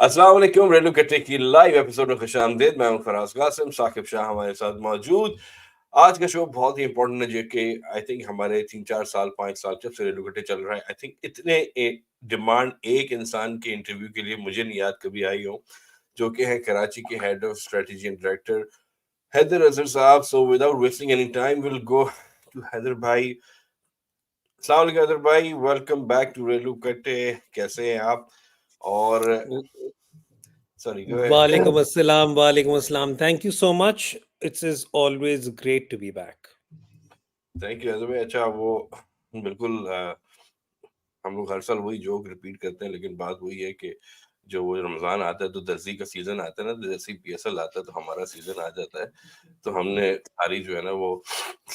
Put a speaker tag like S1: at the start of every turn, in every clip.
S1: अस्सलाम वालेकुम। रेडियो कट्टे की लाइव एपिसोड में खुशामदीद। मैं हूं फराज कासिम, साकिब शाह हमारे साथ मौजूद। आज का शो बहुत ही इंपॉर्टेंट है, जो कि आई थिंक हमारे 3-4 साल 5 साल जब से रेडियो कट्टे चल रहा है, आई थिंक इतने डिमांड एक इंसान के इंटरव्यू के लिए मुझे नहीं याद कभी आई हो, जो कि है कराची के head of strategy and director Haider Azhar साहब। So without wasting any time will go to Haider भाई। अस्सलाम वालेकुम हैदर भाई, वेलकम बैक टू रेडियो कट्टे। कैसे हैं आप? और sorry, go ahead.
S2: Walaikum assalam, walaikum assalam. Thank you so much. It is always great to be back.
S1: Thank you भाई। अच्छा, वो बिल्कुल हम लोग हर साल वही जोक रिपीट करते हैं, लेकिन बात वही है कि जो वो रमजान आता है तो दर्जी का सीजन आता है ना, तो जैसे ही PSL आता है तो हमारा सीजन आ जाता है। तो हमने सारी जो है ना वो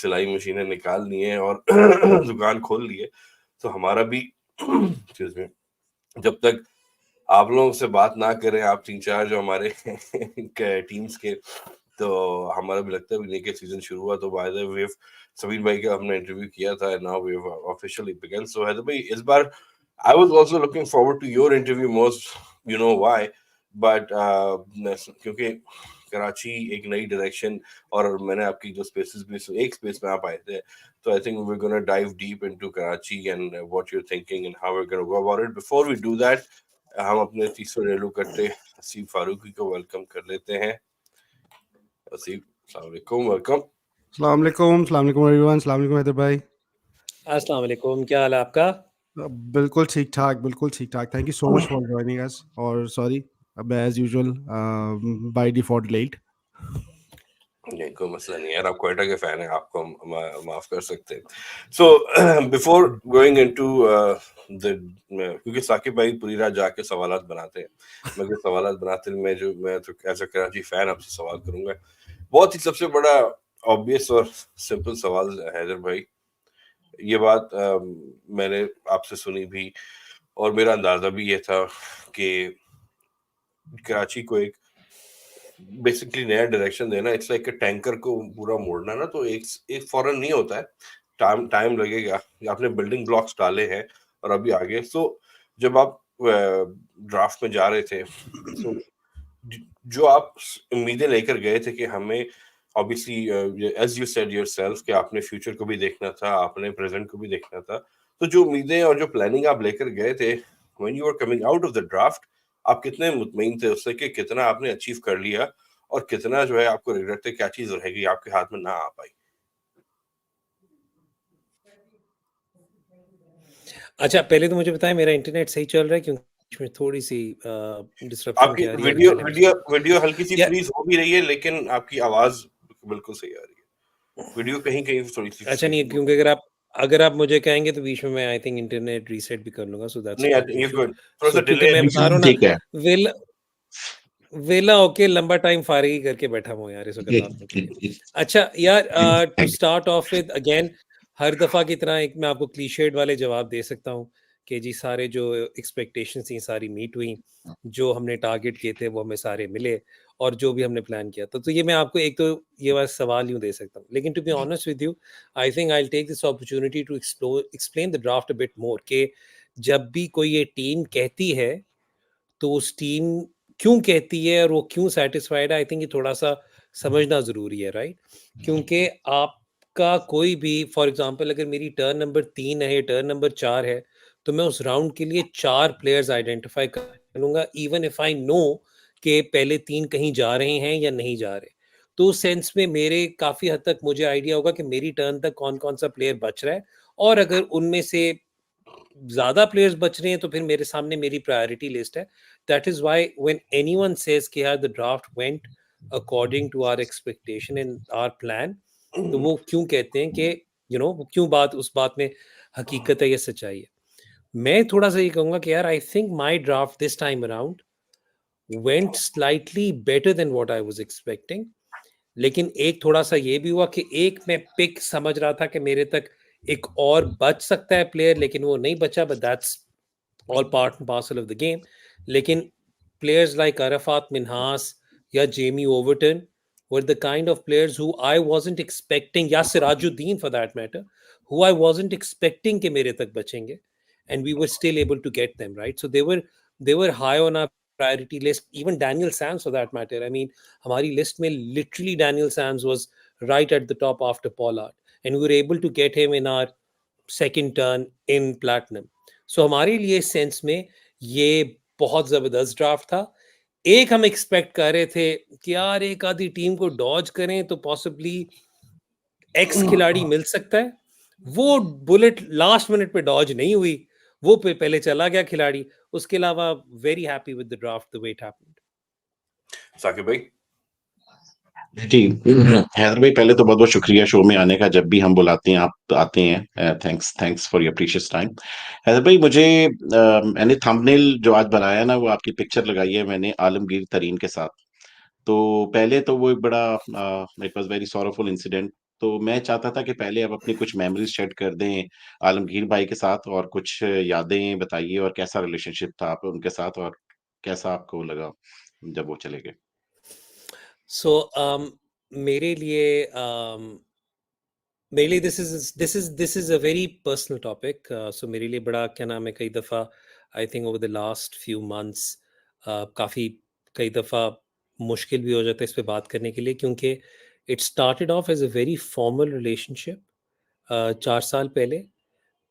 S1: सिलाई मशीनें निकाल ली हैं और दुकान खोल ली है। तो हमारा भी एक्सक्यूज मी, जब तक आप लोगों से बात ना करें, आप 3-4 जो हमारे टीम्स के, तो हमारा भी लगता है भी नहीं कि सीजन शुरू हुआ। तो बाय द वे सबीर भाई का हमने इंटरव्यू किया था, now we have officially begun. So Haider भाई, इस बार I was also looking forward to your interview most, you know why, but क्योंकि कराची एक नई डायरेक्शन, और मैंने आपकी जो स्पेसेस भी एक स्पेस में आप आए थे, तो I think we are gonna dive deep into Karachi and what you are thinking and how we are gonna go about it. Before we do that, हम अपने तीसरे रेलू कट्टे हसीब फारूकी को वेलकम कर लेते हैं। हसीब, अस्सलाम वालेकुम, वेलकम।
S3: अस्सलाम वालेकुम एवरीवन। अस्सलाम वालेकुम हैदर भाई।
S2: अस्सलाम वालेकुम, क्या हाल है आपका?
S3: बिल्कुल ठीक ठाक। Thank you so much for joining us. और सॉरी, मैं as usual by default late.
S1: नहीं, कोई मसला नहीं यार, आप क्वेटा के फैन हैं, आपको माफ कर सकते हैं। So before going into the, क्योंकि साकिब भाई पूरी रात जाके सवालात बनाते हैं, मगर सवालात बनाते में जो मैं तो एज अ कराची फैन आपसे सवाल करूंगा, बहुत ही सबसे बड़ा ऑब्वियस और सिंपल सवाल हैदर भाई। ये बात मैंने आपसे सुनी भी, और मेरा अंदाजा भी ये था कि कराची को एक बेसिकली नया डायरेक्शन देना, इट्स लाइक टैंकर को पूरा मोड़ना ना, तो एक फौरन नहीं होता है, टाइम लगेगा। आपने बिल्डिंग ब्लॉक्स डाले हैं और अभी आगे। सो जब आप ड्राफ्ट में जा रहे थे, तो जो आप उम्मीदें लेकर गए थे कि हमें, obviously as you said yourself, कि आपने फ्यूचर को भी देखना था, आपने प्रेजेंट को भी देखना था, तो जो उम्मीदें और जो प्लानिंग आप लेकर गए थे, when you are coming out of the draft, आप कितने मुतमईन थे उससे कि कितना आपने अचीव कर लिया, और कितना जो है आपको रिग्रेट थे, क्या चीज रहेगी आपके हाथ में ना आ पाई?
S2: अच्छा, पहले तो मुझे बताएं मेरा इंटरनेट सही चल रहा है, क्योंकि इसमें थोड़ी सी डिस्ट्रप्शन
S1: आपकी
S2: क्या आ रही है?
S1: वीडियो हल्की सी फ्रीज हो भी रही है, लेकिन आपकी आवाज बिल्कुल सही आ रही है। वीडियो कहीं कहीं थोड़ी सी
S2: अच्छा नहीं, क्योंकि अगर आप मुझे कहेंगे तो बीच में मैं आई थिंक इंटरनेट रीसेट भी कर लूंगा, सो दैट्स
S1: नहीं,
S2: नॉट
S1: ये
S2: इशू।
S1: गुड, थोड़ा सा
S2: क्योंकि
S1: डिले
S2: मैं बता रहा हूँ
S4: ठीक है।
S2: ना, वेला होके लंबा टाइम फारिगी करके बैठा हूँ यार इस वक्त रात के लिए। अच्छा यार, to start off with again, हर दफा की तरह एक मैं आपको क्लीशेड वाले जवाब दे सकता हूँ कि जी सारे जो एक्सपेक्टेशंस थी सारी मीट हुई, जो हमने टारगेट किए थे वो हमें सारे मिले, और जो भी हमने प्लान किया था, तो ये मैं आपको एक तो ये वाला सवाल यूँ दे सकता हूँ। लेकिन to be honest with you, I think I will take this opportunity to explain the draft a bit more, कि जब भी कोई ये टीम कहती है तो उस टीम क्यों कहती है और वो क्यों सेटिस्फाइड है, आई थिंक ये थोड़ा सा समझना ज़रूरी है, राइट? क्योंकि आपका कोई भी, फॉर एग्जांपल अगर मेरी टर्न नंबर 3 है या टर्न नंबर 4 है, तो मैं उस राउंड के लिए 4 प्लेयर्स आइडेंटिफाई कर लूँगा, इवन इफ आई नो कि पहले 3 कहीं जा रहे हैं या नहीं जा रहे। तो उस सेंस में मेरे काफ़ी हद तक मुझे आइडिया होगा कि मेरी टर्न तक कौन-कौन सा प्लेयर बच रहा है, और अगर उनमें से ज़्यादा प्लेयर्स बच रहे हैं तो फिर मेरे सामने मेरी प्रायोरिटी लिस्ट है। That is why when anyone says कि यार the draft went according to our expectation and our plan, तो वो क्यों कहते हैं कि वो क्यों उस बात में हकीकत है या सच्चाई है। मैं थोड़ा सा ये कहूँगा कि यार I think my draft this time around went slightly better than what I was expecting. लेकिन एक थोड़ा सा ये भी हुआ कि एक मैं पिक समझ रहा था कि मेरे तक एक और बच सकता है प्लेयर, लेकिन वो नहीं बचा, but that's all part and parcel of the game. लेकिन प्लेयर्स लाइक अरफात मिन्हास या Jamie Overton were the kind of players who I wasn't expecting, या Sirajuddin for that matter, who I wasn't expecting कि मेरे तक बचेंगे, and we were still able to get them, right? So they were high on our priority list, even Daniel Sams for that matter. I mean, हमारी list में literally Daniel Sams was right at the top after Pollard, and we were able to get him in our second turn in platinum. So हमारे लिए इस sense में ये बहुत जबरदस्त draft था. एक हम एक्सपेक्ट कर रहे थे कि यार एक आधी टीम को डॉज करें तो पॉसिबली एक्स खिलाड़ी मिल सकता है. वो बुलेट लास्ट मिनट पे डॉज नहीं हुई, वो पहले चला गया खिलाड़ी. उसके अलावा very happy with the draft the way it happened.
S1: Saqib भाई.
S4: जी हैदर भाई, पहले तो बहुत बहुत शुक्रिया शो में आने का. जब भी हम बुलाते हैं आप आते हैं. Thanks for your precious time. Haider भाई, मुझे मैंने थंबनेल जो आज बनाया ना, वो आपकी पिक्चर लगाई है मैंने आलमगीर तरीन के साथ. तो पहले तो वो एक बड़ा it was very sorrowful incident. तो मैं चाहता था कि पहले आप अपनी कुछ मेमोरीज शेयर कर दें आलमगीर भाई के साथ, और कुछ यादें बताइए, और कैसा रिलेशनशिप था आप उनके साथ, और कैसा आपको लगा जब वो चले गए.
S2: सो मेरे लिए this is a very personal topic. So मेरे लिए बड़ा क्या नाम है, कई दफ़ा I think over the last few months काफ़ी कई दफ़ा मुश्किल भी हो जाता है इस पे बात करने के लिए, क्योंकि it started off as a very formal relationship 4 साल पहले,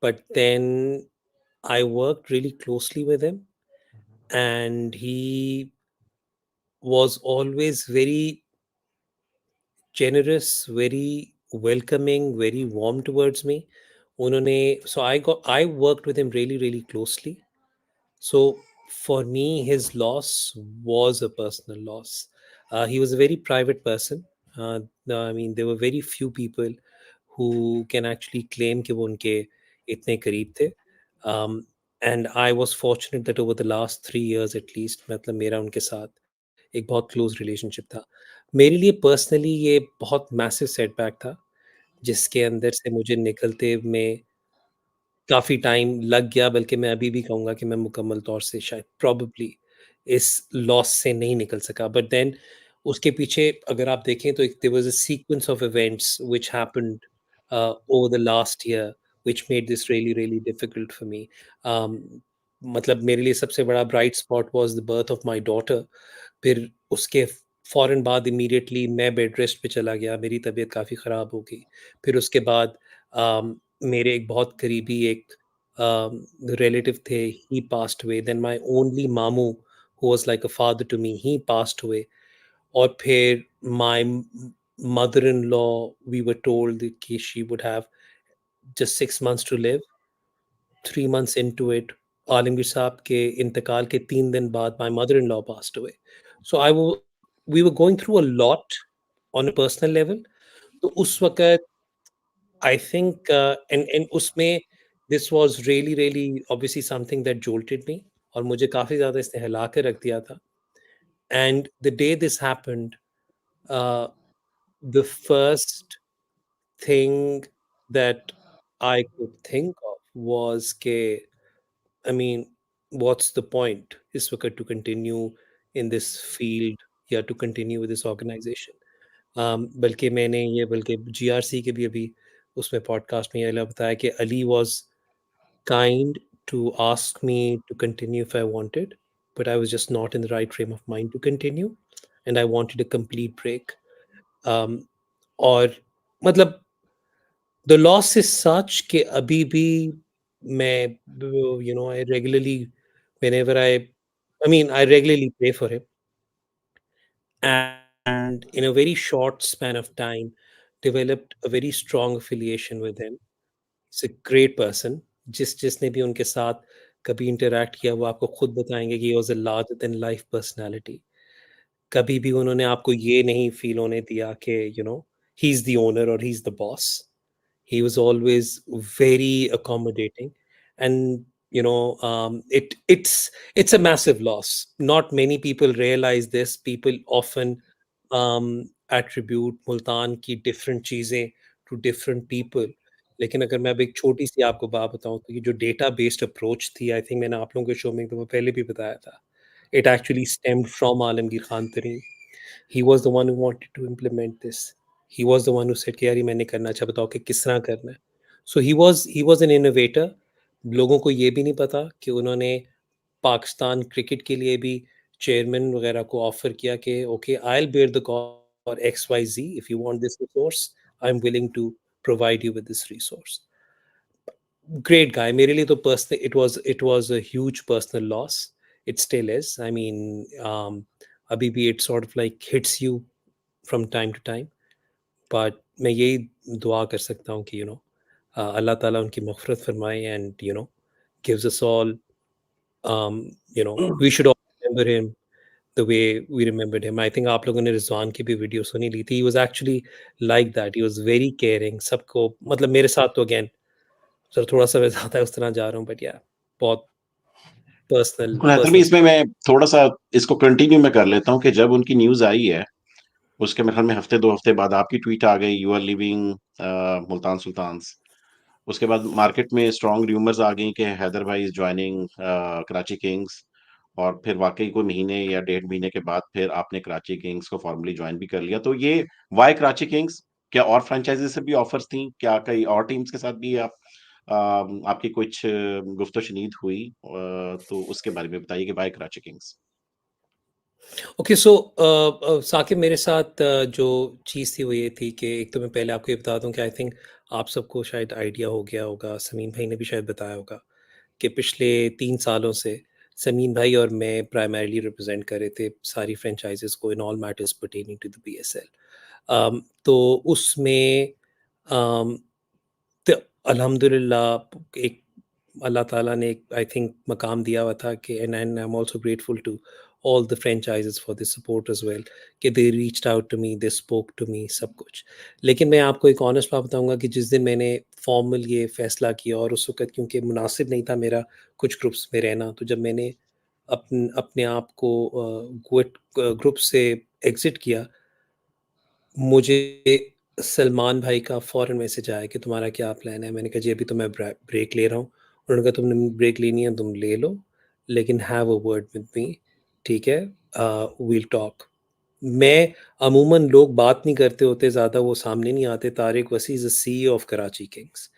S2: but then I worked really closely with him, and he was always very generous, very welcoming, very warm towards me. उन्होंने I worked with him really really closely. So for me, his loss was a personal loss. He was a very private person. I mean, there were very few people who can actually claim कि वो उनके इतने करीब थे. Um, and I was fortunate that over the last 3 years at least, मतलब मेरा उनके साथ एक बहुत क्लोज रिलेशनशिप था. मेरे लिए पर्सनली ये बहुत मैसिव सेटबैक था, जिसके अंदर से मुझे निकलते में काफ़ी टाइम लग गया, बल्कि मैं अभी भी कहूँगा कि मैं मुकम्मल तौर से शायद प्रोबेबली इस लॉस से नहीं निकल सका. बट देन उसके पीछे अगर आप देखें तो there was a sequence of events which happened over the last year which made this really really difficult for me. मतलब मेरे लिए सबसे बड़ा bright spot was the birth of my daughter. फिर उसके फ़ौरन बाद इमीडिएटली मैं बेड रेस्ट पे चला गया, मेरी तबीयत काफ़ी ख़राब हो गई. फिर उसके बाद मेरे एक बहुत करीबी एक रिलेटिव थे, he passed away. Then my only मामू who was like a father to me, he passed away. और फिर my mother in law, we were told कि she would have just 6 months to live. 3 months into it, Alamgir साहब के इंतकाल के 3 दिन बाद my mother-in-law passed away. So we were going through a lot on a personal level. तो उस वक़्त I think and उसमें this was really really obviously something that jolted me, और मुझे काफ़ी ज़्यादा इसने हिला के रख दिया था. And the day this happened, uh, the first thing that I could think of was के I mean, what's the point इस वक़्त to continue in this field या to continue with this organization. बल्कि मैंने ये बल्कि जीआरसी के भी अभी उसमें पॉडकास्ट में ये वाला बताया कि Ali was kind to ask me to continue if I wanted, but I was just not in the right frame of mind to continue, and I wanted a complete break. Um, और मतलब the loss is such कि अभी भी मैं I regularly whenever I mean I regularly pray for him, and in a very short span of time developed a very strong affiliation with him. He's a great person. जिसने भी उनके साथ कभी interact किया वो आपको खुद बताएंगे कि he was a larger than life personality. कभी भी उन्होंने आपको ये नहीं फील होने दिया कि he is the owner or he's the boss. He was always very accommodating, and it's a massive loss. Not many people realize this. People often attribute Multan की different चीज़ें to different people. लेकिन अगर मैं अब एक छोटी सी आपको बात बताऊं तो ये जो डेटा बेस्ड अप्रोच थी, आई थिंक मैंने आप लोगों के शो में तो पहले भी बताया था, it actually stemmed from Alamgir Khan Tareen. He was the one who wanted to implement this. He was the one who said कि यार ये मैंने करना, अच्छा बताओ कि किस तरह करना है. So he was an innovator. लोगों को ये भी नहीं पता कि उन्होंने पाकिस्तान क्रिकेट के लिए भी चेयरमैन वगैरह को ऑफर किया कि okay I will bear the cost for XYZ, if you want this resource I am willing to provide you with this resource. Great guy. मेरे लिए तो personal, it was a huge personal loss. It still is. I mean, अभी भी it sort of like hits you from time to time. But मैं यही दुआ कर सकता हूँ कि अल्लाह ताला उनकी मग़फ़िरत फरमाए and gives us all, we should all remember him the way we remembered him. I think आप लोगों ने रिजवान की भी वीडियो सुनी ली थी. He was actually like that. He was very caring. सबको, मतलब मेरे साथ तो again सर थोड़ा सा मैं ज़्यादा उस तरह जा रहा हूँ, बट या बहुत पर्सनल
S4: बिल्कुल, हैदर भाई,
S2: पर्सनल.
S4: इसमें मैं थोड़ा-सा इसको कंटिन्यू मैं कर लेता हूँ कि जब उनकी न्यूज़ आई है, उसके मेरे ख्याल में हफ्ते 2 हफ्ते बाद आपकी ट्वीट आ गई, you are living Multan Sultans. उसके बाद मार्केट में स्ट्रॉन्ग र्यूमर्स आ गई कि हैदर भाई इज़ जॉइनिंग कराची किंग्स, और फिर वाक़ई कोई महीने या 1.5 महीने के बाद फिर आपने कराची किंग्स को फॉर्मली जॉइन भी कर लिया। तो ये व्हाई कराची किंग्स? क्या और फ्रैंचाइज़ी से भी ऑफर्स थी? क्या कई और टीम्स के साथ भी आपकी कुछ गुफ्त-ओ-शुनीद हुई? तो उसके बारे में बताइए कि व्हाई कराची किंग्स?
S2: ओके, सो साकिब, मेरे साथ जो चीज़ थी वो ये थी कि एक तो मैं पहले आपको ये बता दूं कि आई थिंक आप सबको शायद आइडिया हो गया होगा, समीन भाई ने भी शायद बताया होगा कि पिछले 3 सालों से समीन भाई और मैं प्राइमरीली रिप्रेजेंट कर रहे थे सारी फ्रेंचाइजेस को in all matters pertaining to the PSL. तो उसमें um, तो अल्हम्दुलिल्लाह एक अल्लाह ताला ने एक आई थिंक मकाम दिया हुआ था कि and I am also grateful to all the franchises for this support as well, कि they reached out to me, they spoke to me, सब कुछ. लेकिन मैं आपको एक ऑनेस्ट बात बताऊंगा कि जिस दिन मैंने फॉर्मल ये फैसला किया, और उस वक्त क्योंकि मुनासिब नहीं था मेरा कुछ ग्रुप्स में रहना, तो जब मैंने अपने आप को ग्रुप से एग्जिट किया, मुझे सलमान भाई का फ़ौरन मैसेज आया कि तुम्हारा क्या प्लान है? मैंने कहा जी अभी तो मैं ब्रेक ले रहा हूँ. उन्होंने कहा तुमने ब्रेक लेनी है तुम ले लो, लेकिन have a word with me, ठीक है, वील टॉक. मैं अमूमन लोग बात नहीं करते होते ज़्यादा, वो सामने नहीं आते. तारिक वसी is the CEO of Karachi Kings.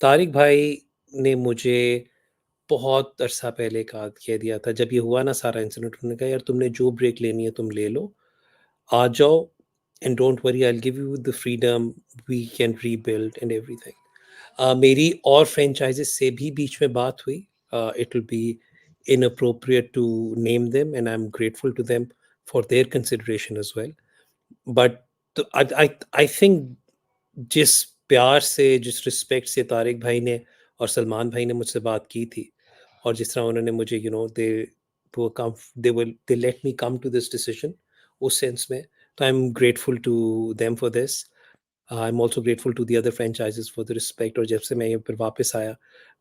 S2: Tariq भाई ने मुझे बहुत अरसा पहले कह दिया था, जब ये हुआ ना सारा इंसिडेंट, उन्होंने कहा यार तुमने जो ब्रेक लेनी है तुम ले लो, आ जाओ, and don't worry, I will give you the freedom, we can rebuild and everything. मेरी और फ्रेंचाइजेस से भी बीच में बात हुई. इट विल बी inappropriate to name them, and I'm grateful to them for their consideration as well. But I think जिस प्यार से, जिस रिस्पेक्ट से तारिक भाई ने और सलमान भाई ने मुझसे बात की थी, और जिस तरह उन्होंने मुझे they let me come to this decision, उस सेंस में, तो I am grateful to them for this. I am also grateful to the other franchises for the respect. और जब से मैं यहाँ पर वापस आया,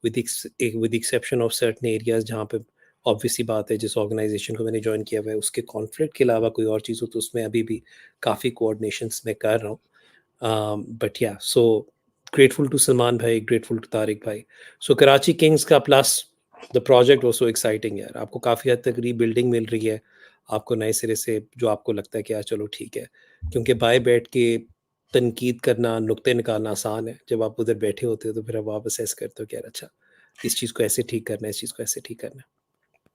S2: with exception of certain areas जहाँ पे ऑब्वियसली बात है, जिस ऑर्गेनाइजेशन को मैंने ज्वाइन किया हुआ है उसके कॉन्फ्लिक्ट के अलावा कोई और चीज़ हो तो उसमें अभी भी काफ़ी कोऑर्डिनेशंस मैं कर रहा हूँ. But yeah, so grateful to Salman bhai, grateful to Tariq bhai. So Karachi Kings का plus the project was so exciting यार. आपको काफ़ी हद तक रीबिल्डिंग मिल रही है, आपको नए सिरे से, जो आपको लगता है कि यार चलो ठीक है, क्योंकि बाय बैठ के तनकीद करना, नुक्ते निकालना आसान है. जब आप उधर बैठे होते हो तो फिर अब आप असेस करते हो कि यार अच्छा इस चीज़ को ऐसे ठीक करना है, इस चीज़ को ऐसे ठीक करना है.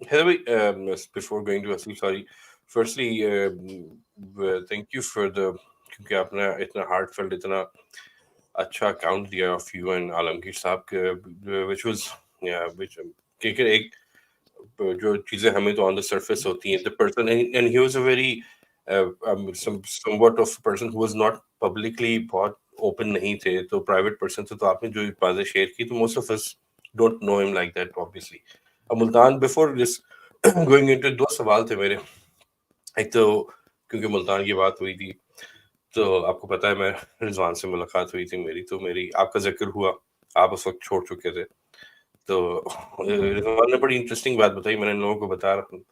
S1: Heather, before going to Asil, sorry. Firstly, thank you for the, क्योंकि आपने इतना heartfelt, इतना अच्छा अकाउंट दिया ऑफ यू एंड आलमगीर साहब के, which was, yeah, which, क्योंकि एक जो चीजें हमें तो ऑन द सरफेस होती हैं, the person, and he was a very somewhat of a person who was not publicly बहुत ओपन नहीं थे, तो प्राइवेट पर्सन थे, तो आपने जो बातें शेयर की, तो most of us don't know him like that obviously. अब Multan, before this going into, दो सवाल थे मेरे. एक तो क्योंकि मुल्तान की बात हुई थी, तो आपको पता है मैं रिजवान से मुलाकात हुई थी मेरी, तो मेरी आपका जिक्र हुआ, आप उस वक्त छोड़ चुके थे, तो रिजवान ने बड़ी इंटरेस्टिंग बात बताई, मैंने लोगों को बता रहा हूँ.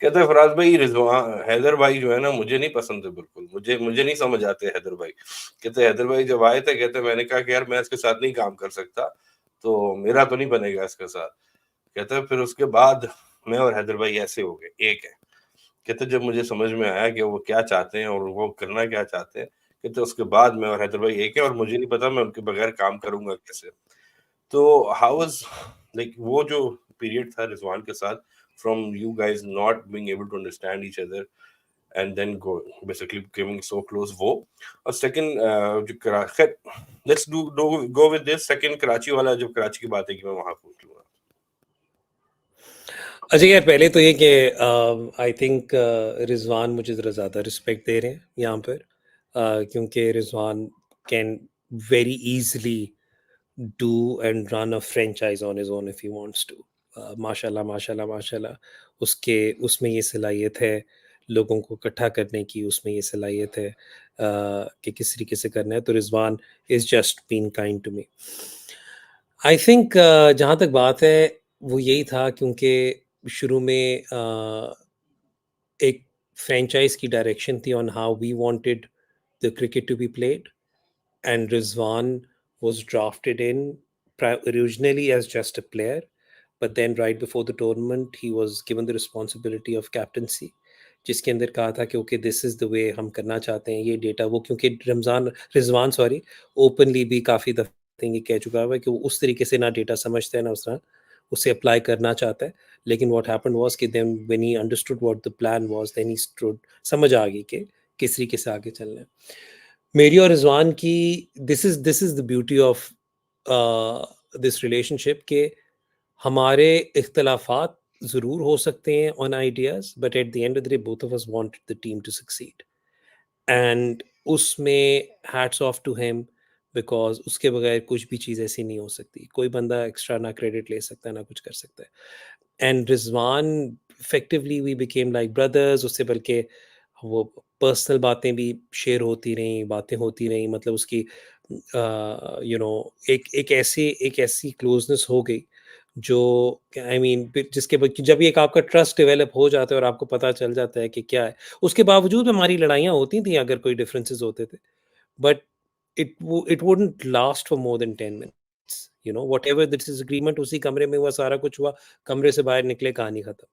S1: कहता है फराज भाई, रिजवान हैदर भाई जो है ना, मुझे नहीं पसंद है बिल्कुल, मुझे नहीं समझ आते हैदर भाई. कहते हैदर भाई जब आए थे, कहते मैंने कहा कि यार मैं इसके साथ नहीं काम कर सकता, तो मेरा तो नहीं बनेगा इसके साथ. कहते हैं फिर उसके बाद मैं और हैदर भाई ऐसे हो गए, एक है. कहते जब मुझे समझ में आया कि वो क्या चाहते हैं और वो करना क्या चाहते हैं, कहते उसके बाद मैं और हैदर भाई एक है, और मुझे नहीं पता मैं उनके बगैर काम करूंगा कैसे. तो हाउ वाज, लाइक, वो जो पीरियड था रिजवान के साथ, from you guys not being able to understand each other and then go basically coming so close वो और second let's go with this second Karachi वाला जब कराची की बात है कि मैं वहाँ पूछ लूँगा
S2: अच्छा यार पहले तो ये कि आई थिंक रिजवान मुझे ज़रा ज़्यादा रिस्पेक्ट दे रहे हैं यहाँ पर क्योंकि Rizwan can very easily do and run a franchise on his own if he wants to. माशाल्लाह माशाल्लाह माशाल्लाह उसके उसमें ये सलाहियत है लोगों को इकट्ठा करने की, उसमें ये सलाहियत है कि किस तरीके से करना है. तो Rizwan is just been kind to me. I think जहाँ तक बात है वो यही था क्योंकि शुरू में एक फ्रेंचाइज की डायरेक्शन थी on how we wanted the cricket to be played and Rizwan was drafted in originally as just a player, but then right before the tournament he was given the responsibility of captaincy, जिसके अंदर कहा था कि okay this is the way हम करना चाहते हैं ये डेटा वो क्योंकि रिजवान सॉरी ओपनली भी काफ़ी दफ़े ये कह चुका है कि वो उस तरीके से ना डेटा समझता है ना उस तरह उसे अप्लाई करना चाहता है. लेकिन व्हाट हैपेंड वाज कि then when he understood what the plan was then he stood समझ आ गई कि किस तरीके से आगे चलना है. मेरी और रिजवान की this is the beauty of this relationship के हमारे इख्तलाफात ज़रूर हो सकते हैं on ideas but at the end of the day both of us wanted the team to succeed and उसमें hats off to him because उसके बगैर कुछ भी चीज़ ऐसी नहीं हो सकती. कोई बंदा एक्स्ट्रा ना क्रेडिट ले सकता है ना कुछ कर सकता है. And Rizwan effectively we became like brothers. उससे बल्कि वो पर्सनल बातें भी शेयर होती रहीं बातें होती रहीं मतलब उसकी यू नो एक ऐसी क्लोजनेस हो गई जो आई मीन जिसके जब एक आपका ट्रस्ट डेवलप हो जाता है और आपको पता चल जाता है कि क्या है. उसके बावजूद हमारी लड़ाइयाँ होती थी अगर कोई डिफरेंसेस होते थे but it wouldn't last for more than 10 minutes. You know, whatever the disagreement उसी कमरे में हुआ सारा कुछ हुआ कमरे से बाहर निकले कहानी खत्म.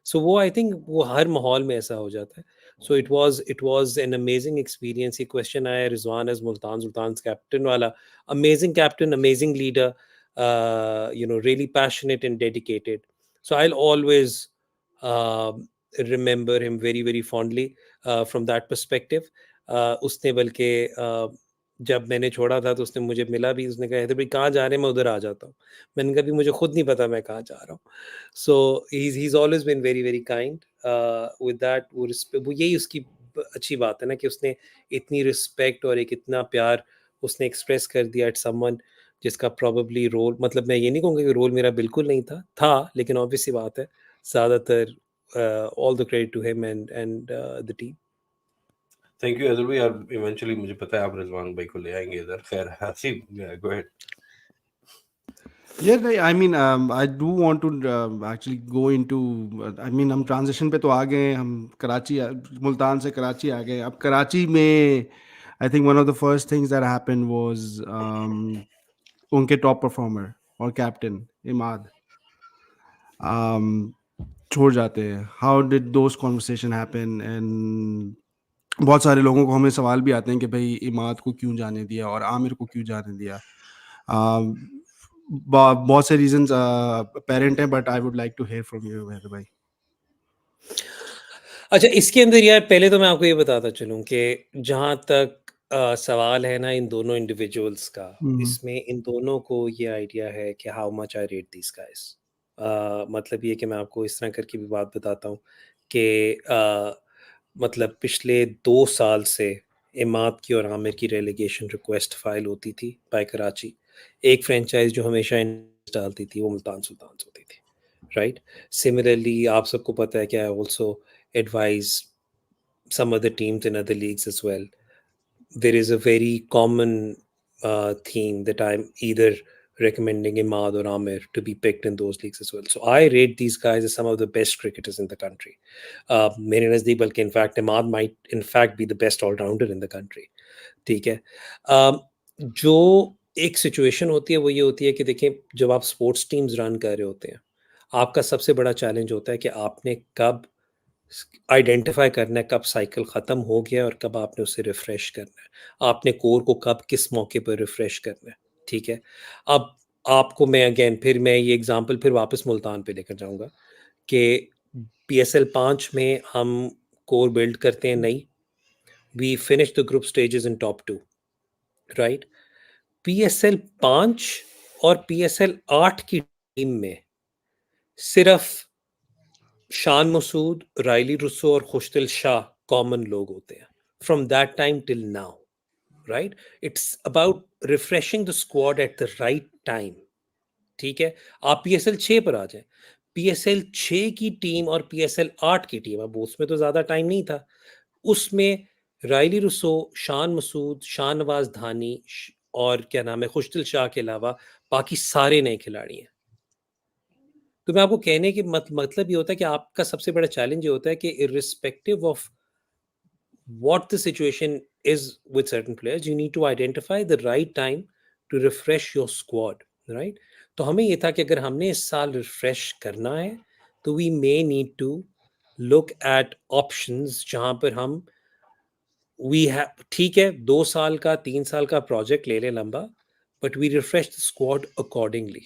S2: सो वो आई थिंक वो हर माहौल में ऐसा हो जाता है. So it was an amazing experience. ये क्वेश्चन आया रिजवान एज मुल्तान सुल्तान्स कैप्टन वाला. Amazing captain amazing leader you know really passionate and dedicated. So I will always remember him very very fondly from that perspective. उसने बल्कि जब मैंने छोड़ा था तो उसने मुझे मिला भी. उसने कहा भाई कहाँ जा रहे हैं मैं उधर आ जाता हूँ. मैंने कहा भी मुझे खुद नहीं पता मैं कहाँ जा रहा हूँ. सो he's always been very very kind with that. वो यही उसकी अच्छी बात है ना कि उसने इतनी रिस्पेक्ट और एक इतना प्यार उसने एक्सप्रेस कर दिया एट समवन जिसका प्रॉबेबली रोल मतलब मैं ये नहीं कहूँगा कि रोल मेरा बिल्कुल नहीं था लेकिन ऑब्वियस सी बात है ज़्यादातर all the credit to him and the team.
S1: Thank you अदर भाई. यार इवेंचुअली मुझे पता है आप रिजवान भाई को ले आएंगे इधर. खैर Haseeb go ahead.
S3: Yeah, I mean, I do want to actually go into. I mean, हम ट्रांजिशन पे तो आ गए. हम कराची मुल्तान से कराची आ गए. अब कराची में I think one of the first things that happened was उनके टॉप परफॉर्मर और कैप्टन इमाद छोड़ जाते हैं. How did those conversation happen? And बहुत सारे लोगों को हमें सवाल भी आते हैं कि भाई इमाद को क्यों जाने दिया और आमिर को क्यों जाने दिया. बहुत से रीजंस अपेरेंट हैं but I would like to hear from you Haider भाई.
S2: अच्छा इसके अंदर यार पहले तो मैं आपको ये बताता चलूं कि जहाँ तक सवाल है ना इन दोनों इंडिविजुअल्स का इसमें इन दोनों को ये आइडिया है कि how much I rate this guys. मतलब ये कि मैं आपको इस तरह करके भी बात बताता हूँ कि मतलब पिछले 2 साल से इमाद की और आमिर की रेलीगेशन रिक्वेस्ट फाइल होती थी बाय कराची. एक फ्रेंचाइज जो हमेशा इंटरेस्ट डालती थी वो मुल्तान सुल्तान्स होती थी. राइट. सिमिलरली आप सबको पता है कि I also advise some other teams in other leagues as well. There is a very common theme that I'm either recommending Imad or Amir to be picked in those leagues as well. So I rate these guys as some of the best cricketers in the country. मेरे नज़दीक बल्कि in fact Imad might in fact be the best all-rounder in the country. ठीक है. जो एक situation होती है वो ये होती है कि देखें जब आप स्पोर्ट्स टीम्स रन कर रहे होते हैं आपका सबसे बड़ा चैलेंज होता है कि आपने कब आइडेंटिफाई करना है कब साइकिल ख़त्म हो गया और कब आपने उसे रिफ़्रेश करना है. आपने कोर को कब किस मौके पर रिफ़्रेश करना है. ठीक है. अब आपको मैं अगेन फिर मैं ये एग्जांपल फिर वापस मुल्तान पे लेकर जाऊंगा कि PSL 5 में हम कोर बिल्ड करते हैं नहीं, we finish the group stages in top 2, right. PSL 5 और PSL 8 की टीम में सिर्फ शान मसूद, रायली रुसो और खुशदिल शाह कॉमन लोग होते हैं from that time till now, right. It's about refreshing the squad at the right time, ठीक है। आप PSL 6 पर आ जाएं, PSL 6 की टीम और PSL 8 की टीम, अब उसमें तो ज्यादा टाइम नहीं था, उसमें रायली रुसो, शान मसूद, शाहनवाज धानी और क्या नाम है खुशदिल शाह के अलावा बाकी सारे नए खिलाड़ी हैं। तो मैं आपको कहने की मतलब ये होता है कि आपका सबसे बड़ा चैलेंज ये होता है कि irrespective of what the situation is with certain players, you need to identify the right time to refresh your squad, right? तो हमें ये था कि अगर हमने इस साल रिफ्रेश करना है तो we may need to look at options जहां पर हम we have, ठीक है, 2 साल का 3 साल का प्रोजेक्ट ले लें लंबा, but we refresh the squad accordingly.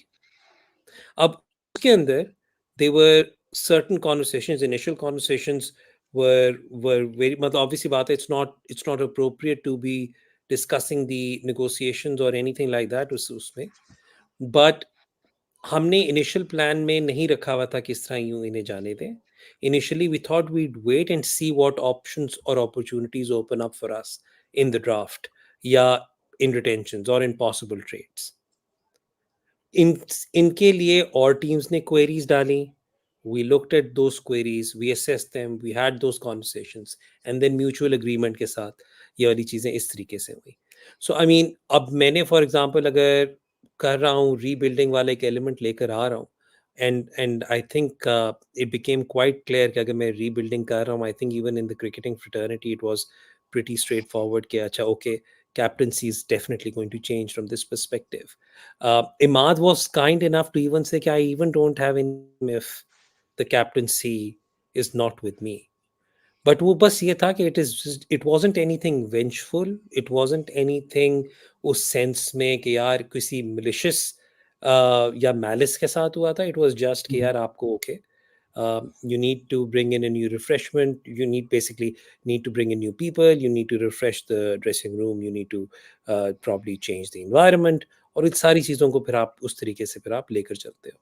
S2: अब उसके अंदर they were certain conversations, initial conversations were very, मतलब obviously बात है, it's not appropriate to be discussing the negotiations or anything like that उसमें, but हमने इनिशियल प्लान में नहीं रखा हुआ था किस तरह यूं इन्हें जाने दें. Initially we thought we'd wait and see what options or opportunities open up for us in the draft या in retentions or in possible trades. इनके लिए और टीम्स ने क्वेरीज डाली, we looked at those queries, we assessed them, we had those conversations, and then mutual agreement के साथ ये वाली चीज़ें इस तरीके से हुई. So I mean, अब मैंने फॉर एग्जांपल अगर कर रहा हूँ रीबिल्डिंग वाला एक एलिमेंट लेकर आ रहा हूँ, and I think it became quite clear कि अगर मैं रीबिल्डिंग कर रहा हूँ, I think even in the cricketing fraternity it was pretty straightforward कि अच्छा okay, captaincy is definitely going to change from this perspective. Imad was kind enough to even say I even don't have any if the captaincy is not with me. But वो बस ये था कि it wasn't anything vengeful, it wasn't anything उस sense में कि यार किसी malicious या malice के साथ हुआ था. It was just कि यार आपको okay, you need to bring in a new refreshment, you need to bring in new people, you need to refresh the dressing room, you need to probably change the environment, और इस सारी चीज़ों को फिर आप उस तरीके से फिर आप लेकर चलते हो.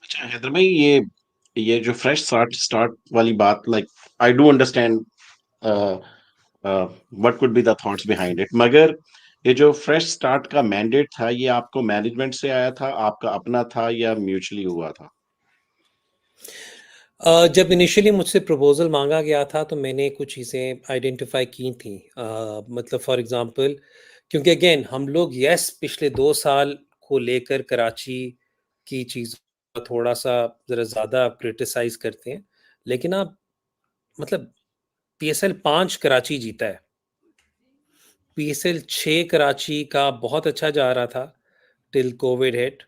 S4: अच्छा हैदर भाई, ये जो फ्रेश स्टार्ट वाली बात, like I do understand what could be the thoughts behind it, मगर ये जो फ्रेश स्टार्ट का मैंडेट था, ये आपको मैनेजमेंट से आया था, आपका अपना था, या म्यूचुअली हुआ था?
S2: जब इनिशियली मुझसे प्रपोजल मांगा गया था तो मैंने कुछ चीज़ें आइडेंटिफाई की थी. मतलब फॉर एग्जांपल, क्योंकि अगेन हम लोग यस पिछले 2 साल को लेकर कराची की चीज़ थोड़ा सा ज़रा ज़्यादा क्रिटिसाइज करते हैं, लेकिन आप मतलब PSL 5 कराची जीता है, PSL 6 कराची का बहुत अच्छा जा रहा था टिल कोविड हिट,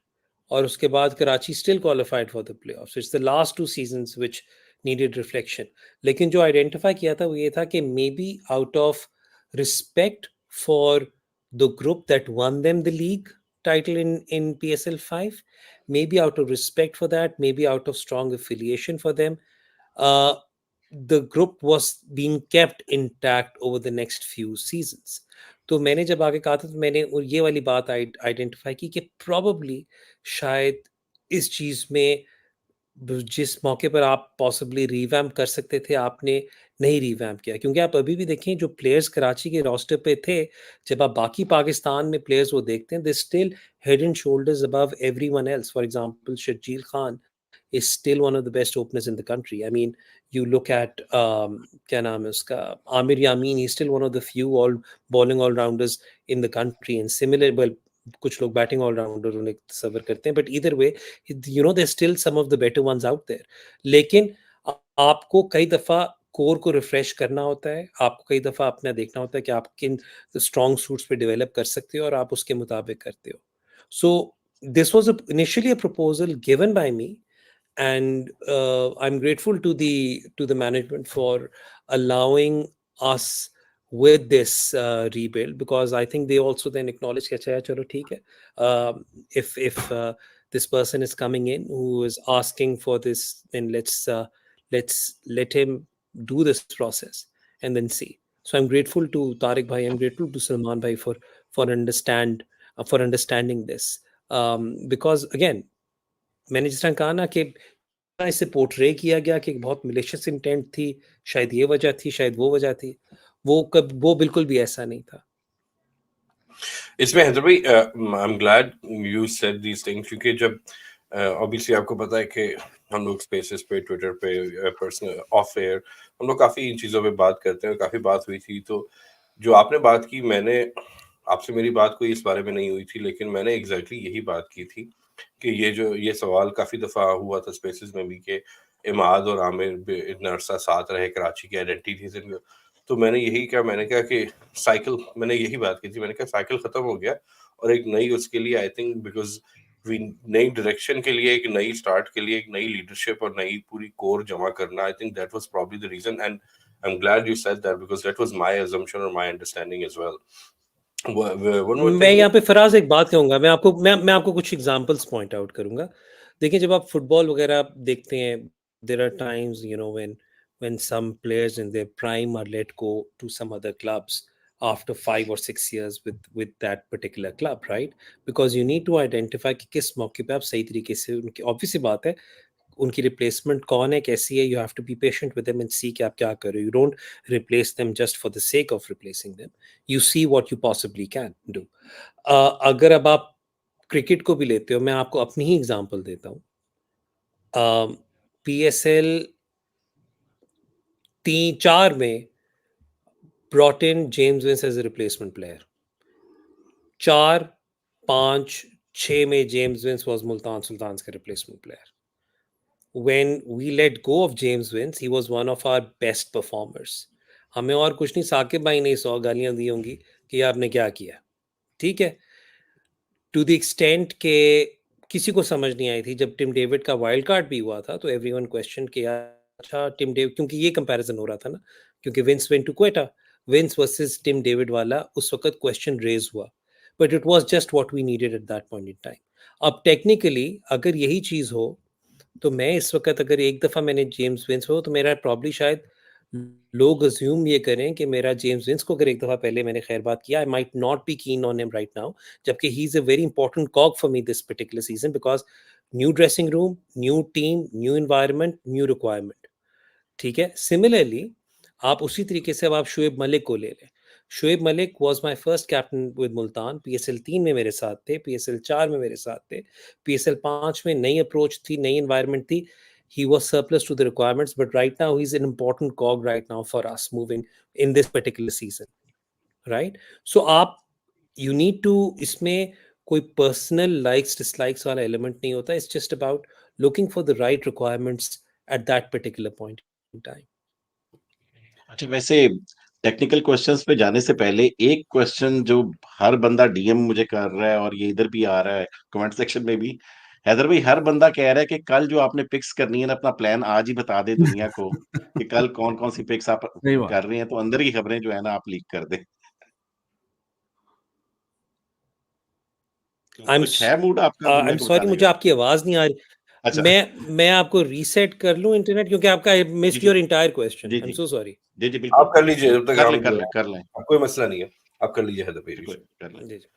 S2: और उसके बाद Karachi still qualified for the playoffs. It's the last 2 seasons which needed reflection. लेकिन जो आइडेंटिफाई किया था वो ये था कि may be out of respect for the group that one them the league title in PSL 5, maybe out of respect for that, maybe out of strong affiliation for them, uh, the group was being kept intact over the next few seasons. तो मैंने जब आगे कहा था तो मैंने ये वाली बात आइडेंटिफाई की कि प्रॉबली शायद इस चीज़ में जिस मौके पर आप पॉसिबली रिवैम्प कर सकते थे आपने नहीं रिवैम्प किया, क्योंकि आप अभी भी देखें जो प्लेयर्स कराची के रोस्टर पे थे, जब आप बाकी पाकिस्तान में प्लेयर्स वो देखते हैं, they still head and shoulders above everyone else. For example Sharjeel Khan is still one of the best openers in the country. I mean, you look at क्या नाम है उसका, आमिर यामीन, he's still one of the few all bowling all rounders in the country. And similar, well, कुछ लोग batting allrounder उन्हें तस्वर करते हैं, but either way you know there's still some of the better ones out there. लेकिन आपको कई दफ़ा कोर को रिफ्रेश करना होता है, आपको कई दफ़ा अपना देखना होता है कि आप किन स्ट्रॉन्ग सूट्स पे डेवलप कर सकते हो और आप उसके मुताबिक करते हो. So this was initially a proposal given by me, and I'm grateful to the management for allowing us with this rebuild, because I think they also then acknowledge कि अच्छा यार चलो ठीक है, if this person is coming in who is asking for this, then let's let him do this process and then see. So I'm grateful to Tariq bhai, I'm grateful to Salman bhai for understanding this, because again, मैंने जिस तरह कहा ना कि जिस तरह इसे portray किया गया कि बहुत मिलिशियस इंटेंट थी, शायद ये वजह थी, शायद वो वजह थी, वो बिल्कुल भी ऐसा नहीं था।
S1: इसमें हैदर भाई, आई am glad you said these things, क्योंकि जब ऑब्वियसली आपको पता है कि हम लोग स्पेसेस पे, ट्विटर पे, पर्सनल ऑफ एयर हम लोग काफ़ी इन चीज़ों पे बात करते हैं, काफ़ी बात हुई थी। तो जो आपने बात की, मैंने आपसे मेरी बात कोई इस बारे में नहीं हुई थी, लेकिन मैंने एग्जैक्टली यही बात की थी कि ये सवाल काफ़ी दफ़ा हुआ था स्पेसेस में भी कि इमाद और आमिर इतना अरसा साथ रहे, कराची की आइडेंटिटी थे। तो मैंने यही कहा, मैंने कहा कि साइकिल, मैंने यही बात की थी, मैंने कहा साइकिल ख़त्म हो गया और एक नई उसके लिए, आई थिंक बिकॉज नई डायरेक्शन के लिए, एक नई स्टार्ट के लिए, एक नई लीडरशिप और नई पूरी कोर जमा करना, I think that was probably the reason, and I am glad you said that because that was my assumption और my understanding as well. One more
S2: मैं
S1: थिंग,
S2: यहाँ पे फराज एक बात कहूंगा, मैं आपको कुछ एग्जांपल्स पॉइंट आउट करूंगा। देखिए, जब आप फुटबॉल वगैरह आप देखते हैं, there are times when some players in their prime are let go to some other clubs after 5 or 6 years with that particular club, right? Because you need to identify कि किस मौके पे आप सही तरीके से उनकी, ऑब्वियस सी बात है, उनकी रिप्लेसमेंट कौन है, कैसी है, you have to be patient with them and see कि आप क्या कर रहे हो। You don't replace them just for the sake of replacing them, you see what you possibly can do. अगर अब आप क्रिकेट को भी लेते हो, मैं आपको अपनी ही एग्जांपल देता हूँ। PSL 3-4 में brought in James Vince as a replacement player. 4, 5, 6 में James Vince was Multan Sultans का replacement player. When we let go of James Vince, he was one of our best performers. हमें और कुछ नहीं, साकिब भाई ने 100 गालियां दी होंगी कि आपने क्या किया, ठीक है, टू द एक्सटेंट के किसी को समझ नहीं आई थी। जब टिम डेविड का वाइल्ड कार्ड भी हुआ था तो एवरीवन क्वेश्चन किया, अच्छा टिम डेविड, क्योंकि ये कंपैरिजन हो रहा था ना, क्योंकि Vince went to Quetta, Vince versus Tim David वाला उस वक्त क्वेश्चन रेज हुआ, but it was just what we needed at that point in time. अब टेक्निकली अगर यही चीज हो तो मैं इस वक्त, अगर एक दफा मैंने जेम्स विंस हो, तो मेरा प्रॉब्ली शायद लोग अज्यूम ये करें कि मेरा जेम्स विंस को अगर एक दफा पहले मैंने खैर बात किया, I might not be keen on him right now, जबकि he is a very important cog for me this particular season, because new dressing room, new team, new environment, new requirement, ठीक है। सिमिलरली आप उसी तरीके से अब आप शुएब मलिक को ले लें। Shoaib Malik was my first captain with Multan, PSL 3 में मेरे साथ थे, PSL 4 में मेरे साथ थे, PSL 5 में नई अप्रोच थी, नई एनवायरनमेंट थी, he was surplus to the requirements, but right now he's an important cog right now for us moving in this particular season, right? So आप you need to, इसमें कोई personal likes dislikes वाला element नहीं होता, it's just about looking for the right requirements at that particular point in time.
S4: अच्छा, वैसे technical questions पे जाने से पहले एक क्वेश्चन जो हर बंदा डीएम मुझे कर रहा है और ये इधर भी आ रहा है कमेंट सेक्शन में भी, हैदर भाई, हर बंदा कह रहा है कि कल जो आपने पिक्स करनी है ना, अपना प्लान आज ही बता दे दुनिया को कि कल कौन कौन सी पिक्स आप
S3: सही बात।
S4: कर रहे हैं, तो अंदर की खबरें जो है ना आप लीक कर दें।
S2: I'm
S4: कुछ है मूड आपका दुनिया
S2: I'm
S4: को
S2: sorry,
S4: बताने
S2: मुझे
S4: का?
S2: आपकी आवाज नहीं आ रही।
S4: अच्छा,
S2: मैं आपको रीसेट कर लूं इंटरनेट, क्योंकि आपका आई
S4: जी
S2: मिस्ड
S4: जी
S2: योर एंटायर क्वेश्चन,
S4: जी
S2: आई एम
S4: जी
S2: सो सॉरी।
S4: जी जी, बिल्कुल
S1: आप कर लीजिए जब तक
S4: कर
S1: हम
S4: लें कर लें कर लें
S1: कोई मसला नहीं है, आप कर लीजिए हैदर भाई।
S4: बिल्कुल कर लें।
S2: जी जी।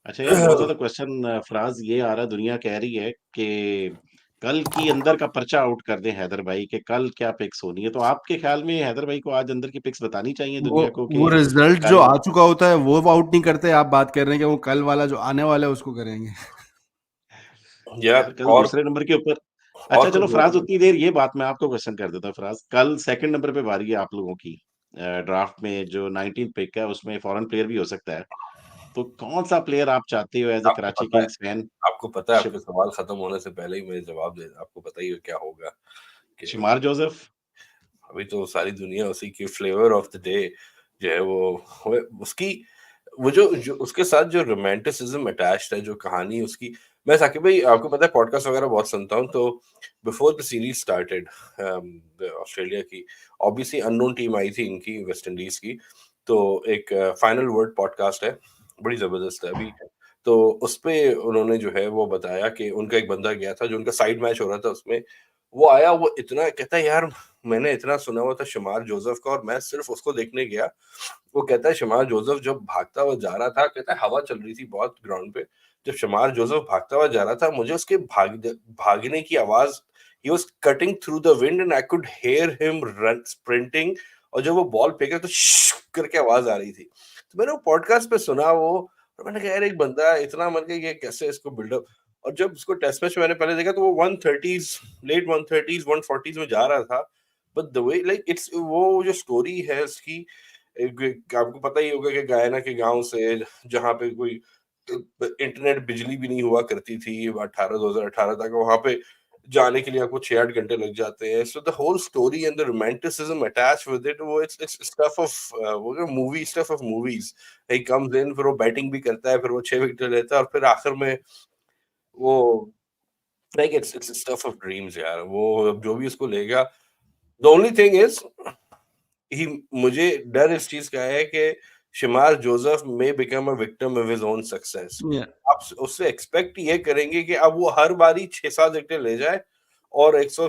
S4: अच्छा यार, बहुत ज्यादा क्वेश्चन फराज ये आ रहा है, दुनिया कह रही है कि कल की अंदर का पर्चा आउट कर दें हैदर भाई के, कल क्या पिक्स होनी है, तो आपके ख्याल में हैदर भाई को आज अंदर की पिक्स बतानी चाहिए
S3: वो
S4: दुनिया को
S3: वो
S4: कि
S3: रिजल्ट जो
S4: कल?
S3: आ चुका होता है वो आउट नहीं करते, आप बात कर रहे हैं कि वो कल वाला जो आने वाला है उसको करेंगे।
S4: यार
S1: यार
S4: कल दूसरे नंबर के ऊपर। अच्छा
S1: और
S4: चलो
S1: कुछ
S4: फराज,
S1: और
S4: उतनी देर ये बात मैं आपको क्वेश्चन कर देता हूँ फराज, कल सेकंड नंबर पे बारी है आप लोगों की। ड्राफ्ट में जो 19 पिक है उसमें फॉरेन प्लेयर भी हो सकता है, तो कौन सा प्लेयर आप चाहते हो एज ए
S1: आपको
S4: कराची
S1: पता है,
S4: किंग्स फैन?
S1: आपको पता है आपके सवाल खत्म होने से पहले ही मैं जवाब दे, आपको पता ही है क्या होगा कि
S4: शिमार जोसेफ?
S1: अभी तो सारी दुनिया उसी की फ्लेवर ऑफ द डे जो है वो उसकी, वो जो उसके साथ जो रोमांटिसिज्म अटैच्ड है, जो कहानी उसकी। मैं साकिब भाई, आपको पता है पॉडकास्ट वगैरह बहुत सुनता हूँ, तो before the series started Australia की, ऑब्वियसली अननोन टीम आई थी इनकी, वेस्ट इंडीज की, तो एक फाइनल वर्ड पॉडकास्ट है, बड़ी जबरदस्त है। अभी तो उसपे उन्होंने जो है वो बताया कि उनका एक बंदा गया था जो उनका साइड मैच हो रहा था उसमें, वो आया, वो इतना कहता है यार मैंने इतना सुना हुआ था शमार जोसेफ का और मैं सिर्फ उसको देखने गया। वो कहता है शमार जोसेफ जब भागता हुआ जा रहा था, कहता है हवा चल रही थी बहुत ग्राउंड पे, जब शमार जोसेफ भागता हुआ जा रहा था मुझे उसके भागने की आवाज, he was cutting through the wind and I could hear him run sprinting, और जब वो बॉल फेंका तो करके आवाज आ रही थी। तो मैंने वो पॉडकास्ट पे सुना वो, और मैंने कहा यार एक बंदा इतना मर गया, ये कैसे इसको बिल्डअप, और जब उसको टेस्ट मैच में मैंने पहले देखा तो वो 130s, लेट 130s 140s में जा रहा था, but the way like it's, वो जो स्टोरी है उसकी, आपको पता ही होगा कि गायना के गांव से जहाँ पे कोई इंटरनेट बिजली भी नहीं हुआ करती थी 2018 तक, वहां पे जाने के लिए आपको 6-8 घंटे लग जाते हैं। So the whole story and the romanticism attached with it, वो इट्स स्टफ ऑफ वो movie stuff of movies. He comes in, फिर वो बैटिंग भी करता है, फिर वो 6 विकेट लेता है और फिर आखिर में वो like it's stuff of dreams यार। वो जो भी उसको लेगा, the only thing is he, मुझे डर इस चीज का है कि शमार जोसेफ में become a victim of his own success.
S3: Yeah.
S1: आप उससे एक्सपेक्ट ये करेंगे कि अब वो हर बारी 6-7 विकेट ले जाए और 100,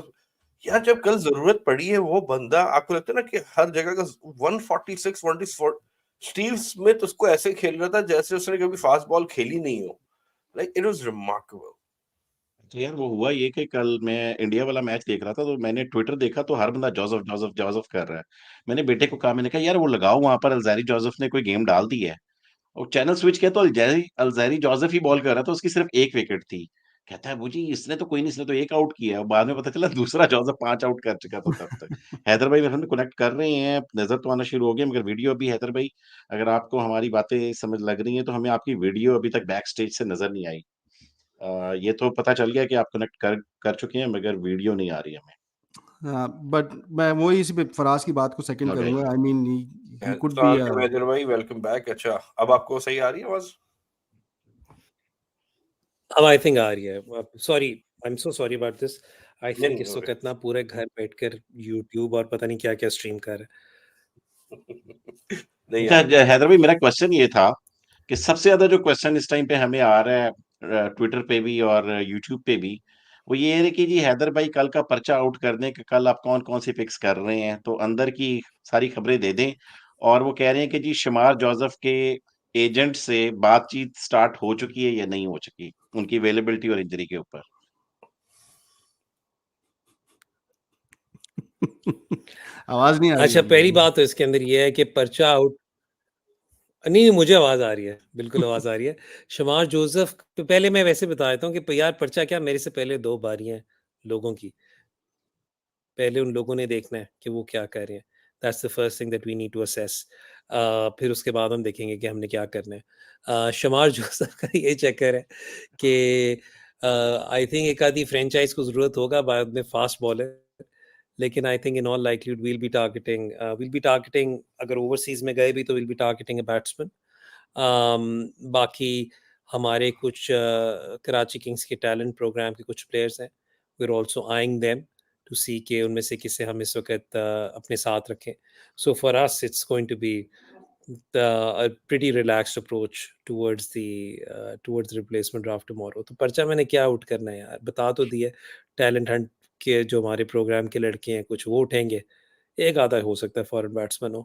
S1: यार जब कल जरूरत पड़ी है वो बंदा, आपको लगता है ना कि हर जगह का 146 144, स्टीव स्मिथ उसको ऐसे खेल रहा था जैसे उसने कभी फास्ट बॉल खेली नहीं हो, लाइक इट वाज रिमार्केबल।
S4: तो यार वो हुआ ये कि कल मैं इंडिया वाला मैच देख रहा था तो मैंने ट्विटर देखा तो हर बंदा जोसेफ जोसेफ जोसेफ कर रहा है। मैंने बेटे को कहा, मैंने कहा यार वो लगाओ वहां पर अल्जारी जोसेफ ने कोई गेम डाल दी है। और चैनल स्विच किया तो अल्जारी अल्जारी जोसेफ ही बॉल कर रहा था, उसकी सिर्फ एक विकेट थी। कहता है मुझे इसने तो कोई नहीं, इसने तो एक आउट किया है। और बाद में पता चला दूसरा जोसेफ 5 आउट कर चुका था तब तक। हैदर भाई मेरे कनेक्ट कर रहे हैं, नजर तो आना शुरू हो गया मगर वीडियो अभी, हैदर भाई अगर आपको हमारी बातें समझ लग रही हैं तो हमें आपकी वीडियो अभी तक बैक स्टेज से नजर नहीं आई। ये तो पता चल गया कि आप कनेक्ट कर कर चुके हैं मगर वीडियो नहीं आ रही हमें।
S3: बट मैं वही इसी पे फराज की बात को सेकंड
S4: ओके।
S3: करूंगा। आई मीन ही कुड
S1: अस्सलाम
S3: बी
S1: वालेकुम हैदर भाई, वेलकम बैक। अच्छा अब आपको सही आ रही है आवाज?
S2: अब आई थिंक आ रही है। Sorry, I am so sorry about this. I
S1: नहीं
S2: थिंक
S1: नहीं
S2: इस
S1: हो रही।
S2: वक्त ना पूरे घर बैठकर यूट्यूब और पता नहीं क्या क्या स्ट्रीम कर रहा
S1: नहीं
S4: अच्छा
S1: आ रही।
S4: हैदर भाई मेरा क्वेश्चन ये था कि सबसे ज्यादा जो क्वेश्चन इस टाइम पे हमें आ रहा है ट्विटर पे भी और यूट्यूब पे भी, वो ये है कि जी हैदर भाई कल का पर्चा आउट करने के कल आप कौन कौन सी पिक्स कर रहे हैं, तो अंदर की सारी खबरें दे दें। और वो कह रहे हैं कि जी शमार जोसेफ के एजेंट से बातचीत स्टार्ट हो चुकी है या नहीं हो चुकी, उनकी अवेलेबिलिटी और इंजरी के ऊपर।
S3: आवाज नहीं आ
S2: है।
S3: रही
S2: अच्छा, पहली
S3: है।
S2: बात तो इसके अंदर ये है कि पर्चा आउट नहीं, मुझे आवाज़ आ रही है, बिल्कुल आवाज़ आ रही है। शमार जोसेफ तो पहले मैं वैसे बता देता हूँ कि यार पर्चा क्या, मेरे से पहले 2 बारियाँ हैं लोगों की। पहले उन लोगों ने देखना है कि वो क्या कर रहे हैं। That's the first thing that we need to assess. फिर उसके बाद हम देखेंगे कि हमने क्या करना है। शमार जोसेफ का ये चक्कर है कि आई थिंक एक आधी फ्रेंचाइज़ को ज़रूरत होगा बाद में फास्ट बॉलर। लेकिन I think in all likelihood will be targeting अगर ओवरसीज़ में गए भी तो will be targeting a batsman. बाकी हमारे कुछ कराची किंग्स के टैलेंट प्रोग्राम के कुछ प्लेयर्स हैं। We are also eyeing them to see के उनमें से किसे हम इस वक्त अपने साथ रखें। So for us it's going to be a pretty relaxed approach towards the replacement draft tomorrow। तो पर्चा मैंने क्या आउट करना है यार, बता तो दिया। टैलेंट हंट के जो हमारे प्रोग्राम के लड़के हैं कुछ वो उठेंगे, एक आधा हो सकता है फॉरेन बैट्समैन हो।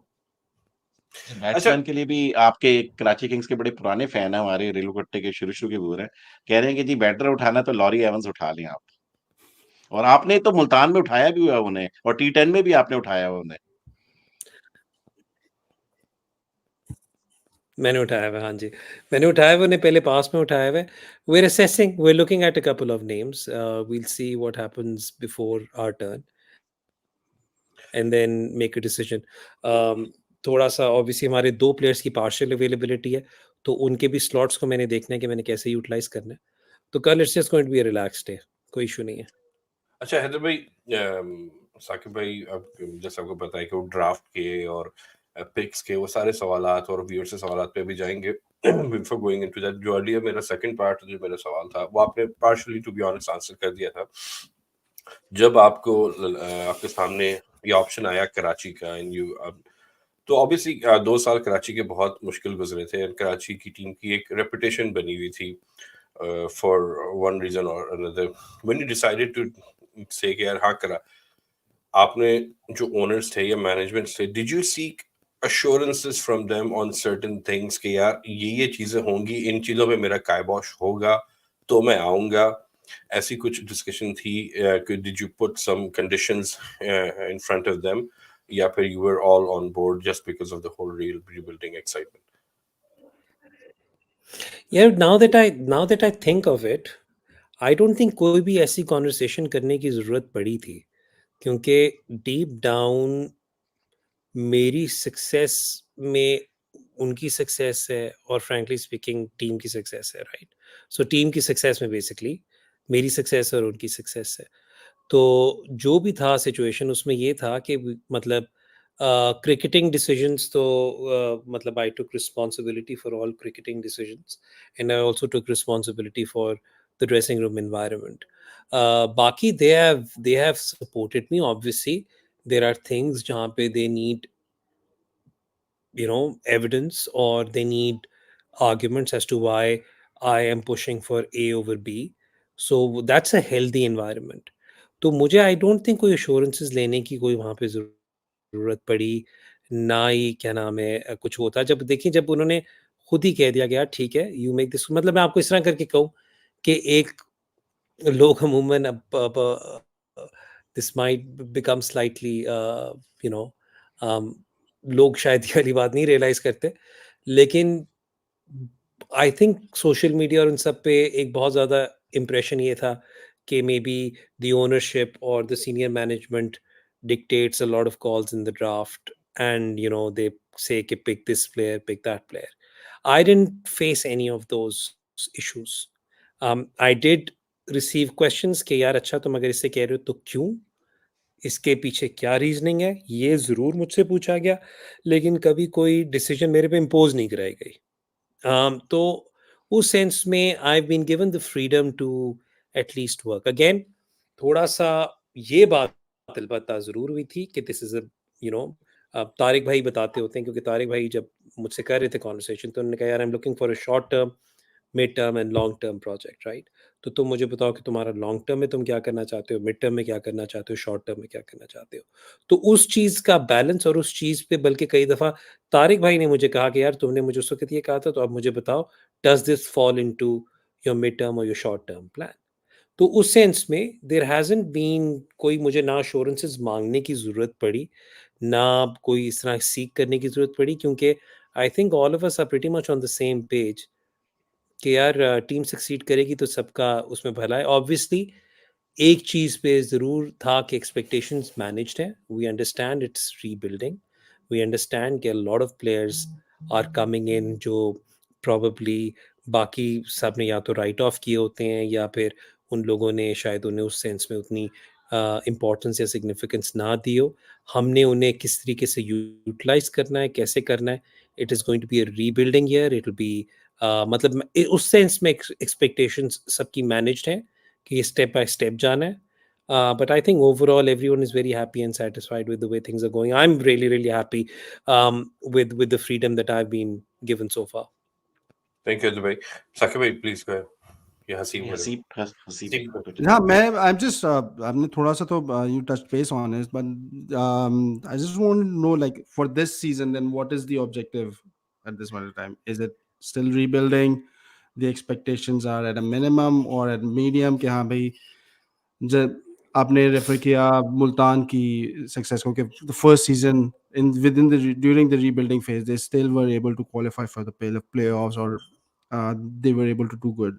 S1: अच्छा
S4: बैट्समैन के लिए भी आपके कराची किंग्स के बड़े पुराने फैन हैं, हमारे रेलू कट्टे के शुरू शुरू के व्यूअर हैं, कह रहे हैं कि जी बैटर उठाना तो लॉरी एवंस उठा लें आप। और आपने तो मुल्तान में उठाया भी हुआ उन्हें और T10 में भी आपने उठाया हुआ उन्हें।
S2: मैंने उठाया हुआ है, हाँ जी। मैंने उठाया हुआ, उन्हें पहले पास में उठाया हुआ है। We are assessing, we are looking at a couple of names. We will see what happens before our turn and then make a decision. थोड़ा-सा ऑब्वियसली हमारे 2 प्लेयर्स की पार्शियल अवेलेबिलिटी है, तो उनके भी स्लॉट्स को मैंने देखना है कि मैंने कैसे यूटिलाइज़ करना है। तो कल it's just going to be a relaxed day, कोई इश्यू नहीं है।
S1: अच्छा हैदर भाई, साकिब भाई, अब जैसे आपको पता है कि वो ड्राफ्ट के और पिक्स के वो सारे सवालात और व्यूअर से सवालात पे भी जाएंगे। बिफोर गोइंग इनटू दैट, जो अर्लियर मेरा सेकंड पार्ट जो मेरा सवाल था वो आपने partially to be honest answer कर दिया था। जब आपको आपके सामने ये ऑप्शन आया कराची का एंड यू तो ऑब्वियसली 2 साल कराची के बहुत मुश्किल गुजरे थे और कराची की टीम की एक रेपुटेशन बनी हुई थी फॉर वन रीजन और अनदर। When you decided to say कि यार हाँ करा, आपने जो ओनर्स थे या मैनेजमेंट थे, did you seek assurances from them on certain things कि यार ये चीजें होंगी, इन चीजों पे मेरा कायबोश होगा तो मैं आऊंगा? ऐसी कुछ डिस्कशन थी कि did you put some conditions in front of them, या फिर you were all on board just because of the whole rebuilding excitement?
S2: यार now that I think of it, I don't think कोई भी ऐसी conversation करने की ज़रूरत पड़ी थी, क्योंकि डीप डाउन मेरी सक्सेस में उनकी सक्सेस है और फ्रैंकली स्पीकिंग टीम की सक्सेस है, राइट? सो टीम की सक्सेस में बेसिकली मेरी सक्सेस और उनकी सक्सेस है। तो जो भी था सिचुएशन उसमें ये था कि मतलब क्रिकेटिंग डिसीजंस तो मतलब I took responsibility for all cricketing decisions and I also took responsibility for the dressing room environment. बाकी they have supported me obviously. There are things जहाँ पे they need evidence, or they need arguments as to why I am pushing for A over B. So that's a healthy environment. तो मुझे I don't think कोई assurances लेने की कोई वहाँ पे ज़रूरत पड़ी, ना ही क्या नाम है कुछ होता। जब देखिए जब उन्होंने खुद ही कह दिया कि यार ठीक है यू मेक दिस, मतलब मैं आपको इस तरह करके कहूँ कि एक लोग अमूमन अब this might become slightly you know लोग शायद ये वाली बात नहीं रियलाइज करते, लेकिन आई थिंक सोशल मीडिया और उन सब पे एक बहुत ज़्यादा इम्प्रेशन ये था कि मे बी द ओनरशिप और the senior management dictates a lot of calls in the draft, and they say कि pick this player, pick that player. I didn't face any of those issues. I did receive questions कि यार अच्छा तुम अगर इससे कह रहे हो तो क्यों, इसके पीछे क्या रीजनिंग है, ये ज़रूर मुझसे पूछा गया, लेकिन कभी कोई डिसीजन मेरे पे इम्पोज नहीं कराई गई। तो उस सेंस में I been given the freedom to at least work again. थोड़ा सा ये बात अलबत्ता ज़रूर हुई थी कि this is a you know Tariq भाई बताते होते हैं, क्योंकि तारिक भाई जब मुझसे कर रहे थे कॉन्वर्सेशन तो उन्होंने कहा यार I am looking for a short term, mid term and long term project, right? तो तुम मुझे बताओ कि तुम्हारा लॉन्ग टर्म में तुम क्या करना चाहते हो, मिड टर्म में क्या करना चाहते हो, शॉर्ट टर्म में क्या करना चाहते हो। तो उस चीज़ का बैलेंस और उस चीज़ पे बल्कि कई दफ़ा तारिक भाई ने मुझे कहा कि यार तुमने मुझे उस वक़्त ये कहा था, तो अब मुझे बताओ does this fall into your mid term और योर शॉर्ट टर्म प्लान? तो उस सेंस में देयर हैज़न्ट बीन कोई मुझे ना एश्योरेंसेस माँगने की ज़रूरत पड़ी, ना कोई इस तरह सीक करने की ज़रूरत पड़ी, क्योंकि I think all of us are pretty much on the same page कि यार टीम सक्सीड करेगी तो सबका उसमें भला है। ऑब्वियसली एक चीज़ पे ज़रूर था कि एक्सपेक्टेशंस मैनेज्ड हैं। We understand it's rebuilding, we understand कि a lot of players are coming in जो प्रोबेबली बाकी सब ने या तो राइट ऑफ किए होते हैं या फिर उन लोगों ने शायद उन्हें उस सेंस में उतनी इम्पोर्टेंस या सिग्निफिकेंस ना दी हो। हमने उन्हें किस तरीके से यूटिलाइज करना है, कैसे करना है, it is going to be a rebuilding year, it will be मतलब उस सेंस में एक्सपेक्टेशंस सबकी मैनेज्ड हैं कि ये स्टेप बाय स्टेप जाना है। But I think overall everyone is very happy and satisfied with the way things are going. I'm really, really happy with the freedom that I've been given so far.
S1: Thank you, Dubai. Sakib bhai, please go ahead. Yeah, Haseeb,
S4: ji,
S1: whatever.
S4: Haseeb
S1: Haseeb, go
S4: कुछ
S3: Yeah, मैं I'm just हमने थोड़ा सा तो you touched base on it, but I just want to know like for this season, then what is the objective at this point in time? Is it still rebuilding? The expectations are at a minimum or at medium? कि हाँ भाई जब आपने refer किया मुल्तान की success को कि the first season in within the during the rebuilding phase they still were able to qualify for the playoffs or they were able to do good.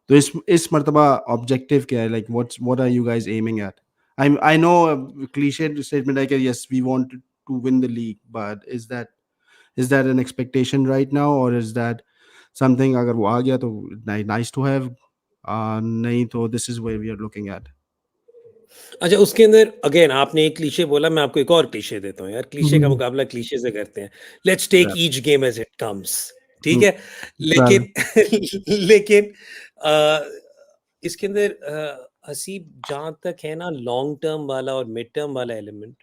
S3: तो इस मर्तबा ऑब्जेक्टिव क्या है, like what are you guys aiming at? I know a cliche statement like yes we want to win the league, but is that an expectation right now or is that something अगर वो आ गया तो nice to have, नहीं तो this is where we are looking at.
S2: अच्छा, उसके अंदर again आपने एक क्लीशे बोला, मैं आपको एक और क्लीशे देता हूँ यार। क्लीशे का मुकाबला क्लीशे से करते हैं। Let's take each game as it comes, ठीक है? लेकिन लेकिन इसके अंदर हसीब जहाँ तक है ना लॉन्ग टर्म वाला और मिड टर्म वाला एलिमेंट,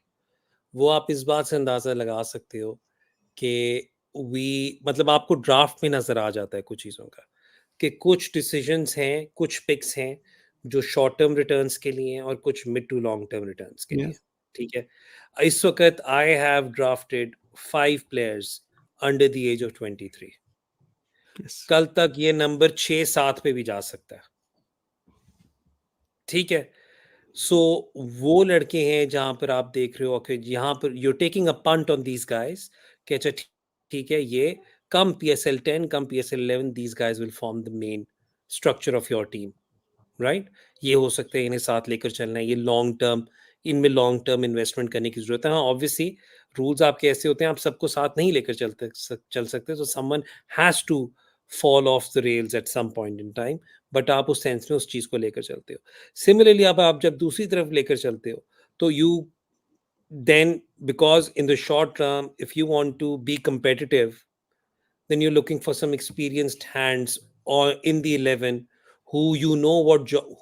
S2: वो आप इस बात से अंदाजा लगा सकते हो कि मतलब आपको ड्राफ्ट में नजर आ जाता है कुछ चीज़ों का, कि कुछ डिसीजंस हैं, कुछ पिक्स हैं जो शॉर्ट टर्म रिटर्न्स के लिए हैं और कुछ mid to long term returns के लिए।
S3: Yes.
S2: ठीक है, इस वक्त I have drafted 5 players under the age of 23।
S3: Yes.
S2: कल तक ये नंबर 6-7 पे भी जा सकता है। ठीक है, सो वो लड़के हैं जहां पर आप देख रहे हो कि यहाँ पर you taking a punt on these guys कि अच्छा ठीक है, ये कम PSL 10 come PSL 11 these guys will form the main structure of your team, right? ये हो सकता है, इन्हें साथ लेकर चलना है, ये लॉन्ग टर्म, इनमें लॉन्ग टर्म इन्वेस्टमेंट करने की जरूरत है। हाँ, ऑब्वियसली रूल्स आपके ऐसे होते हैं, आप सबको साथ नहीं लेकर चल सकते, तो someone has to fall off the rails at some point in time, but आप उस सेंस में उस चीज को लेकर चलते हो। सिमिलरली अब आप जब दूसरी तरफ लेकर चलते हो, तो you then, because in the short term, if you want to be competitive, then you're looking for some experienced hands or in the 11 who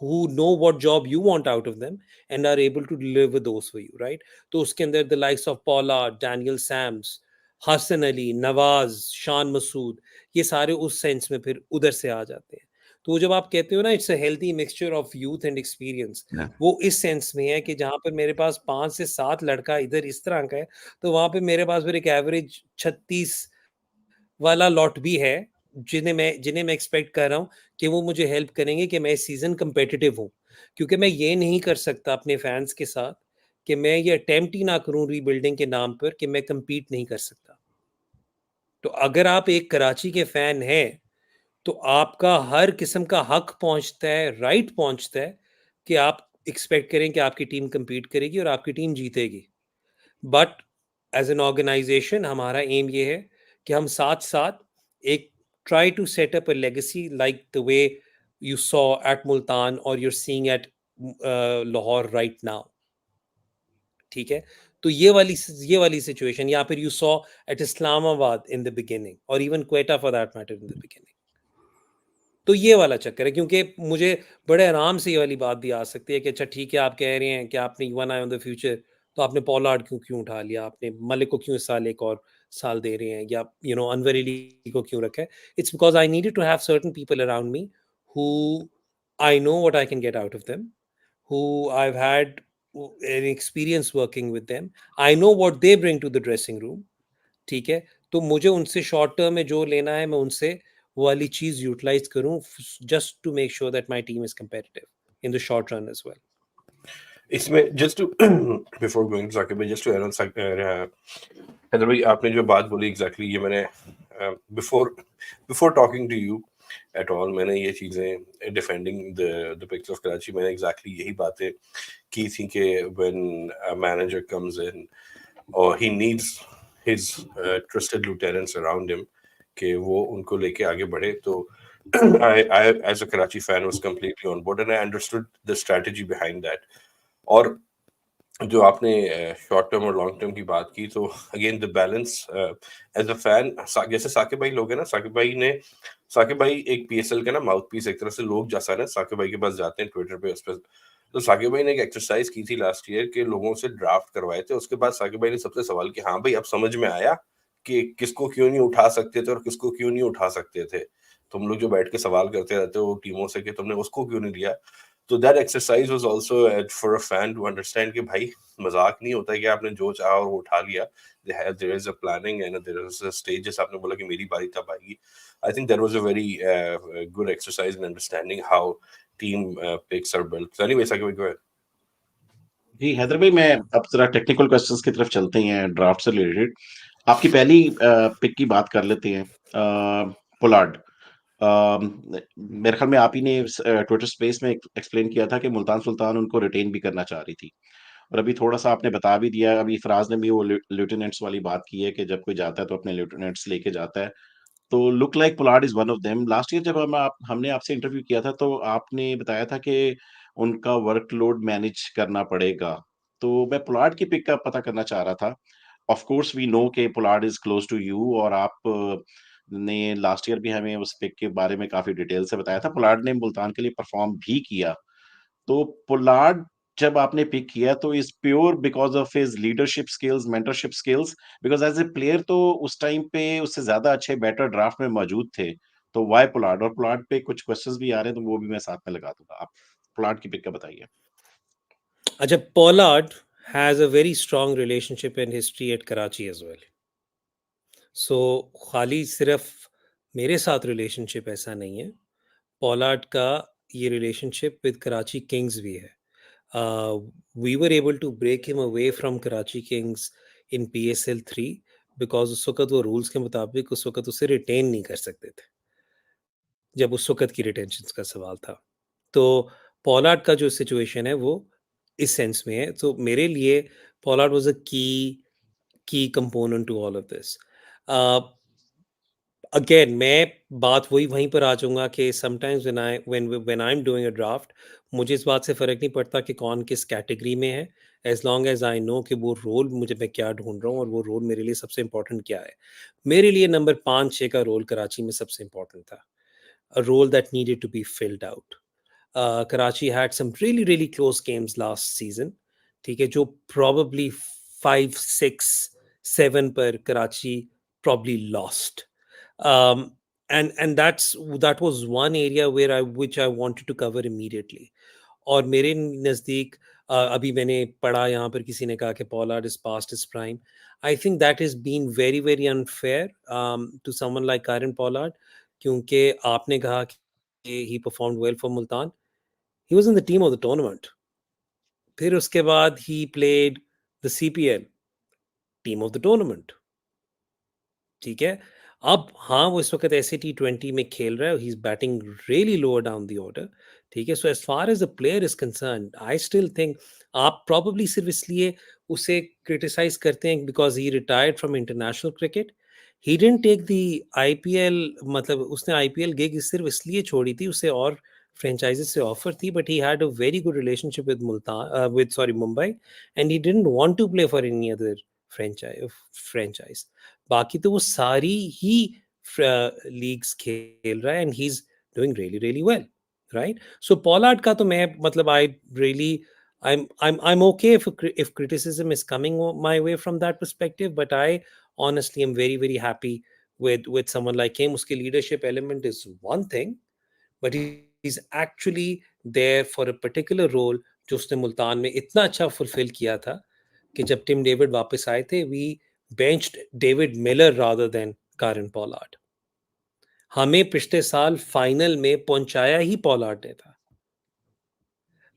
S2: who know what job you want out of them and are able to deliver those for you, right? तो उसके अंदर the likes of Pollard, Daniel Sams, Hasan Ali, Nawaz, Shan Masood, ये सारे उस sense में फिर उधर से आ जाते हैं। तो जब आप कहते हो ना it's a healthy mixture of youth and experience,
S3: Yeah.
S2: वो इस सेंस में है कि जहां पर मेरे पास 5 से 7 लड़का इधर इस तरह का है, तो वहां पे मेरे पास फिर एक एवरेज 36 वाला लॉट भी है, जिन्हें मैं एक्सपेक्ट कर रहा हूँ कि वो मुझे हेल्प करेंगे कि मैं इस सीजन कंपेटिटिव हूँ। क्योंकि मैं ये नहीं कर सकता अपने फैंस के साथ कि मैं ये अटेम्प्ट ही ना करूं रीबिल्डिंग के नाम पर कि मैं कंपीट नहीं कर सकता। तो अगर आप एक कराची के फैन हैं, तो आपका हर किस्म का हक पहुंचता है, राइट पहुंचता है कि आप एक्सपेक्ट करें कि आपकी टीम कंपीट करेगी और आपकी टीम जीतेगी। बट एज एन ऑर्गेनाइजेशन हमारा एम ये है कि हम साथ साथ एक try to set up a legacy like the way you saw at Multan और you're seeing at Lahore right now. ठीक है, तो ये वाली सिचुएशन, या फिर you saw at Islamabad in the beginning और even Quetta for that matter in the beginning. तो ये वाला चक्कर है, क्योंकि मुझे बड़े आराम से ये वाली बात भी आ सकती है कि अच्छा ठीक है, आप कह रहे हैं कि आपने one I on the future, तो आपने पॉलार्ड क्यों क्यों उठा लिया, आपने मलिक को क्यों इस साल एक और साल दे रहे हैं, या अनवर अली को क्यों रखा है? It's because I needed to have certain people around me who I know what I can get out of them, who I've had an experience working with them. I know what they bring to the dressing room. ठीक है, तो मुझे उनसे short term में जो लेना है मैं उनसे वो वाली चीज यूटिलाइज करूं, just to make sure that my team is competitive in the short run as well.
S1: इसमें just to before going to Saqib भाई, just to add on Haider भाई, आपने जो बात बोली एग्जैक्टली ये मैंने before talking to you at all, मैंने ये चीज़ें defending the picks of Karachi, मैंने एग्जैक्टली यही बातें की थी कि when a manager comes in और he needs his trusted लिeutenants around him कि वो उनको लेके आगे बढ़े, तो I as a Karachi fan was completely on board and I understood the strategy behind that. और जो आपने शॉर्ट टर्म और लॉन्ग टर्म की बात की, तो again the balance as a fan, जैसे साकिब भाई लोग हैं ना, साकिब भाई एक PSL का ना माउथ पीस, एक तरह से लोग जैसा ना साकिब भाई के पास जाते हैं ट्विटर पे, उस पर तो साकिब भाई ने एक एक्सरसाइज की थी लास्ट ईयर के लोगों से ड्राफ्ट करवाए थे, उसके बाद साकिब भाई ने सबसे सवाल किया, हाँ भाई अब समझ में आया कि किसको क्यों नहीं उठा सकते थे और किसको क्यों नहीं उठा सकते थे, तुम लोग जो बैठ के सवाल करते रहते हो टीमों से कि तुमने उसको क्यों नहीं लिया। तो that exercise was also for a fan to understand कि भाई मजाक नहीं होता कि आपने जो चाहा और वो उठा लिया, there is a planning and there is a stage, जैसे आपने बोला कि मेरी बारी तब आएगी। I think that was a very good exercise in understanding how team picks are built. So anyways, go ahead.
S4: जी हैदर भाई, मैं अब जरा टेक्निकल क्वेश्चंस की तरफ चलते हैं ड्राफ्ट से रिलेटेड। आपकी पहली पिक की बात कर लेते हैं, पोलार्ड। मेरे ख्याल में आप ही ने ट्विटर स्पेस में एक्सप्लेन किया था कि मुल्तान सुल्तान उनको रिटेन भी करना चाह रही थी, और अभी थोड़ा सा आपने बता भी दिया, अभी फराज ने भी वो लिeutenants वाली बात की है कि जब कोई जाता है तो अपने लिeutenants लेके जाता है। तो look like Pollard is one of them. Last year जब हमने आपसे इंटरव्यू किया था तो आपने बताया था कि उनका वर्कलोड मैनेज करना पड़ेगा। तो मैं पोलार्ड की पिक का पता करना चाह रहा था। ऑफ कोर्स वी नो कि Pollard is close to you, और आप ने लास्ट ईयर भी हमें उस पिक के बारे में काफी डिटेल से बताया था। पोलार्ड ने मुल्तान के लिए परफॉर्म भी किया। तो पोलार्ड जब आपने पिक किया तो is pure because of his leadership skills, mentorship skills, because as a player तो उस टाइम पे उससे ज्यादा अच्छे बेटर ड्राफ्ट में मौजूद थे, तो वाई पोलार्ड? और पोलार्ड पे कुछ क्वेश्चंस भी आ रहे हैं तो वो भी मैं साथ में लगा दूंगा। आप पोलार्ड की पिक का बताइए।
S2: अच्छा, Pollard has a very strong relationship and history at Karachi as well. So खाली सिर्फ मेरे साथ रिलेशनशिप ऐसा नहीं है, पॉलार्ड का ये रिलेशनशिप विद कराची किंग्स भी है. We were able to break him away from Karachi Kings in PSL 3 because उस वक्त वो रूल्स के मुताबिक उस वक्त उसे रिटेन नहीं कर सकते थे, जब उस वक्त की रिटेंशन का सवाल था. तो पॉलार्ड का जो सिचुएशन है वो इस सेंस में है. तो मेरे लिए Pollard was a key component to all of this. Again मैं बात वहीं पर आ जाऊंगा कि sometimes when I am doing a draft, मुझे इस बात से फ़र्क नहीं पड़ता कि कौन किस कैटेगरी में है, as long as I know कि वो रोल मुझे मैं क्या ढूंढ रहा हूँ और वो रोल मेरे लिए सबसे इंपॉर्टेंट क्या है. मेरे लिए नंबर 5-6 का रोल कराची में सबसे इंपॉर्टेंट था, a role that needed to be filled out. Karachi had some really close games last season. ठीक है, जो probably 5, 6, 7 पर Karachi probably lost. Um, and that was one area which I wanted to cover immediately. और मेरे नज़दीक अभी मैंने पढ़ा यहाँ पर किसी ने कहा कि Pollard is past his prime. I think that has been very unfair to someone like Karen Pollard, क्योंकि आपने कहा कि he performed well for Multan. He was in the team of the tournament. फिर उसके बाद he played the CPL team of the tournament. ठीक है, अब हाँ वो इस वक्त ऐसे T20 में खेल रहा है, he is batting really lower down the order. ठीक है, so as far as the player is concerned, I still think आप प्रॉब्ली सिर्फ इसलिए उसे क्रिटिसाइज करते हैं because he retired from international cricket. He didn't take the IPL, मतलब उसने आईपीएल गिग सिर्फ इसलिए छोड़ी थी, उसे और फ्रेंचाइजेस से ऑफर थी, but he had a very good relationship with Mumbai, and he didn't want to play for any other franchise. बाकी तो वो सारी ही लीग्स खेल रहा है and he is doing really well, right. So Pollard का तो मैं मतलब I really I'm okay if criticism is coming my way from that perspective, but I honestly am very happy with someone like him. Uski leadership element is one thing, but he's actually there for a particular role जो उसने मुल्तान में इतना अच्छा fulfil किया था कि जब Tim David वापस आए थे, we benched David Miller rather than Kieron Pollard. हमें पिछले साल फाइनल में पहुंचाया ही पॉलार्ड ने था.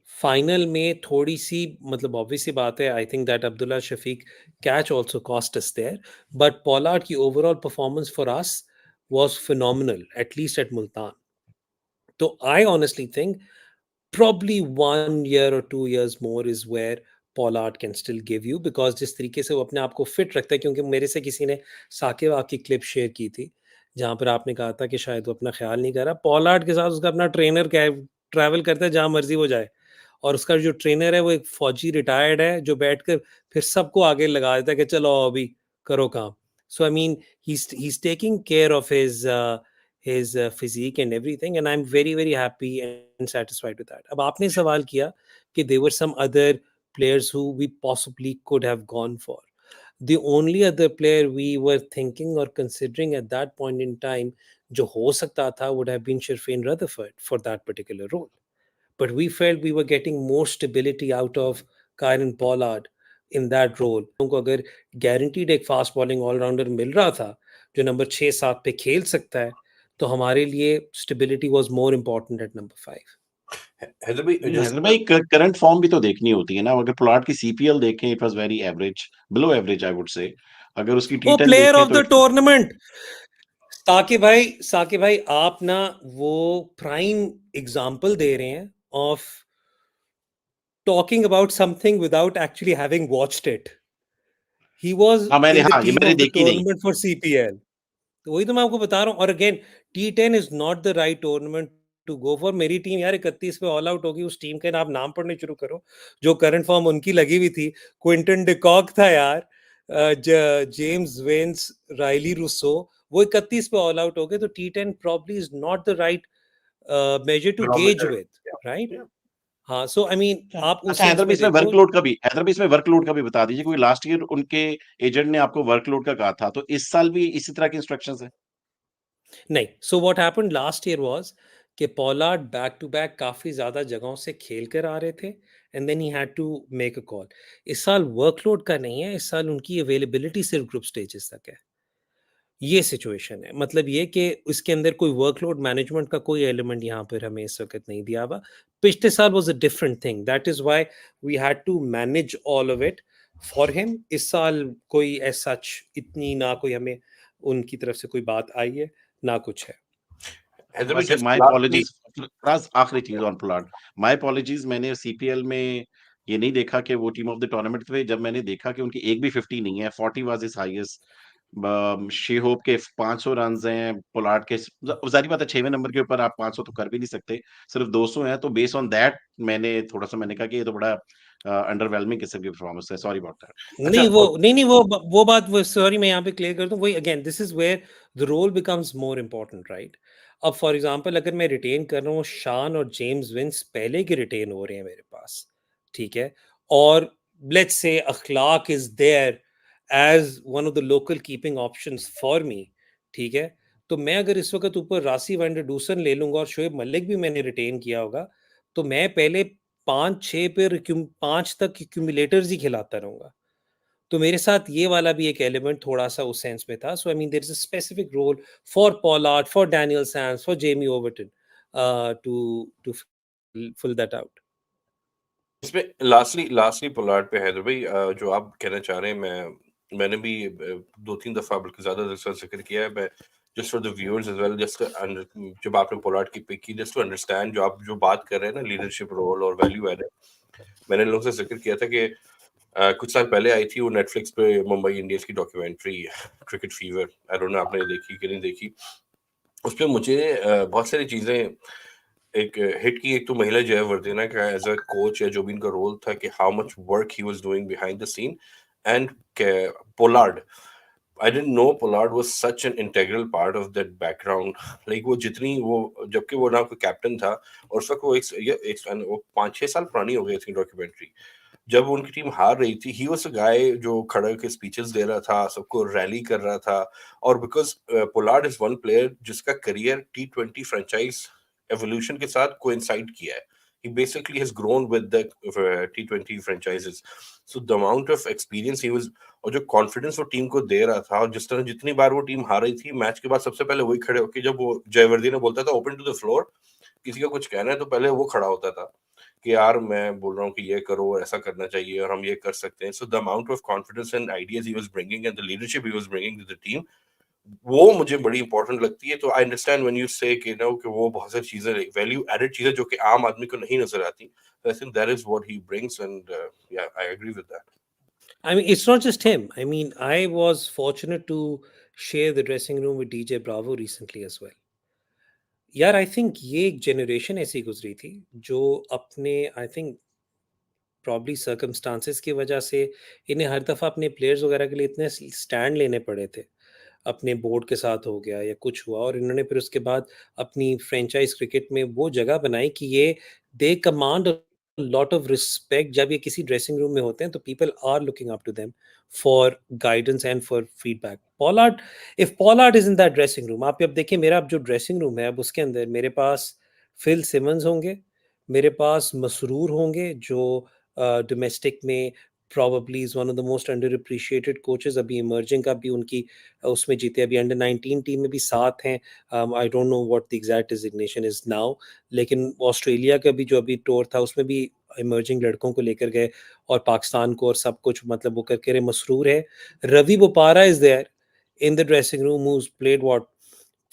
S2: फाइनल में थोड़ी सी मतलब ऑब्वियस सी बात है, I think that Abdullah Shafique catch also cost us there, but Pollard की overall performance for us was phenomenal, at least at Multan. तो I honestly think probably 1 year or 2 years more is where Pollard can still give you, because जिस तरीके से वो अपने आप को fit रखता है, क्योंकि मेरे से किसी ने साकिब की क्लिप शेयर की थी जहां पर आपने कहा था कि शायद वो अपना ख्याल नहीं कर रहा. पॉलार्ड के साथ उसका अपना ट्रेनर ट्रैवल करता है जहां मर्जी वो जाए, और उसका जो ट्रेनर है वो एक फौजी रिटायर्ड है जो बैठकर फिर सबको आगे लगा देता है कि चलो अभी करो काम. So I mean he's taking care of his physique and everything, and I'm very happy and satisfied with that. अब आपने सवाल किया कि there were some other players who we possibly could have gone for. The only other player we were thinking or considering at that point in time जो हो सकता था would have been Sherfane Rutherford for that particular role, but we felt we were getting more stability out of Kieran Pollard in that role. उनको अगर guaranteed एक fast bowling all-rounder मिल रहा था जो नंबर 6-7 पे खेल सकता है, तो हमारे लिए stability was more important at number 5.
S1: Haider भाई
S4: हैदर भाई करंट फॉर्म भी तो देखनी होती है ना. अगर पोलार्ड की सीपीएल देखें, it was very average, below average I would say. अगर उसकी
S2: वो
S4: टी10
S2: प्लेयर
S4: देखें
S2: ऑफ
S4: तो
S2: द टूर्नामेंट. साकिब भाई आप ना वो प्राइम एग्जांपल दे रहे हैं of talking about something without actually having watched it. He was in the
S4: ये
S2: टीम
S4: मैंने
S2: ऑफ द
S4: देखी नहीं.
S2: Tournament for CPL. तो वही तो मैं आपको बता रहा हूँ. और again T10 is not the right tournament to go for. मेरी टीम यार 31 पे ऑल आउट होगी. उस टीम के आप नाम पढ़ने शुरू करो जो करंट फॉर्म उनकी लगी हुई थी. क्विंटन डिकॉक था यार, जेम्स वेंस, राइली रूसो, वो 31 पे ऑल आउट हो गए. तो T10 probably is not the right measure to gauge
S1: barometer.
S2: with, right?
S1: Yeah.
S2: हाँ, सो आई मीन आप उस
S4: अच्छा,
S2: सेंस
S4: हैदर भाई
S2: में
S4: इसमें
S2: देखो,
S4: वर्कलोड का भी बता दीजिए, कोई लास्ट ईयर उनके एजेंट ने आपको वर्कलोड का कहा था, तो इस साल भी इसी तरह की इंस्ट्रक्शंस है?
S2: नहीं, so what happened last year was कि पोलार्ड बैक टू बैक काफी ज्यादा जगहों से खेल कर आ रहे थे, and then he had to make a call. इस साल वर्कलोड का नहीं है, इस साल उनकी अवेलेबिलिटी सिर्फ ग्रुप स्टेजेस तक है। ये सिचुएशन है, मतलब ये कि इसके अंदर कोई वर्कलोड मैनेजमेंट का कोई एलिमेंट यहाँ पर हमें इस वक्त नहीं दिया हुआ। पिछले साल was a different thing, that is why we had to manage all of it for him. इस साल कोई एज सच इतनी ना कोई हमें उनकी तरफ से कोई बात आई है, ना कुछ है।
S1: हैदर भाई
S4: वैसे
S1: जस्ट
S4: माय
S1: लास्टली,
S4: अपॉलजीज, आखिरी चीज ऑन पोलार्ड, माय अपॉलजीज, मैंने सीपीएल में ये नहीं देखा कि वो टीम ऑफ द टूर्नामेंट थे, जब मैंने देखा कि उनकी एक भी 50 नहीं है, 40 was his highest. She hope के 500 रन हैं, पोलार्ड के जारी बात है 6वें नंबर के ऊपर आप 500 तो कर भी नहीं सकते, सिर्फ 200 हैं, तो बेस्ड ऑन दैट मैंने कहा कि ये तो बड़ा अंडरवेलमिंग किस्म की परफॉर्मेंस है, सॉरी अबाउट दैट।
S1: अच्छा
S2: नहीं वो बात, वो सॉरी मैं यहाँ पे क्लियर कर दूं, वही again this is where the role becomes more important, right? अब फॉर एग्जांपल अगर मैं रिटेन कर रहा हूँ शान और जेम्स विंस पहले के रिटेन हो रहे हैं मेरे पास, ठीक है, और let's say Akhlaq is there as one of the local keeping options for me, ठीक है, तो मैं अगर इस वक्त ऊपर रासी वैंडर डूसन ले लूंगा और शोएब मलिक भी मैंने रिटेन किया होगा, तो मैं पहले 5-6 पे 5 तक क्यूमुलेटर्स ही खिलाता रहूंगा। तो मेरे साथ ये वाला भी एक एलिमेंट थोड़ा सा उस सेंस में था। So I mean there is a specific role for Pollard, for Daniel Sams, for Jamie Overton to fill that out.
S1: इसमें लास्टली पोलार्ड पे हैदर भाई, जो आप कहना चाह रहे हैं, मैंने भी 2-3 दफा बल्कि ज्यादा दफा जिक्र किया है। मैं just for the viewers as well, just जब आपने पोलार्ड की पिक की, जस्ट टू अंडरस्टैंड जो आप जो बात कर रहे हैं ना, लीडरशिप रोल और वैल्यू एड, मैंने इन लोगों से जिक्र किया था कि कुछ साल पहले आई थी वो नेटफ्लिक्स पे मुंबई इंडियंस की documentary cricket fever, I don't no आपने देखी कि नहीं देखी। उस पे मुझे बहुत सारी चीजें एक हिट की। एक तो महिला जयवर्धना का एज अ कोच या जो भी इनका रोल था, कि how much work he was doing behind the scene, and Pollard, I didn't know Pollard was such an integral part of that background. Like वो जितनी वो, जबकि वो ना कोई कैप्टन था, और उस वक्त वो वो 5-6 साल पुरानी हो गई थी डॉक्यूमेंट्री, जब उनकी टीम हार रही थी, ही वाज अ गाय जो खड़े होकर स्पीचेस दे रहा था, सबको रैली कर रहा था। और because Pollard is one player जिसका करियर T20 फ्रेंचाइज एवोल्यूशन के साथ कोइंसाइड किया है। He basically has grown with the T20 franchises. So the amount of experience he was, और जो कॉन्फिडेंस वो टीम को दे रहा था, और जिस तरह जितनी बार वो टीम हार रही थी, मैच के बाद सबसे पहले वही खड़े होकर, जब वो जयवर्धी ने बोलता था ओपन टू द फ्लोर, किसी का कुछ कहना है, तो पहले वो खड़ा होता था कि यार मैं बोल रहा हूँ कि ये करो, ऐसा करना चाहिए, और हम ये कर सकते हैं। So the amount of confidence and ideas he was bringing and the leadership he was bringing to the team, वो मुझे बड़ी इंपॉर्टेंट लगती है। तो आई अंडरस्टैंड व्हेन यू से कि नो, कि वो बहुत सारी चीजें, वैल्यू एडेड चीजें जो कि आम आदमी को नहीं नजर आती, I think that is what he brings, and या I agree with that.
S2: I mean, it's not just him. I mean, I was fortunate to share the dressing room with DJ Bravo recently as well. यार I think ये एक generation ऐसी गुजरी थी जो अपने I think probably circumstances की वजह से इन्हें हर दफ़ा अपने प्लेयर्स वगैरह के लिए इतने स्टैंड लेने पड़े थे, अपने बोर्ड के साथ हो गया या कुछ हुआ, और इन्होंने फिर उसके बाद अपनी फ्रेंचाइज क्रिकेट में वो जगह बनाई कि ये they command lot of respect. जब ये किसी ड्रेसिंग रूम में होते हैं तो people are looking up to them for guidance and for feedback. Pollard, if Pollard is in that dressing room, आप अब देखिए मेरा अब जो ड्रेसिंग रूम है अब उसके अंदर मेरे पास फिल सिमंस होंगे, मेरे पास मसरूर होंगे जो डोमेस्टिक में probably is one of the most underappreciated coaches, अभी इमर्जिंग का भी उनकी उसमें जीते, अभी अंडर 19 टीम में भी साथ हैं। आई don't know what the exact designation is now, लेकिन ऑस्ट्रेलिया का भी जो अभी टूर था उसमें भी इमर्जिंग लड़कों को लेकर गए और पाकिस्तान को और सब कुछ मतलब वो करके रहे। मसरूर है, Ravi Bopara is there in the dressing room who's played what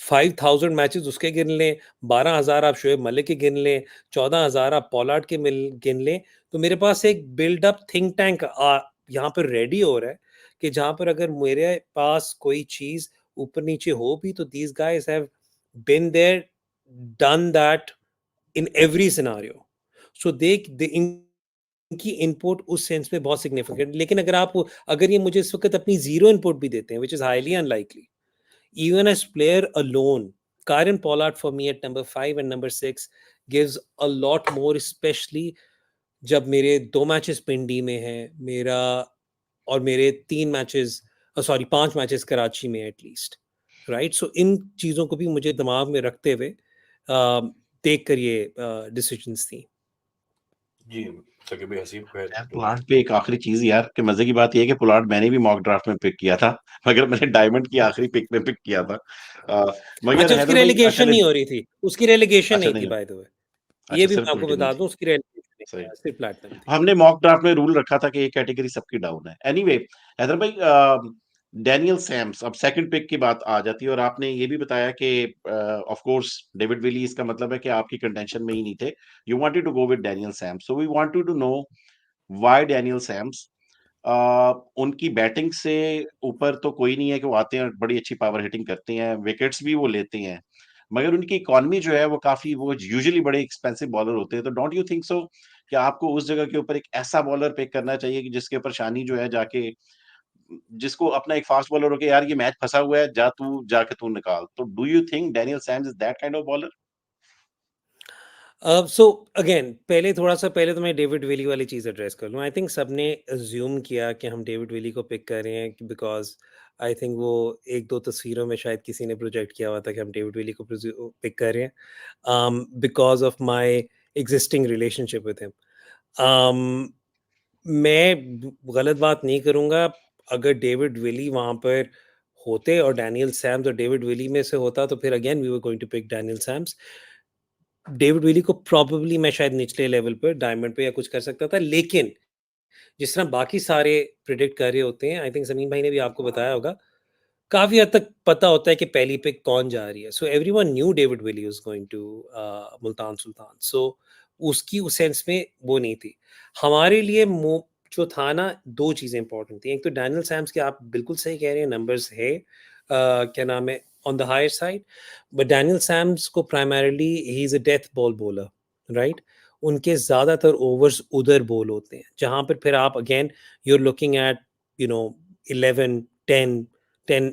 S2: 5000 matches, उसके गिन लें, 12,000 आप शोएब मलिक के गिन लें, 14,000 आप पॉलार्ड के गिन लें, तो मेरे पास एक बिल्डअप थिंक टैंक यहाँ पर रेडी हो रहा है कि जहां पर अगर मेरे पास कोई चीज ऊपर नीचे हो भी तो these guys have been there, done that in every scenario. So they इनकी इनपुट उस सेंस में बहुत सिग्निफिकेंट। लेकिन अगर ये मुझे इस वक्त अपनी जीरो इनपुट भी देते हैं, which is highly unlikely, even as player alone, Karen Pollard for me at number 5 and number 6 gives a lot more, especially जब मेरे 2 मैचेस पिंडी में हैं, मेरा और मेरे 3 मैचेस सॉरी 5 मैचेस कराची में एटलीस्ट, राइट? सो इन चीज़ों को भी मुझे दिमाग में रखते हुए देख कर ये डिसीजंस थी।
S1: जी, सकीब भाई हसीब को है।
S4: पुलाड़ पे एक आखिरी चीज यार कि मजे की बात यह है कि पुलाड़ मैंने भी मॉक ड्राफ्ट में पिक किया था, मगर मैंने डायमंड की आखिरी पिक में पिक किया था। मगर
S2: अच्छा, उसकी
S4: हैदर भाई
S2: रेलिगेशन नहीं हो रही थी, उसकी रेलिगेशन
S4: अच्छा
S2: नहीं थी
S4: नहीं,
S2: बाय द वे, ये
S4: अच्छा
S2: भी
S4: सिर्फ
S2: मैं आपको
S4: बिल्डिंग
S2: बता
S4: थी,
S2: दूं, उसकी रेलिगेशन नहीं
S4: सही।
S2: थी, सिर्फ प्लैटिनम थी।
S4: हमने मॉक ड्राफ्ट में रूल रखा था कि ये कैटेगरी सबकी डाउन है। एनीवे हैदर भाई, डैनियल सैम्स, अब सेकंड पिक की बात आ जाती है और आपने ये भी बताया कि ऑफ कोर्स डेविड विली, इसका मतलब है कि आपकी कंटेंशन में ही नहीं थे, you wanted to go with Daniel Sams, so we wanted to know why Daniel Sams. उनकी बैटिंग से ऊपर तो कोई नहीं है कि वो आते हैं बड़ी अच्छी पावर हिटिंग करते हैं, विकेट्स भी वो लेते हैं, मगर उनकी इकोनॉमी जो है वो काफी, वो यूजुअली बड़े एक्सपेंसिव बॉलर होते हैं, तो डोंट यू थिंक सो कि आपको उस जगह के ऊपर एक ऐसा बॉलर पिक करना चाहिए कि जिसके ऊपर शानी जो है जाके, जिसको अपना एक फास्ट बॉलर हो के यार ये मैच फंसा हुआ है, जा तू जाके तू निकाल, तो do you think Daniel Sams is that kind of bowler?
S2: So again पहले तो मैं डेविड विली वाली चीज़ एड्रेस कर लूँ। आई थिंक सबने अज्यूम किया कि हम डेविड विली को पिक कर रहे हैं बिकॉज आई थिंक वो एक दो तस्वीरों में शायद किसी ने प्रोजेक्ट किया हुआ था कि हम डेविड विली को पिक कर रहे हैं because of my existing relationship with him. मैं गलत बात नहीं करूँगा, अगर डेविड विली वहाँ पर होते और डैनियल सैम्स और डेविड विली में से होता तो फिर again we were going to pick Daniel Sams. David Willey को प्रॉबेबली मैं शायद निचले लेवल पर डायमंड पे या कुछ कर सकता था, लेकिन जिस तरह बाकी सारे प्रिडिक्ट कर रहे होते हैं, आई थिंक ज़मीन भाई ने भी आपको बताया होगा, काफ़ी हद तक पता होता है कि पहली पिक कौन जा रही है। So everyone new David Willey was going to Multan Sultan. So उसकी उस सेंस में वो नहीं थी। हमारे लिए जो था ना, 2 चीज़ें इंपॉर्टेंट थी। एक तो डैनियल सैम्स के आप बिल्कुल सही कह रहे हैं, नंबर्स है क्या नाम है, on the higher side, but Daniel Sams को primarily he is a death ball bowler, right? उनके ज़्यादातर ओवर्स उधर बॉल होते हैं, जहाँ पर फिर आप again you are looking at you know 11, 10,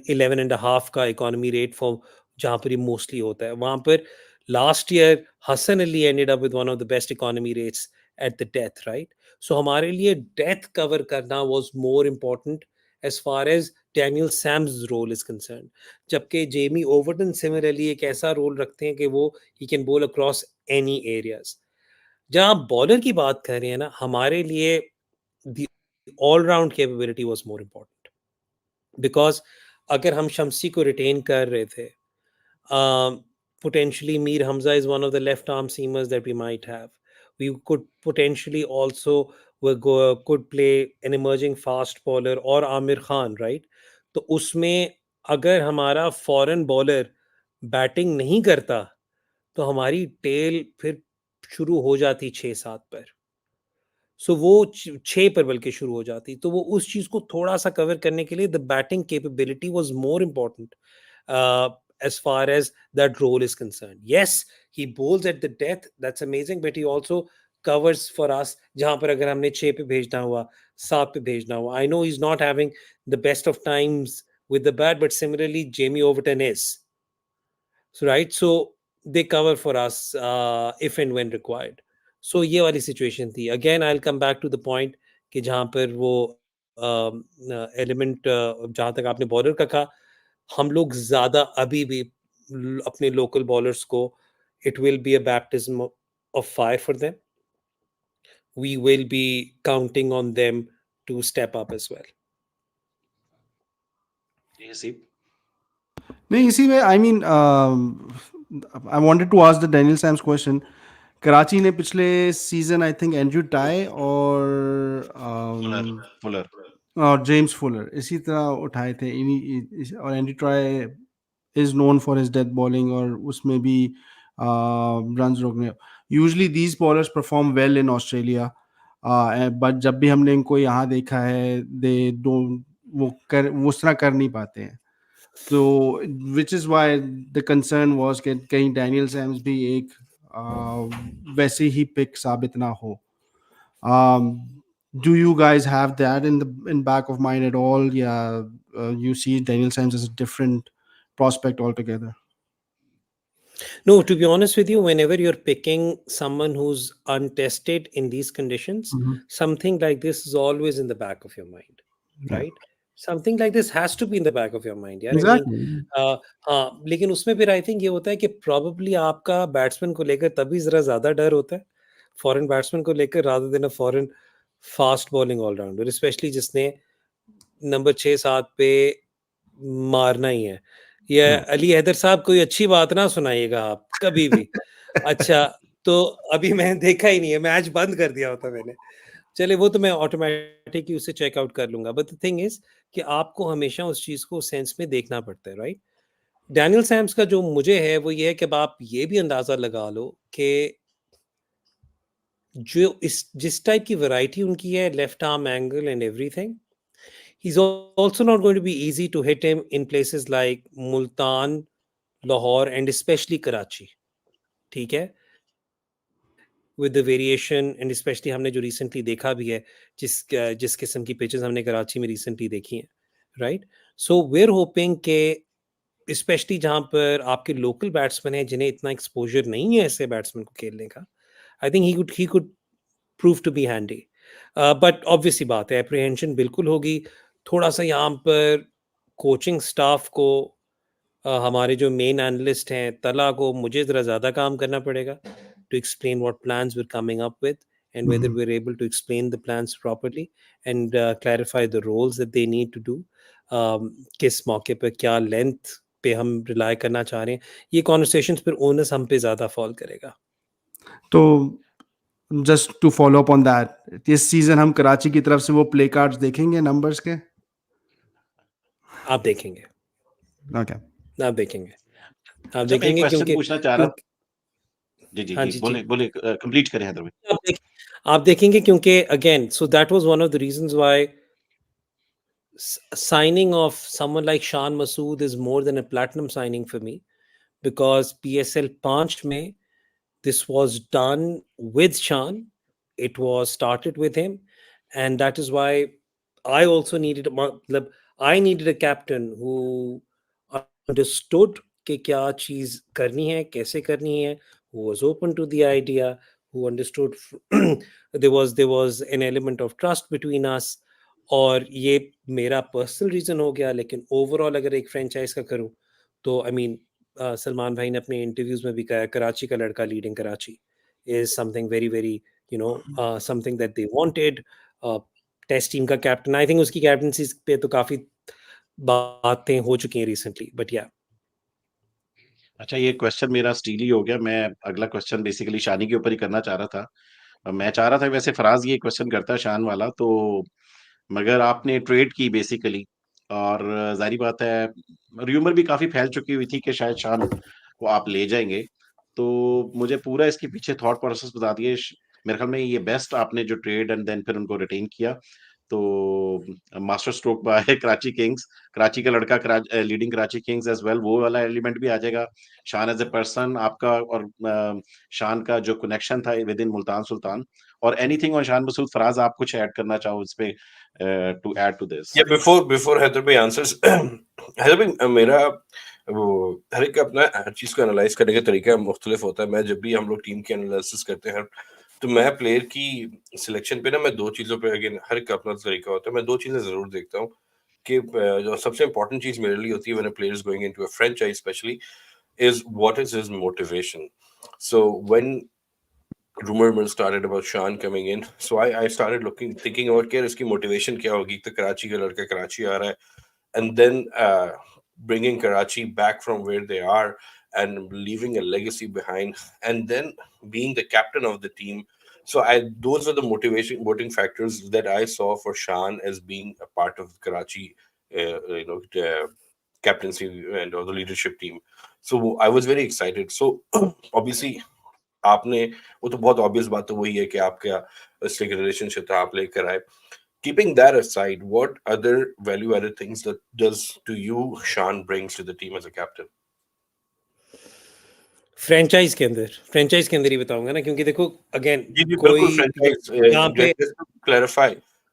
S2: 11 and half का इकोनॉमी रेट फॉर जहाँ पर ये मोस्टली होता है। वहाँ पर last year Hasan Ali ended up with one of the best economy rates at the death, right? So हमारे लिए डेथ कवर करना was more important as far as Daniel Sams role is concern. जबकि जेमी ओवरटन सिमिलरली एक ऐसा रोल रखते हैं कि वो he can ball across any areas. जहाँ आप बॉलर की बात कर रहे हैं ना, हमारे लिए the all round capability was more important because अगर हम शम्सी को रिटेन कर रहे थे, potentially Mir Hamza is one of the left arm seamers that we might have. We could potentially also could play an emerging fast bowler or Amir Khan, right? तो उसमें अगर हमारा फॉरेन बॉलर बैटिंग नहीं करता तो हमारी tell फिर शुरू हो जाती 6-7 पर। सो वो 6 पर बल्कि शुरू हो जाती, तो वो उस चीज़ को थोड़ा-सा कवर करने के लिए the batting capability was more important as far as that role is concerned. Yes, he bowls at the death, that's amazing, but he also covers for us जहाँ पर अगर हमने 6 पे भेजना हुआ, 7 पे भेजना हुआ। I know he's not having the best of times with the bat, but similarly Jamie Overton is. So right, so they cover for us if and when required. So ये वाली सिचुएशन थी। Again I will come back to the point कि जहाँ पर वो element जहाँ तक आपने बॉलर का कहा, हम लोग ज़्यादा अभी भी अपने लोकल बॉलर्स को, it will be a baptism of fire for them. We will be counting on them to step up as well.
S3: नहीं, इसी में I mean I wanted to ask the Daniel Sams question. Karachi ने पिछले season I think Andrew Tye
S4: Fuller
S3: और James Fuller इसी तरह उठाए थे और Andrew Tye is known for his death bowling और उसमें भी रन रोकने। Usually these bowlers perform well in Australia, but जब भी हमने इनको यहाँ देखा है दे डोंट वो उस तरह कर नहीं पाते हैं। तो which is why the concern was कि कहीं डैनियल सैम्स भी एक वैसे ही पिक साबित ना हो। Do you guys have that in back of mind at all? Yeah, you see Daniel Sams as a different prospect altogether.
S2: No, to be honest with you, whenever you're picking someone who's untested in these conditions, something like this is always in the back of your mind,
S3: Yeah,
S2: right? Something like this has to be in the back of your mind, यार. I mean,
S3: exactly.
S2: हाँ, लेकिन उसमें फिर I think ये होता है कि probably आपका बैट्समैन को लेकर तभी जरा ज्यादा डर होता है, फॉरेन बैट्समैन को लेकर, rather than a foreign fast bowling all rounder, specially जिसने नंबर 6-7 पे मारना ही है. ये अली हैदर साहब, कोई अच्छी बात ना सुनाइएगा आप कभी भी. अच्छा, तो अभी मैंने देखा ही नहीं है, मैच बंद कर दिया होता मैंने. चलिए, वो तो मैं ऑटोमेटिक ही उसे चेकआउट कर लूंगा. बट द थिंग इज कि आपको हमेशा उस चीज को सेंस में देखना पड़ता है, राइट? डैनियल सैम्स का जो मुझे है वो ये है कि अब आप ये भी अंदाजा लगा लो कि जो इस जिस टाइप की वैरायटी उनकी है, left arm angle and everything, he's also not going to be easy to hit him in places like Multan, Lahore, and especially Karachi. ठीक है, with the variation and especially हमने जो recently देखा भी है, जिस किस्म की pitches हमने कराची में recently देखी हैं, right? So we're hoping कि especially जहाँ पर आपके local batsmen हैं जिन्हें इतना exposure नहीं है ऐसे batsmen को खेलने का, I think he could prove to be handy. But obviously बात है, apprehension बिल्कुल होगी. थोड़ा सा यहाँ पर कोचिंग स्टाफ को, हमारे जो मेन एनालिस्ट हैं तला को, मुझे ज़रा ज़्यादा काम करना पड़ेगा to explain what plans we're coming up with and whether we're able to explain the plans properly and clarify the roles that they need to do. किस मौके पर क्या लेंथ पे हम रिलाय करना चाह रहे हैं, ये कॉन्वर्सेशंस फिर ओनस हम पे ज़्यादा फॉल करेगा.
S3: तो just to follow up on that, इस सीजन हम कराची की तरफ से वो प्ले कार्ड्स देखेंगे नंबर्स के?
S2: आप देखेंगे,
S3: ओके.
S2: आप देखेंगे, आप
S4: अच्छा, मैं एक
S2: देखेंगे,
S4: क्वेश्चन
S2: क्योंकि
S4: पूछना चाह रहा. जी,
S2: हाँ
S4: जी,
S2: जी जी,
S4: बोले, बोले, कंप्लीट करें हैदर भाई.
S2: आप देख आप देखेंगे, क्योंकि again, so that was one of the reasons why signing of someone like Shan Masood is more than a platinum signing for me, because PSL 5 में this was done with Shan. It was started with him, and that is why I also needed I needed a captain who understood कि क्या चीज करनी है, कैसे करनी है, who was open to the idea, who understood there was an element of trust between us. और ये मेरा पर्सनल रीजन हो गया, लेकिन ओवरऑल अगर एक फ्रेंचाइज का करूं तो आई मीन, सलमान भाई ने अपने इंटरव्यूज में भी कहा, कराची का लड़का leading Karachi is something very very, something that they wanted. Test team का कैप्टन, आई थिंक उसकी कैप्टनसी पे तो काफी बातें हो चुकी हैं रिसेंटली, बट या.
S4: अच्छा, ये क्वेश्चन मेरा स्टील ही हो गया. मैं अगला क्वेश्चन बेसिकली शानी के ऊपर ही करना चाह रहा था. मैं चाह रहा था, वैसे फराज ये क्वेश्चन करता है शान वाला, तो मगर आपने ट्रेड की बेसिकली, और जाहिर बात है र्यूमर भी काफी फैल चुकी हुई थी कि शायद शान को आप ले जाएंगे. तो मुझे पूरा इसके पीछे थॉट प्रोसेस बता दिए. मेरे ख्याल में ये बेस्ट आपने जो ट्रेड एंड देन फिर उनको रिटेन किया, तो master stroke by Karachi Kings, Karachi का लड़का leading Karachi Kings as well, वो वाला एलिमेंट भी आ जाएगा. शान एज ए पर्सन आपका, और शान का जो कनेक्शन था विद इन मुल्तान सुल्तान, और एनीथिंग ऑन शान मसूद. फराज, आप कुछ ऐड करना चाहो इस पे, टू ऐड टू दिस?
S1: या बिफोर हैदर भाई आंसर्स, हैदर भाई, मेरा वो हर एक का अपना हर चीज को एनालाइज करने का तरीका मुख्तलिफ होता है. मैं जब भी हम लोग टीम की एनालिसिस करते हैं, तो मैं प्लेयर की सिलेक्शन पे ना, मैं दो चीजों पे, अगेन हर एक का अपना तरीका होता है, मैं दो चीजें जरूर देखता हूँ कि जो सबसे इंपॉर्टेंट चीज मेरे लिए होती है when a player is going into a franchise specially, is what is his motivation. So when rumor mill started about Shan coming in, so I started thinking about क्या इसकी motivation क्या होगी. तो कराची का लड़का कराची आ रहा है, and then bringing Karachi back from where they are and leaving a legacy behind, and then being the captain of the team. So those are the voting factors that I saw for Shan as being a part of Karachi, captaincy and or the leadership team. So I was very excited. So obviously आपने, वो तो बहुत obvious बात तो वही है कि आपका इसलिए रिलेशनशिप था, आप लेकर आए. Keeping that aside, what other value-added things that does to you Shan brings to the team as a captain?
S2: Franchise के अंदर ही बताऊंगा ना, क्योंकि देखो अगेन,
S1: जी जी
S2: कोई
S1: बिल्कुल. फ्रेंचाइज,
S2: यहाँ पे
S1: just to clarify,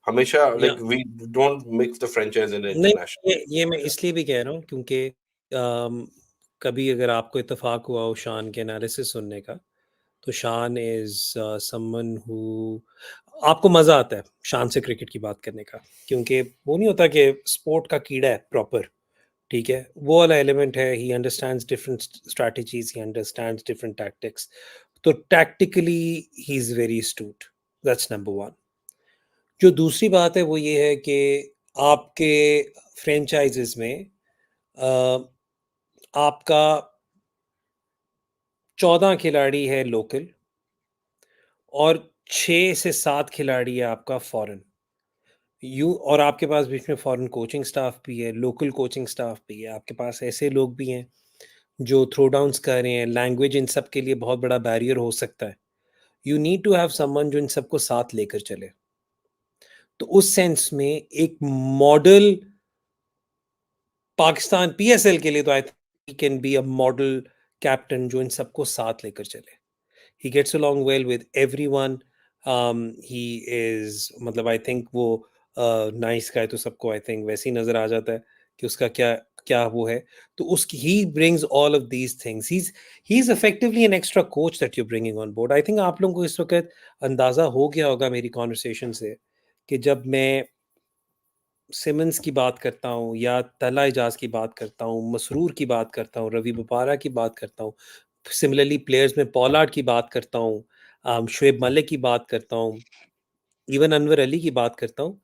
S1: हमेशा
S2: या
S1: like we don't mix the franchise and the
S2: नहीं,
S1: international.
S2: ये मैं इसलिए भी कह रहा हूँ क्योंकि कभी अगर आपको इत्तेफाक हुआ हो शान के एनालिसिस सुनने का, तो शान इज समवन हु आपको मजा आता है शान से क्रिकेट की बात करने का, क्योंकि वो नहीं होता कि स्पोर्ट का कीड़ा है प्रॉपर, ठीक है, वो वाला एलिमेंट है। He understands different strategies, he understands different tactics, तो tactically he is very astute, that's number one. जो दूसरी बात है वो ये है कि आपके फ्रेंचाइजेस में अ, आपका 14 खिलाड़ी है लोकल और 6 से 7 खिलाड़ी है आपका फॉरेन। यू और आपके पास बीच में फॉरेन कोचिंग स्टाफ भी है, लोकल कोचिंग स्टाफ भी है, आपके पास ऐसे लोग भी हैं जो थ्रो डाउन्स कर रहे हैं। लैंग्वेज इन सब के लिए बहुत बड़ा बैरियर हो सकता है। You need to have someone जो इन सबको साथ लेकर चले। तो उस सेंस में एक मॉडल पाकिस्तान पीएसएल के लिए तो I think can be a model captain जो इन सबको साथ लेकर चले। He gets along well with everyone. He is मतलब आई थिंक वो नाइस का है, तो सबको आई थिंक वैसे ही नजर आ जाता है कि उसका क्या क्या वो है। तो उसकी he brings all of these things. He is effectively an extra coach that you bringing on board. I think आप लोगों को इस वक्त अंदाजा हो गया होगा मेरी कॉन्वर्सेशन से कि जब मैं सिमंस की बात करता हूँ या तला इजाज की बात करता हूँ, मसरूर की बात करता हूँ, रवि बपारा की बात करता हूँ, सिमिलरली प्लेयर्स में पॉलार्ड की बात करता हूँ, शुएब मलिक की बात करता हूँ, इवन अनवर अली की बात करता हूँ,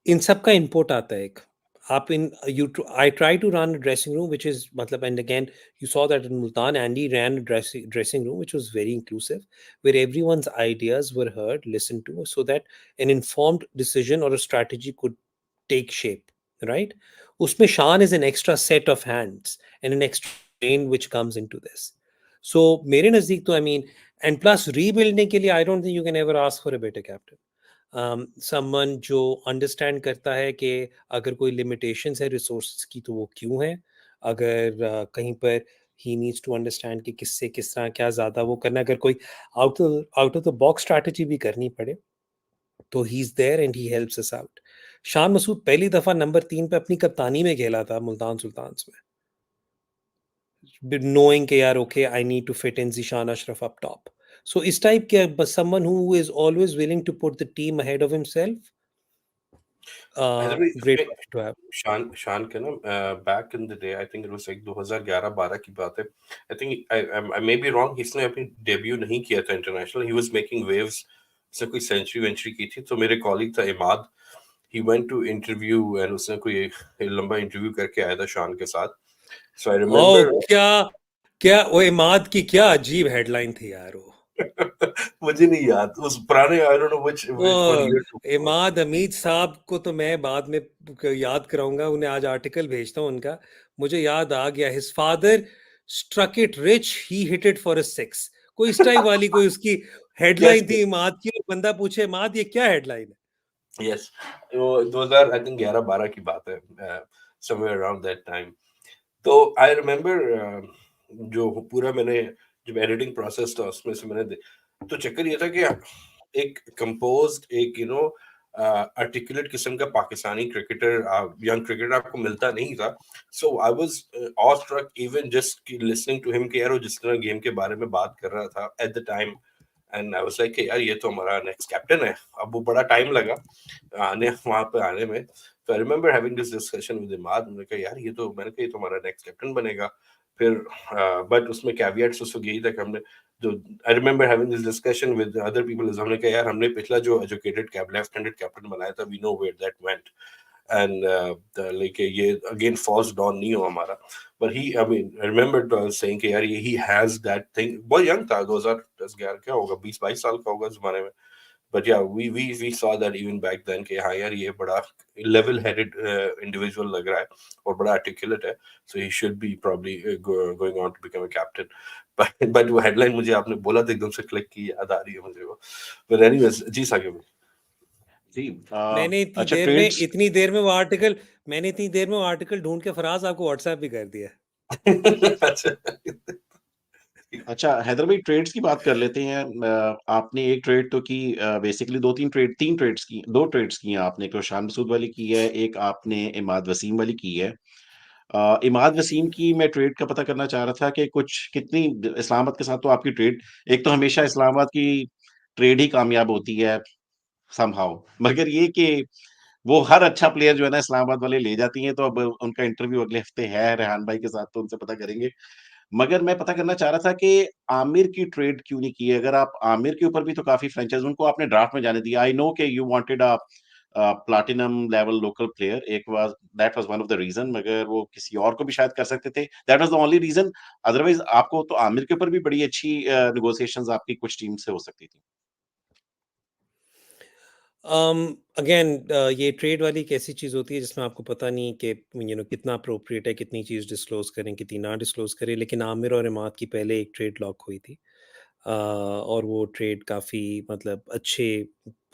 S2: इन सब का इनपुट आता है एक। आप इन you I try to run dressing room which is मतलब, and again you saw that in Multan Andy ran dressing room which was very inclusive, where everyone's ideas were heard, listened to, so that an informed decision or a strategy could take shape, right? Usme Shan is an extra set of hands and an extra brain which comes into this. So mere nazdik to, I mean, and plus rebuilding ke liye I don't think you can ever ask for a better captain. Someone जो understand करता है कि अगर कोई limitations है resource की तो वो क्यों है, अगर कहीं पर ही नीड्स टू अंडरस्टैंड कि किससे किस तरह क्या ज़्यादा वो करना, अगर कोई out of the box strategy भी करनी पड़े तो he is there and he helps us out. Shan Masood पहली दफ़ा नंबर 3 पे अपनी कप्तानी में खेला था मुल्तान सुल्तान्स में, knowing कि यार okay I need to fit in Zeeshan Ashraf up top. So इस टाइप के बस someone who is always willing to put the team ahead of himself,
S1: Haider भाई
S2: ग्रेट
S1: इसमें
S2: टू हैव।
S1: शान शान के ना back in the day I think it was like 2011-12 की बात है। I think I may be wrong, इसने अपनी डेब्यू नहीं किया था international, he was making waves, उसने कोई सेंचुरी वेंचुरी की थी। तो मेरे कॉलीग था Imad, he went to interview and उसने कोई लंबा इंटरव्यू करके आया था शान के साथ। सो आई
S2: ओ
S1: रिमेम्बर
S2: क्या क्या वो इमाद की क्या अजीब हेडलाइन थी यार वो।
S1: मुझे नहीं याद उस पुराने, I don't know which one
S2: oh,
S1: year.
S2: Imad Hameed साहब को तो मैं बाद में याद कराऊंगा, उन्हें आज आर्टिकल भेजता हूँ उनका। मुझे याद आ गया, his father struck it rich, he hit it for a six. कोई इस टाइप वाली कोई उसकी
S1: यस
S2: हेडलाइन थी इमाद की, और बंदा पूछे इमाद ये क्या हेडलाइन है।
S1: यस, वो 2000 आई थिंक 11-12 की बात है, समवेयर अराउंड दैट टाइम। तो आई रिमेम्बर जो पूरा मैंने जब एडिटिंग प्रोसेस था उसमें से तो चक्कर ये था कि एक कंपोज्ड, एक आर्टिकुलेट किस्म का पाकिस्तानी क्रिकेटर, यंग क्रिकेटर आपको मिलता नहीं था। So I was all struck even just listening to him कि यार वो जिस तरह गेम के बारे में बात कर रहा था at the time, and I was like यार ये तो हमारा नेक्स्ट कैप्टन है। अब वो बड़ा टाइम लगा वहां पे आने में। तो I remember having this discussion with Imad, मैंने कहा यार मैंने कहा ये तो हमारा नेक्स्ट कैप्टन बनेगा। फिर बट उसमें कैवियट्स उस वक्त यही था कि हमने जो I remember having this discussion with other people, हमने कहा यार हमने पिछला जो एजुकेटेड लेफ्ट हैंडेड कैप्टन बनाया था, we know where that went, and like ये अगेन फॉल्स डाउन नहीं हो हमारा। but he I mean I remember saying कि यार ये he has that thing, बहुत young था, 2010 11 क्या होगा, 20-22 साल का होगा उस जमाने में। but yeah we saw that even back then कि हाँ यार ये बड़ा level headed individual लग रहा है और बड़ा articulate है, so he should be probably going on to become a captain। but वो headline मुझे आपने बोला तो एकदम से क्लिक की, याद आ रही है मुझे वो। but anyways जी साकिब
S4: जी
S2: मैंने इतनी
S4: अच्छा
S2: देर में
S4: ट्रेड्स
S2: इतनी देर में वो आर्टिकल मैंने इतनी देर में वो आर्टिकल ढूंढ के फराज आपको व्हाट्सएप भी कर दिया।
S1: अच्छा
S4: अच्छा हैदर भाई ट्रेड्स की बात कर लेते हैं। आपने एक ट्रेड तो की, बेसिकली तीन ट्रेड्स की, दो ट्रेड्स की हैं आपने। एक तो शान मसूद वाली की है, एक आपने इमाद वसीम वाली की है। इमाद वसीम की मैं ट्रेड का पता करना चाह रहा था कि कितनी इस्लामाबाद के साथ तो आपकी ट्रेड एक तो हमेशा इस्लामाबाद की ट्रेड ही कामयाब होती है समहाउ, मगर ये कि वो हर अच्छा प्लेयर जो है ना इस्लामाबाद वाले ले जाती हैं, तो अब उनका इंटरव्यू अगले हफ्ते है रेहान भाई के साथ, तो उनसे पता करेंगे। मगर मैं पता करना चाह रहा था कि आमिर की ट्रेड क्यों नहीं की है? अगर आप आमिर के ऊपर भी तो काफ़ी फ्रैंचाइज़ उनको आपने ड्राफ्ट में जाने दिया। आई नो कि you wanted platinum level local player, एक was that was one of the reason, मगर वो किसी और को भी शायद कर सकते थे। That was the only reason, otherwise आपको तो आमिर के ऊपर भी बड़ी अच्छी नेगोशिएशंस आपकी कुछ टीम से हो सकती थी।
S2: अगेन ये ट्रेड वाली एक ऐसी चीज़ होती है जिसमें आपको पता नहीं कि कितना अप्रोप्रिएट है, कितनी चीज़ डिस्क्लोज करें, कितनी ना डिस्क्लोज करें। लेकिन आमिर और इमाद की पहले एक ट्रेड लॉक हुई थी, और वो ट्रेड काफ़ी मतलब अच्छे,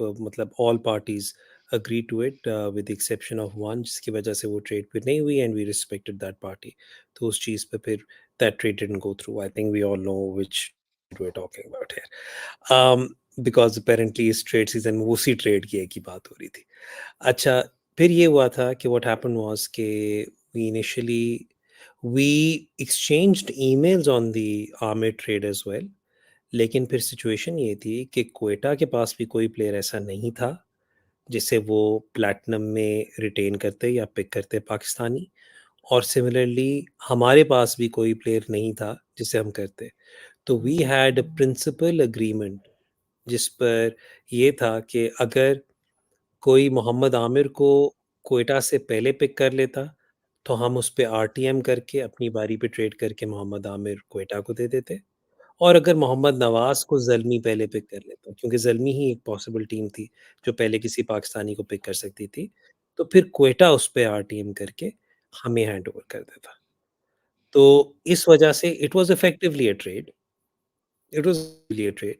S2: मतलब all parties agree to it with the exception of one, जिसकी वजह से वो ट्रेड फिर नहीं हुई, and we respected that party. तो उस चीज़ पे फिर that trade didn't go through. I think we all know which we're talking about here. Because apparently इस ट्रेड सीज़न में उसी ट्रेड की एक ही बात हो रही थी। अच्छा, फिर ये हुआ था कि व्हाट हैपेंड वाज़ कि we initially we exchanged emails on the army trade as well. लेकिन फिर सिचुएशन ये थी कि क्वेटा के पास भी कोई प्लेयर ऐसा नहीं था जिसे वो प्लैटिनम में रिटेन करते या पिक करते पाकिस्तानी, और सिमिलरली हमारे पास भी कोई प्लेयर नहीं था जिसे हम करते। तो we had a principle agreement जिस पर ये था कि अगर कोई मोहम्मद आमिर को क्वेटा से पहले पिक कर लेता, तो हम उस पे आरटीएम करके अपनी बारी पे ट्रेड करके मोहम्मद आमिर क्वेटा को दे देते। और अगर मोहम्मद नवाज़ को ज़ल्मी पहले पिक कर लेता, क्योंकि ज़ल्मी ही एक पॉसिबल टीम थी जो पहले किसी पाकिस्तानी को पिक कर सकती थी, तो फिर क्वेटा उस पे आरटीएम करके हमें हैंडओवर कर देता। तो इस वजह से it was effectively a trade. It was really a trade,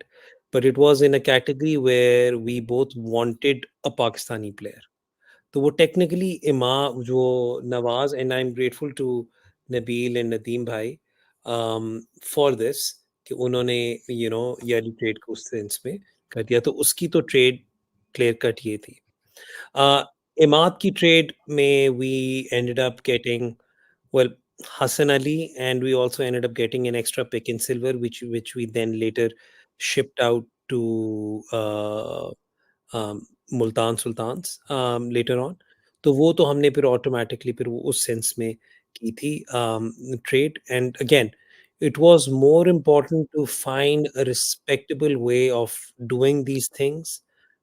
S2: but it was in a category where we both wanted a Pakistani player. तो वो टेक्निकली इमा जो Nawaz, and I am grateful to Nabeel and Nadeem भाई फॉर दिस, कि उन्होंने ये वाली trade को उस सेंस में कर दिया। तो उसकी तो ट्रेड क्लियर कट ये थी। uh, इमाद की ट्रेड में we ended up getting, well, Hassan Ali, and we also ended up getting an extra pick in silver, which we then later shipped out to Multan Sultans later on. तो वो तो हमने फिर automatically फिर वो उस sense में की थी trade. And again it was more important to find a respectable way of doing these things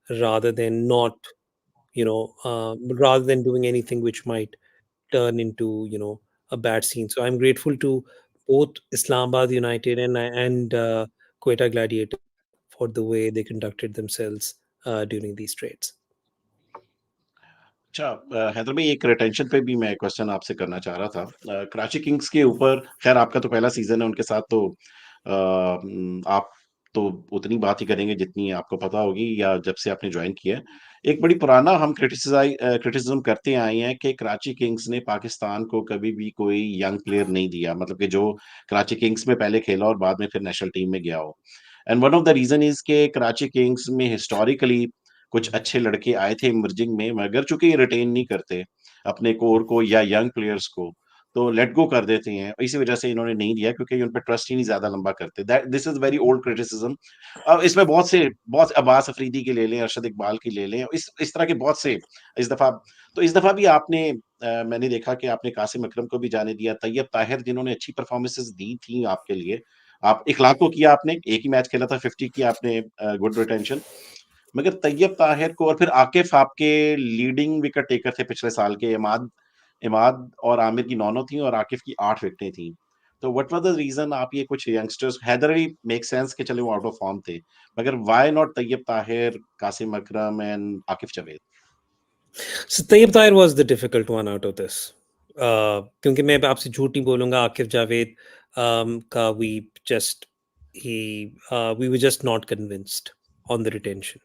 S2: rather than not, rather than doing anything which might turn into a bad scene. So I'm grateful to both Islamabad United and Quetta Gladiator for the way they conducted themselves during these trades.
S4: अच्छा, हैदर भाई एक retention पे भी मैं question आपसे करना चाह रहा था। कराची किंग्स के ऊपर खैर आपका तो पहला सीजन है उनके साथ, तो आप तो उतनी बात ही करेंगे जितनी आपको पता होगी या जब से आपने ज्वाइन किया है। एक बड़ी पुराना हम क्रिटिसिज्म करते आए हैं कि कराची किंग्स ने पाकिस्तान को कभी भी कोई यंग प्लेयर नहीं दिया, मतलब कि जो कराची किंग्स में पहले खेला और बाद में फिर नेशनल टीम में गया हो। And one of the reason is के कराची किंग्स में हिस्टोरिकली कुछ अच्छे लड़के आए थे इमर्जिंग में, मगर चूंकि ये रिटेन नहीं करते अपने कोर को या यंग प्लेयर्स को, तो लेट गो कर देते हैं। इसी वजह से इन्होंने नहीं दिया क्योंकि उन पे ट्रस्ट ही नहीं ज्यादा लंबा करते। This is very old criticism. अब इसमें बहुत अब्बास अफरीदी के ले लें, अरशद इकबाल की ले लें, इस तरह के बहुत से इस दफा भी आपने मैंने देखा कि आपने कासिम अकरम को भी जाने दिया, तैयब ताहिर जिन्होंने अच्छी परफॉर्मेंसेस दी थी आपके लिए, आप इखलाक को किया, आपने एक ही मैच खेला था, 50 की आपने गुड रिटेंशन, मगर तैयब ताहिर को और फिर आकिफ आपके लीडिंग विकेट टेकर थे पिछले साल के। इमाद इमाद और आमिर की 9 थी और आकिफ की 8 विकेटें थी। तो व्हाट वाज द रीजन आप ये कुछ youngsters, Haider Ali make sense कि चले वो आउट ऑफ फॉर्म थे, मगर why not Tayyab Tahir, Qasim Akram and Akif Javed?
S2: So Tayyib Tahir was the difficult one out of this. क्योंकि मैं आपसे झूठ नहीं बोलूंगा, आकिफ जावेद का we were just not convinced on the retention.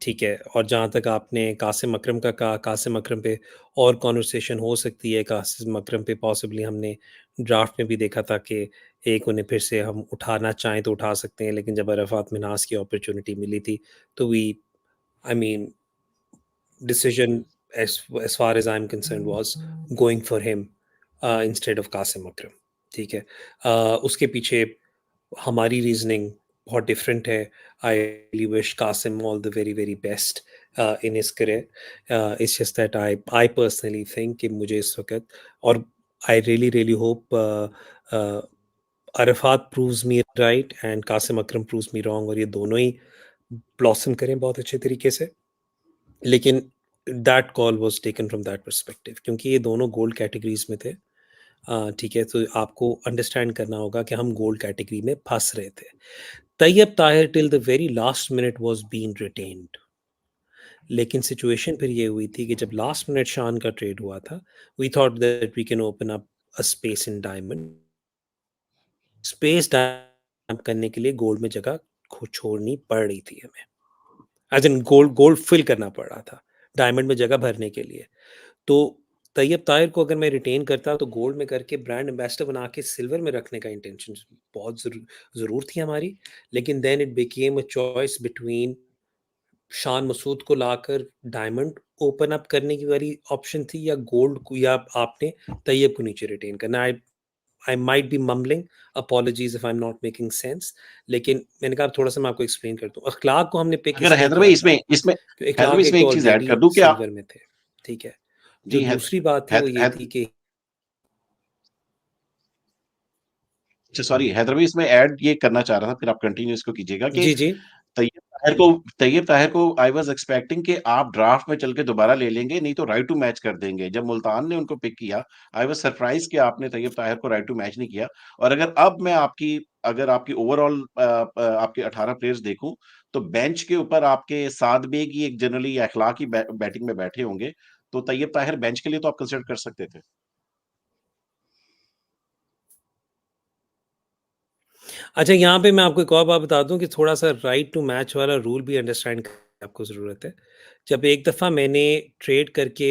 S2: ठीक है। और जहाँ तक आपने कासिम अकरम का कहा, कासिम अकरम पे और कॉन्वर्सेशन हो सकती है। कासिम अकरम पे पॉसिबली हमने ड्राफ्ट में भी देखा था कि एक उन्हें फिर से हम उठाना चाहें तो उठा सकते हैं, लेकिन जब अरफात मिन्हास की अपॉर्चुनिटी मिली थी तो we, I mean, decision as far as I'm concerned, was going for him instead of Qasim Akram. ठीक है, उसके पीछे हमारी रीजनिंग बहुत डिफरेंट है. I really wish Qasim all the very very best in his career. It's just that I personally think कि मुझे इस वक्त, और I really really hope Arafat proves me right and Qasim Akram proves me wrong, और ये दोनों ही ब्लॉसम करें बहुत अच्छे तरीके से. लेकिन that call was taken from that perspective, क्योंकि ये दोनों गोल्ड कैटेगरीज में थे. ठीक है, तो आपको अंडरस्टैंड करना होगा कि हम गोल्ड कैटेगरी में फंस रहे थे. Tayyab Tahir till the very last minute was been retained. लेकिन सिचुएशन फिर ये हुई थी कि जब लास्ट मिनट शान का ट्रेड हुआ था, we thought that we can open up a space in diamond. Space diamond करने के लिए गोल्ड में जगह छोड़नी पड़ रही थी हमें, एज इन गोल्ड फिल करना पड़ रहा था डायमंड में जगह भरने के लिए. तो तैयब ताहिर को अगर मैं रिटेन करता तो गोल्ड में करके ब्रांड एम्बेसडर बना के सिल्वर में रखने का इंटेंशन बहुत ज़रूर थी हमारी. लेकिन then it became a choice between Shan Masood को लाकर डायमंड ओपन अप करने की वाली ऑप्शन थी, या गोल्ड को, या आपने तैयब को नीचे रिटेन करना. I might be mumbling, apologies if I am not making sense. लेकिन मैंने कहा थोड़ा सा मैं आपको एक्सप्लेन करता हूँ. अखलाक को हमने पिक
S4: अगर
S2: इसलिए
S4: हैदर भाई
S2: किया
S4: इसमें
S2: था
S4: इसमें
S2: कि
S4: हैदर भाई
S2: अखलाक
S4: इसमें
S2: एक तो
S4: एक चीज ऐड कर
S2: ऑलरेडी
S4: दूं कि आप
S2: सिल्वर में थे. ठीक है, जो
S4: जी
S2: दूसरी बात थी वो ये थी कि
S4: सॉरी हैदर भाई इसमें ऐड ये करना चाह रहा था, फिर आप कंटिन्यू इसको कीजिएगा कि
S2: जी जी
S4: तैयब ताहिर को आई वाज एक्सपेक्टिंग कि आप ड्राफ्ट में चल के दोबारा ले लेंगे, नहीं तो राइट टू मैच कर देंगे. जब मुल्तान ने उनको पिक किया, आई वाज सरप्राइज कि आपने तैयब ताहिर को राइट टू मैच नहीं किया. और अगर आपकी ओवरऑल आपके 18 प्लेयर्स देखूं, तो बेंच के ऊपर आपके साद बेग ही एक जनरली अखलाक ही बैटिंग में बैठे होंगे, तो तैयब ताहिर बेंच के लिए तो आप कंसिडर कर सकते थे.
S2: अच्छा, यहाँ पे मैं आपको एक और बात बता दूं कि थोड़ा सा राइट टू मैच वाला रूल भी अंडरस्टैंड करने की आपको ज़रूरत है. जब एक दफ़ा मैंने ट्रेड करके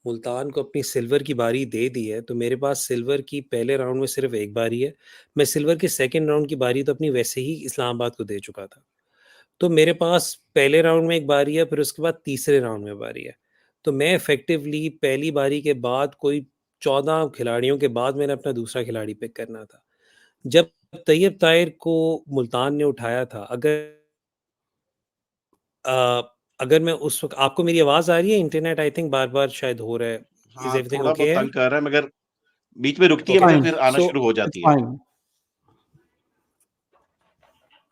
S2: मुल्तान को अपनी सिल्वर की बारी दे दी है, तो मेरे पास सिल्वर की पहले राउंड में सिर्फ एक बारी है. मैं सिल्वर के सेकेंड राउंड की बारी तो अपनी वैसे ही इस्लामाबाद को दे चुका था. तो मेरे पास पहले राउंड में एक बारी है, फिर उसके बाद तीसरे राउंड में बारी है. तो मैं इफेक्टिवली पहली बारी के बाद कोई 14 खिलाड़ियों के बाद मैंने अपना दूसरा खिलाड़ी पिक करना था. जब तैयब ताहिर को मुल्तान ने उठाया था, अ, अगर मैं उस वक़्त, आपको मेरी आवाज़ आ रही है? इंटरनेट आई थिंक बार-बार शायद हो रहा है. इज़
S4: हाँ,
S2: एवरीथिंग
S4: थोड़ा
S2: ओके
S4: बहुत
S2: हियर?
S4: तंग कर रहा है, मगर बीच में रुकती है
S2: ओके.
S4: मगर
S3: Fine.
S4: फिर आना
S2: सो
S4: शुरू हो
S3: It's
S4: जाती है.
S3: fine.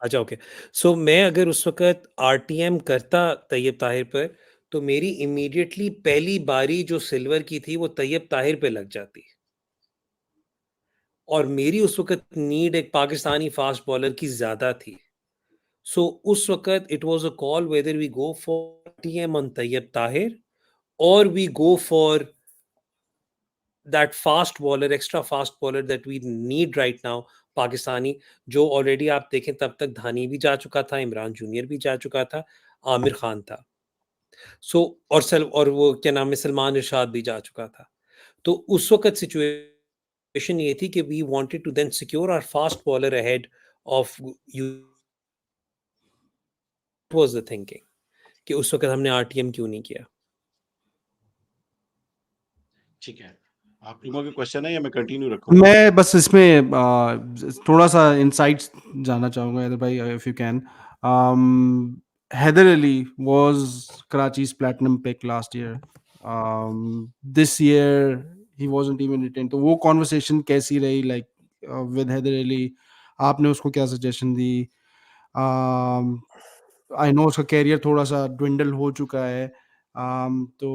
S2: अच्छा, ओके. सो मैं अगर उस वक़्त आरटीएम करता तैयब ताहिर पर, तो मेरी इमीडिएटली पहली बारी जो सिल्वर की थी वो तैयब ताहिर पे लग जाती, और मेरी उस वक़्त नीड एक पाकिस्तानी फास्ट बॉलर की ज़्यादा थी. सो उस वक़्त it was a call whether we go for TM on Tayyab Tahir, और we go for that fast bowler, extra fast bowler that we need right now, Pakistani, जो ऑलरेडी आप देखें तब तक धानी भी जा चुका था, इमरान जूनियर भी जा चुका था, आमिर खान था. सो और वो क्या नाम है, सलमान इरशाद भी जा चुका था. तो उस वक़्त सिचुएशन ये थी कि we wanted to then secure our fast bowler ahead of you. Was the thinking कि उस वक़्त हमने आरटीएम क्यों नहीं किया.
S4: ठीक है, आप लोगों के क्वेश्चन है या मैं कंटिन्यू रखूं?
S3: मैं बस इसमें थोड़ा सा इनसाइट्स जानना चाहूँगा हैदर भाई, if you can. Haider Ali was Karachi's platinum pick last year. This year he wasn't even retained. तो वो कॉन्वर्सेशन कैसी रही, लाइक विद हैदर अली? आपने उसको क्या सजेशन दी? आई नो उसका कैरियर थोड़ा सा ड्विंडल हो चुका है. तो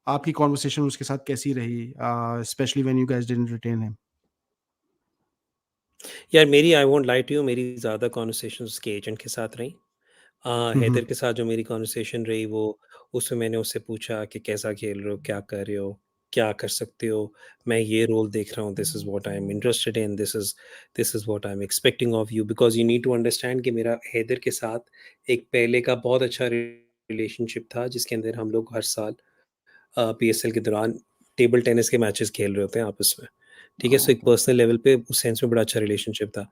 S3: आपकी कॉन्वर्सेशन उसके साथ कैसी रही, specially when you guys didn't retain him?
S2: यार मेरी, I won't lie to you, मेरी ज़्यादा कॉन्वर्सेशन उसके एजेंट के साथ रही. हैदर के साथ जो मेरी कॉन्वर्सेशन रही, वो उसमें मैंने उससे पूछा कि कैसा खेल रहे हो, क्या कर रहे हो, क्या कर सकते हो, मैं ये रोल देख रहा हूँ, this is what I am interested in, this is what I am expecting of you, because you need to understand कि मेरा हैदर के साथ एक पहले का बहुत अच्छा रिलेशनशिप था, जिसके अंदर हम लोग हर साल पीएसएल के दौरान टेबल टेनिस के मैचेस खेल रहे होते हैं आपस में. ठीक है, सो एक पर्सनल लेवल पे उस सेंस में बड़ा अच्छा रिलेशनशिप था.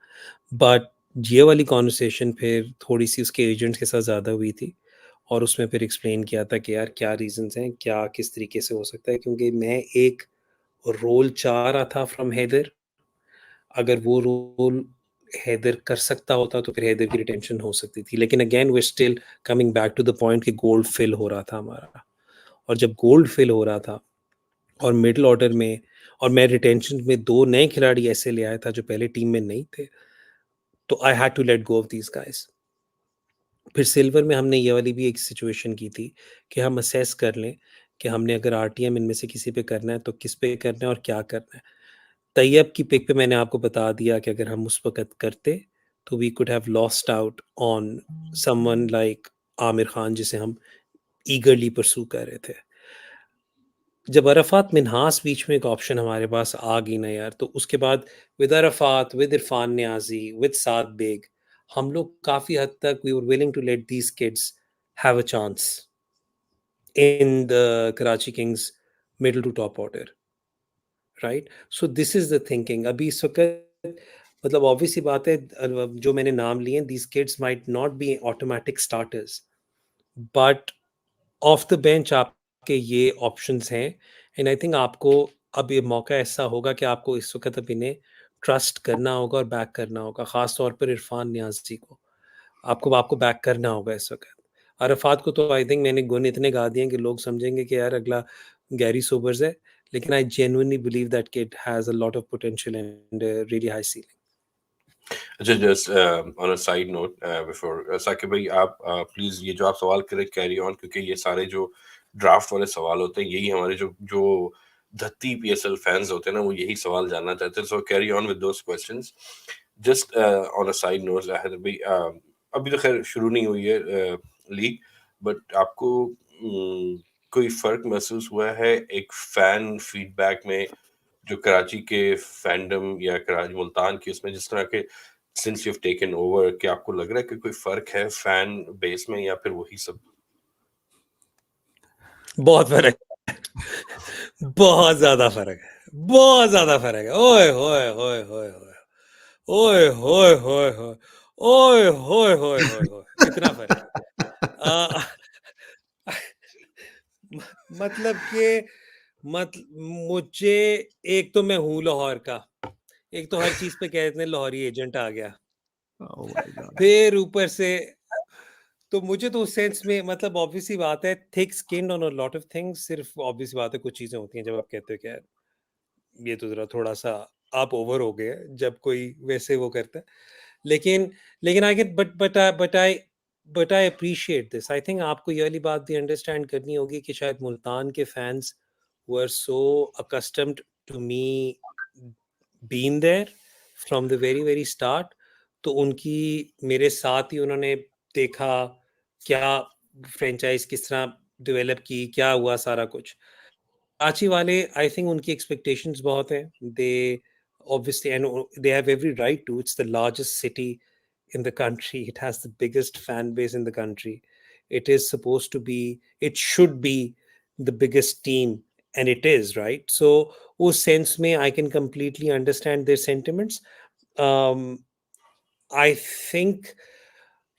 S2: बट ये वाली कॉन्वर्सेशन फिर थोड़ी सी उसके एजेंट्स के साथ ज़्यादा हुई थी, और उसमें फिर एक्सप्लेन किया था कि यार क्या रीजंस हैं, क्या किस तरीके से हो सकता है, क्योंकि मैं एक रोल चाह रहा था फ्रॉम हैदर। अगर वो रोल हैदर कर सकता होता तो फिर हैदर की रिटेंशन हो सकती थी, लेकिन again we still coming back to the point कि गोल्ड फिल हो रहा था हमारा। और जब गोल्ड फिल हो रहा था और मिडिल ऑर्डर में, और मैं रिटेंशन में 2 नए खिलाड़ी ऐसे ले आया था जो पहले टीम में नहीं थे, तो I had to let go of these guys. फिर सिल्वर में हमने ये वाली भी एक सिचुएशन की थी कि हम असेस कर लें कि हमने अगर आरटीएम इनमें से किसी पे करना है तो किस पे करना है और क्या करना है। तैयब की पिक पे मैंने आपको बता दिया कि अगर हम उस वक्त करते तो we could have lost out on someone like Aamir Khan, जिसे हम ईगरली परसू कर रहे थे। जब अरफात मिन्हास बीच में एक ऑप्शन हमारे पास आ गई ना यार, तो उसके बाद with Arafat, with Irfan Niazi, with Saad Baig, हम लोग काफ़ी हद तक we were willing to let these kids have a chance in the Karachi Kings middle to top order, right? So this is the thinking अभी इस वक्त। मतलब ऑब्वियस सी बात है, जो मैंने नाम लिए, these kids might not B automatic starters, but of the bench आपके ये ऑप्शंस हैं। एंड आई थिंक आपको अब ये मौका ऐसा होगा कि आपको इस वक्त अब इन्हें ट्रस्ट करना होगा और बैक करना होगा, ख़ास तौर पर इरफान नियाज़ी को। आपको आपको बैक करना होगा इस वक्त। अरफात को तो आई थिंक मैंने गुण इतने गा दिए हैं कि लोग समझेंगे कि यार अगला गैरी सोबर्स है, लेकिन I genuinely believe that kid has a lot of potential and really high ceiling.
S1: अच्छा, just on a side note before Saqib भाई, आप प्लीज ये जो आप सवाल करें कैरी ऑन, क्योंकि ये सारे जो ड्राफ्ट वाले सवाल होते हैं यही हमारे जो जो धत्ती पीएसएल फैंस होते हैं ना, वो यही सवाल जानना चाहते हैं। So carry on with those questions. Just on a side note Haider भाई, अभी तो खैर शुरू नहीं हुई है लीग, बट आपको कोई फर्क महसूस हुआ है एक फैन फीडबैक में, जो कराची के फैंडम या कराची मुल्तान की उसमें, जिस तरह के since you have taken over, कि आपको लग रहा है कि कोई फर्क है फैन बेस में, या फिर वही सब?
S2: बहुत फर्क है। बहुत ज्यादा फर्क है, बहुत ज्यादा फर्क है। ओए होए होए होए होए, ओए होए होए होए, ओए होए होए होए होए, इतना फर्क है। मतलब कि मुझे, एक तो मैं हूँ लाहौर का, एक तो हर चीज पे कहते हैं लाहौरी एजेंट आ गया,
S3: Oh my God.
S2: फिर ऊपर से, तो मुझे तो उस सेंस में मतलब ऑब्वियस सी बात है, thick skin on a lot of things. सिर्फ ऑब्वियस बात है कुछ चीजें होती हैं जब आप कहते हो कि यार ये तो जरा थोड़ा सा आप ओवर हो गए, जब कोई वैसे वो करता है। लेकिन लेकिन I get, but I appreciate this. I think आपको ये वाली बात भी अंडरस्टैंड करनी होगी कि शायद मुल्तान के fans were so accustomed to me been there from the very very start, तो उनकी मेरे साथ ही उन्होंने देखा क्या फ्रेंचाइज किस तरह डेवलप की, क्या हुआ सारा कुछ। कराची वाले आई थिंक उनकी एक्सपेक्टेशंस बहुत हैं, दे obviously, and they have every right to. It's the largest city in the country, it has the biggest fan base in the country, it is supposed to be, it should be the biggest team, and it is, right? So उस sense में I can completely understand their sentiments. um, I think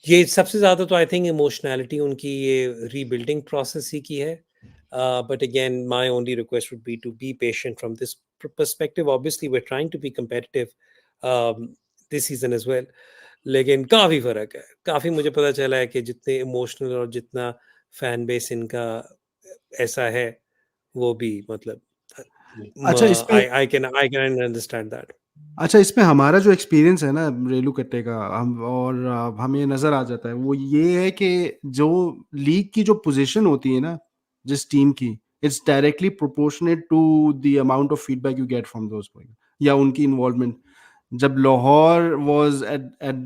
S2: ये सबसे ज़्यादा तो I think emotionality उनकी ये rebuilding process ही की है। But again my only request would be to be patient from this perspective. Obviously we are trying to be competitive this season as well, लेकिन काफ़ी फ़र्क है। काफ़ी मुझे पता चला है कि जितने इमोशनल और जितना फैन बेस इनका ऐसा है, वो भी मतलब
S3: अच्छा इसमें
S2: आई कैन अंडरस्टैंड दैट।
S3: अच्छा इसमें हमारा जो एक्सपीरियंस है ना रेलू कट्टे का, हम और हमें नज़र आ जाता है वो ये है कि जो लीग की जो पोजीशन होती है ना जिस टीम की, it's directly proportionate to the amount of feedback you get from those player या उनकी इन्वॉल्वमेंट। जब Lahore was at at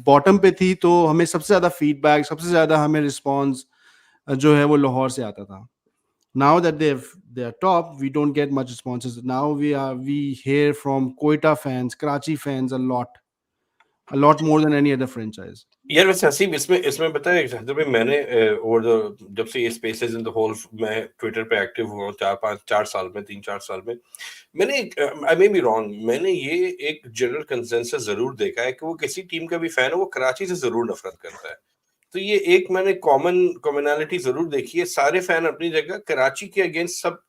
S3: bottom पे थी तो हमें सबसे ज़्यादा फीडबैक, सबसे ज़्यादा हमें रिस्पॉन्स जो है वो लाहौर से आता था। Now that they're top, we don't get much responses. Now we hear from Quetta fans, Karachi fans a lot more than any other franchise.
S1: यार वैसे हसीब, इसमें इसमें पता है हैदर भाई, मैंने ओवर द जब से ये स्पेसेस इन द होल, मैं ट्विटर पे एक्टिव हुआ हूँ 4 साल में, 3-4 साल में, मैंने आई मे बी रॉन्ग, मैंने ये एक जनरल कंसेंसस जरूर देखा है कि वो किसी टीम का भी फैन हो, वो कराची से जरूर नफरत करता है। तो ये एक मैंने कॉमनैलिटी जरूर देखी है, सारे फैन अपनी जगह कराची के अगेंस्ट सब,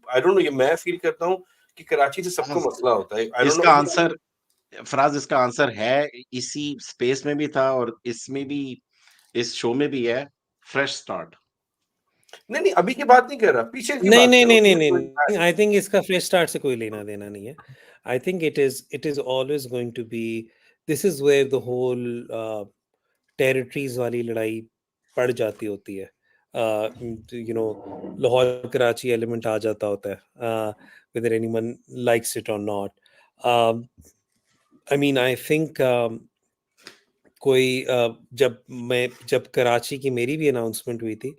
S1: आई डोंट नो, ये मैं फील करता हूँ कि कराची से सबको मसला होता है, आई डोंट
S4: इसका
S1: नो।
S4: आंसर फराज, इसका आंसर है, इसी स्पेस में भी था और इसमें भी, इस शो में भी है, फ्रेश स्टार्ट।
S1: नहीं नहीं, अभी की बात नहीं कर रहा, पीछे की
S2: नहीं
S1: बात
S2: नहीं
S1: कर
S2: नहीं
S1: रहा
S2: नहीं
S1: हूँ।
S2: नहीं, आई थिंक इसका फ्रेश स्टार्ट से कोई लेना देना नहीं है. I think it is always going to be, this is where the whole territories वाली लड़ाई पड़ जाती होती है. लाहौर कराची एलिमेंट आ जाता होता है, whether anyone likes it or not. I mean, I think जब कराची की मेरी भी अनाउंसमेंट हुई थी,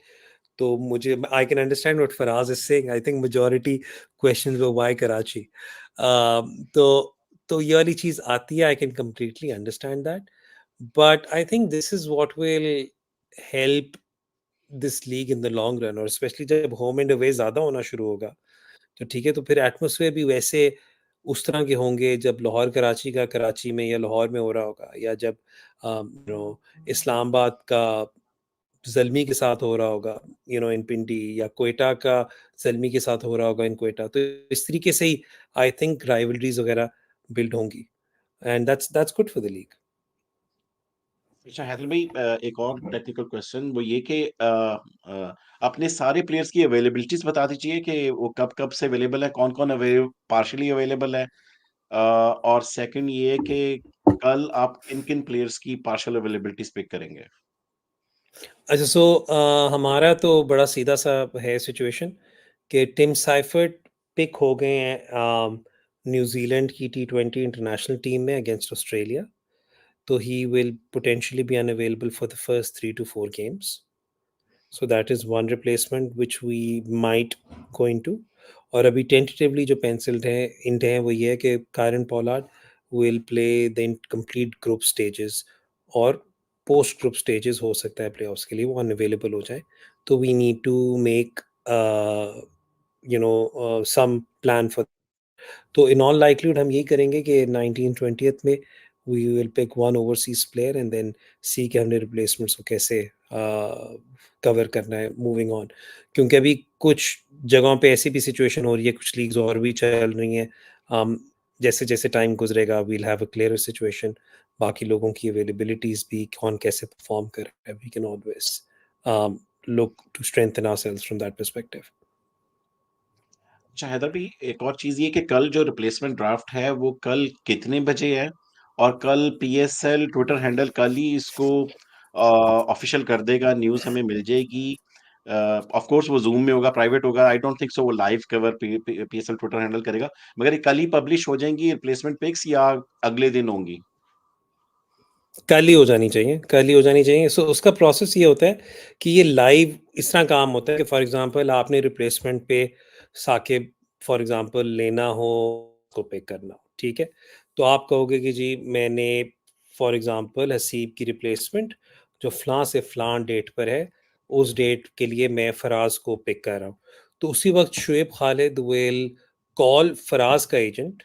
S2: तो मुझे, I can understand what Faraz is saying. I think majority questions were why Karachi. तो ये वाली चीज आती है, I can completely understand that. But I think this is what will help this league in the long run, और specially जब home and away ज्यादा होना शुरू होगा, तो ठीक है, तो फिर एटमोसफेयर भी वैसे उस तरह के होंगे. जब लाहौर कराची का कराची में या लाहौर में हो रहा होगा, या जब इस्लामाबाद का ज़ल्मी के साथ हो रहा होगा, इन पिंडी, या कोयटा का ज़ल्मी के साथ हो रहा होगा इन कोयटा, तो इस तरीके से ही आई थिंक राइवलरीज वगैरह बिल्ड होंगी, and that's good for the league.
S4: अच्छा हैदर भाई, एक और टेक्निकल क्वेश्चन, वो ये कि अपने सारे प्लेयर्स की अवेलेबिलिटीज बता दीजिए कि वो कब कब से अवेलेबल है, कौन कौन पार्शली अवेलेबल है, और सेकंड ये है कि कल आप किन किन प्लेयर्स की पार्शल अवेलेबिलिटीज पिक करेंगे?
S2: अच्छा, सो हमारा तो बड़ा सीधा सा है सिचुएशन कि टिम साइफर्ट पिक हो गए हैं न्यूजीलैंड की T20 इंटरनेशनल टीम में अगेंस्ट ऑस्ट्रेलिया. तो he will potentially be unavailable for the first 3 to 4 games. So that is one replacement which we might go into. और अभी tentatively जो penciled है int है वो ये है कि Karen Pollard will play the complete group stages, और post group stages हो सकता है playoffs के लिए वो unavailable हो जाए. तो we need to make some plan for. तो इन ऑल लाइकलीहुड हम यही करेंगे कि 19-20th में we will pick one overseas player and then see के हमने रिप्लेसमेंट्स को कैसे कवर करना है मूविंग ऑन. क्योंकि अभी कुछ जगहों पे ऐसी भी सिचुएशन हो रही है, कुछ लीग्स और भी चल रही हैं. जैसे जैसे टाइम गुजरेगा we'll have a clear situation, बाकी लोगों की अवेलेबिलिटीज भी, कौन कैसे परफॉर्म कर रहा है. We can always look to strengthen ourselves from that perspective.
S4: अच्छा हैदर भाई, एक और चीज ये कि कल जो रिप्लेसमेंट ड्राफ्ट है वो कल कितने बजे है, और कल PSL ट्विटर हैंडल कल ही इसको ऑफिशियल कर देगा, न्यूज हमें मिल जाएगी? ऑफ कोर्स वो जूम में होगा, प्राइवेट होगा, आई डोंट थिंक सो वो live cover PSL Twitter handle करेगा, मगर ये कल ही पब्लिश हो जाएंगी रिप्लेसमेंट पिक्स, या अगले दिन होंगी?
S2: कल ही हो जानी चाहिए, कल ही हो जानी चाहिए. सो उसका प्रोसेस ये होता है कि ये लाइव इस तरह काम होता है कि फॉर एग्जांपल आपने रिप्लेसमेंट पे साकिब फॉर एग्जांपल लेना हो, को पिक करना हो, ठीक है. तो आप कहोगे कि जी मैंने फॉर एग्जांपल हसीब की रिप्लेसमेंट जो फ़लाँ से फ़लाँ डेट पर है, उस डेट के लिए मैं फराज को पिक कर रहा हूँ. तो उसी वक्त शुएब खालिद विल कॉल फराज का एजेंट,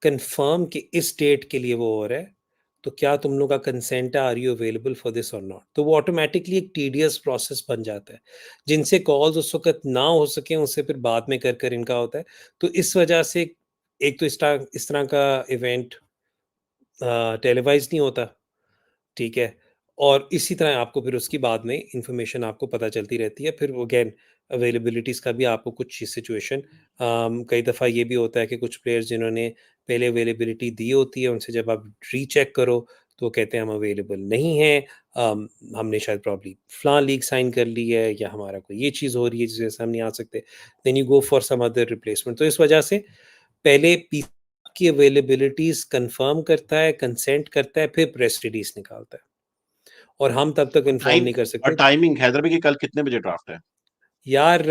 S2: कंफर्म कि इस डेट के लिए वो हो रहा है, तो क्या तुम लोग का कंसेंट है, are you available for this और नॉट. तो वो ऑटोमेटिकली एक टीडियस प्रोसेस बन जाता है. जिनसे कॉल्स उस वक्त ना हो सके उनसे फिर बाद में कर कर इनका होता है. तो इस वजह से एक तो इस तरह का इवेंट टेलीवाइज नहीं होता, ठीक है. और इसी तरह आपको फिर उसकी बाद में इंफॉर्मेशन आपको पता चलती रहती है. फिर अगेन अवेलेबिलिटीज़ का भी आपको कुछ सिचुएशन, कई दफ़ा ये भी होता है कि कुछ प्लेयर्स जिन्होंने पहले अवेलेबिलिटी दी होती है, उनसे जब आप रीचेक करो तो वो कहते हैं हम अवेलेबल नहीं हैं, हमने शायद प्रॉब्ली फ़लाँ लीग साइन कर ली है, या हमारा कोई ये चीज़ हो रही है जिस वजह से हम नहीं आ सकते. Then you go for some other replacement. तो इस वजह से पहले पी की अवेलेबिलिटीज़ कंफर्म करता है, कंसेंट करता है, फिर प्रेस रिलीज़ निकालता है, और हम तब तक इन्फॉर्म नहीं कर
S4: और
S2: सकते.
S4: टाइमिंग हैदर भाई की कल कितने बजे ड्राफ्ट है?
S2: यार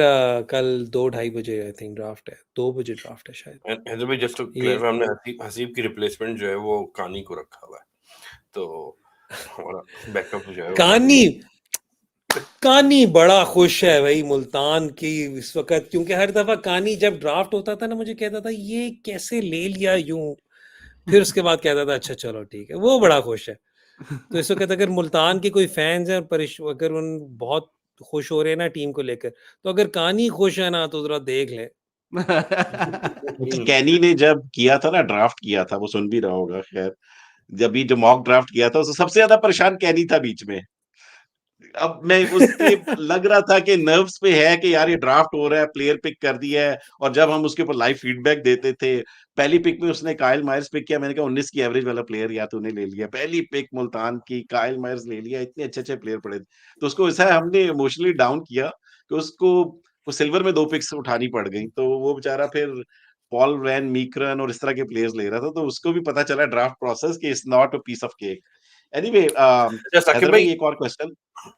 S2: कल 2-2:30 बजे आई थिंक ड्राफ्ट है, 2 बजे ड्राफ्ट है शायद.
S1: हैदर भाई जस्ट टू
S2: ये
S1: क्लियर, हमने हसीब की रिप्लेसमेंट जो है वो कानी को रखा हुआ है, तो हमारा बैकअप जो है वो कानी
S2: कानी कानी बड़ा खुश है भाई मुल्तान की इस वक्त, क्योंकि हर दफा कानी जब ड्राफ्ट होता था ना मुझे कहता था ये कैसे ले लिया यूं, फिर उसके बाद कहता था अच्छा चलो ठीक है. वो बड़ा खुश है. तो इस वक्त अगर मुल्तान के कोई फैंस हैं और अगर उन बहुत खुश हो रहे हैं ना टीम को लेकर, तो अगर कानी खुश है ना तो जरा देख ले।
S4: अच्छा, कैनी ने जब किया था ना, ड्राफ्ट किया था, वो सुन भी रहा होगा खैर, जब ये जो मॉक ड्राफ्ट किया था, उससे सबसे ज्यादा परेशान कैनी था बीच में। अब मैं उसके लग रहा था कि नर्व्स पे है कि यार ये ड्राफ्ट हो रहा है, प्लेयर पिक कर दिया है, और जब हम उसके ऊपर लाइव फीडबैक देते थे, पहली पिक में उसने काइल मायर्स पिक किया, मैंने कहा 19 की एवरेज वाला प्लेयर या तूने ले लिया, पहली पिक मुल्तान की काइल मायर्स ले लिया, इतने अच्छे अच्छे प्लेयर पड़े थे। तो उसको ऐसा हमने इमोशनली डाउन किया कि उसको वो सिल्वर में 2 पिक्स उठानी पड़ गई, तो वो बेचारा फिर पॉल वैन मीकरन और इस तरह के प्लेयर्स ले रहा था, तो उसको भी पता चला ड्राफ्ट प्रोसेस कि it's not a piece of cake. Anyway,
S1: अच्छा साकिब
S4: हैदर
S1: भाई,
S4: भाई एक और क्वेश्चन।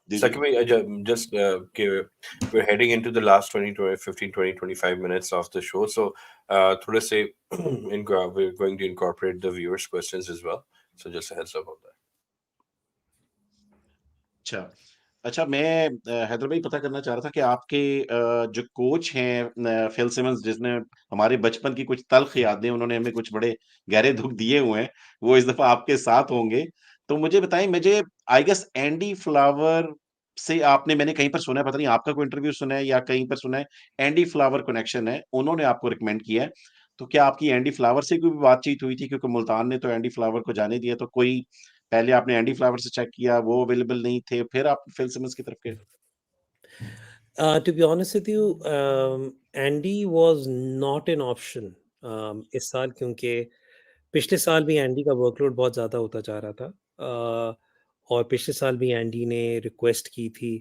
S4: जी जी।
S1: just we're heading into the last 15, 20, 25 minutes of the show. So, थोड़े से we're going to incorporate the viewers' questions as well. So, just a heads up on that.
S4: अच्छा, अच्छा, मैं हैदर भाई पता करना चाह रहा था कि आपके जो कोच हैं फिल सिमंस, जिसने हमारे बचपन की कुछ तल्ख यादें, उन्होंने हमें कुछ बड़े गहरे दुख दिए हुए हैं, वो इस दफा आपके साथ होंगे। तो मुझे बताएं, मुझे आई गेस एंडी फ्लावर से आपने, मैंने कहीं पर सुना है, पता नहीं आपका कोई इंटरव्यू सुना है या कहीं पर सुना है, एंडी फ्लावर कनेक्शन है, उन्होंने आपको रिकमेंड किया है। तो क्या आपकी एंडी फ्लावर से कोई भी बातचीत हुई थी, क्योंकि मुल्तान ने तो एंडी फ्लावर को जाने दिया, तो कोई पहले आपने एंडी फ्लावर से चेक किया, वो अवेलेबल नहीं थे, फिर आप फिल सिमंस की तरफ गए?
S2: To be honest with you, Andy was not an option इस साल, क्योंकि पिछले साल भी एंडी का वर्कलोड बहुत ज़्यादा होता जा रहा था। और पिछले साल भी एंडी ने रिक्वेस्ट की थी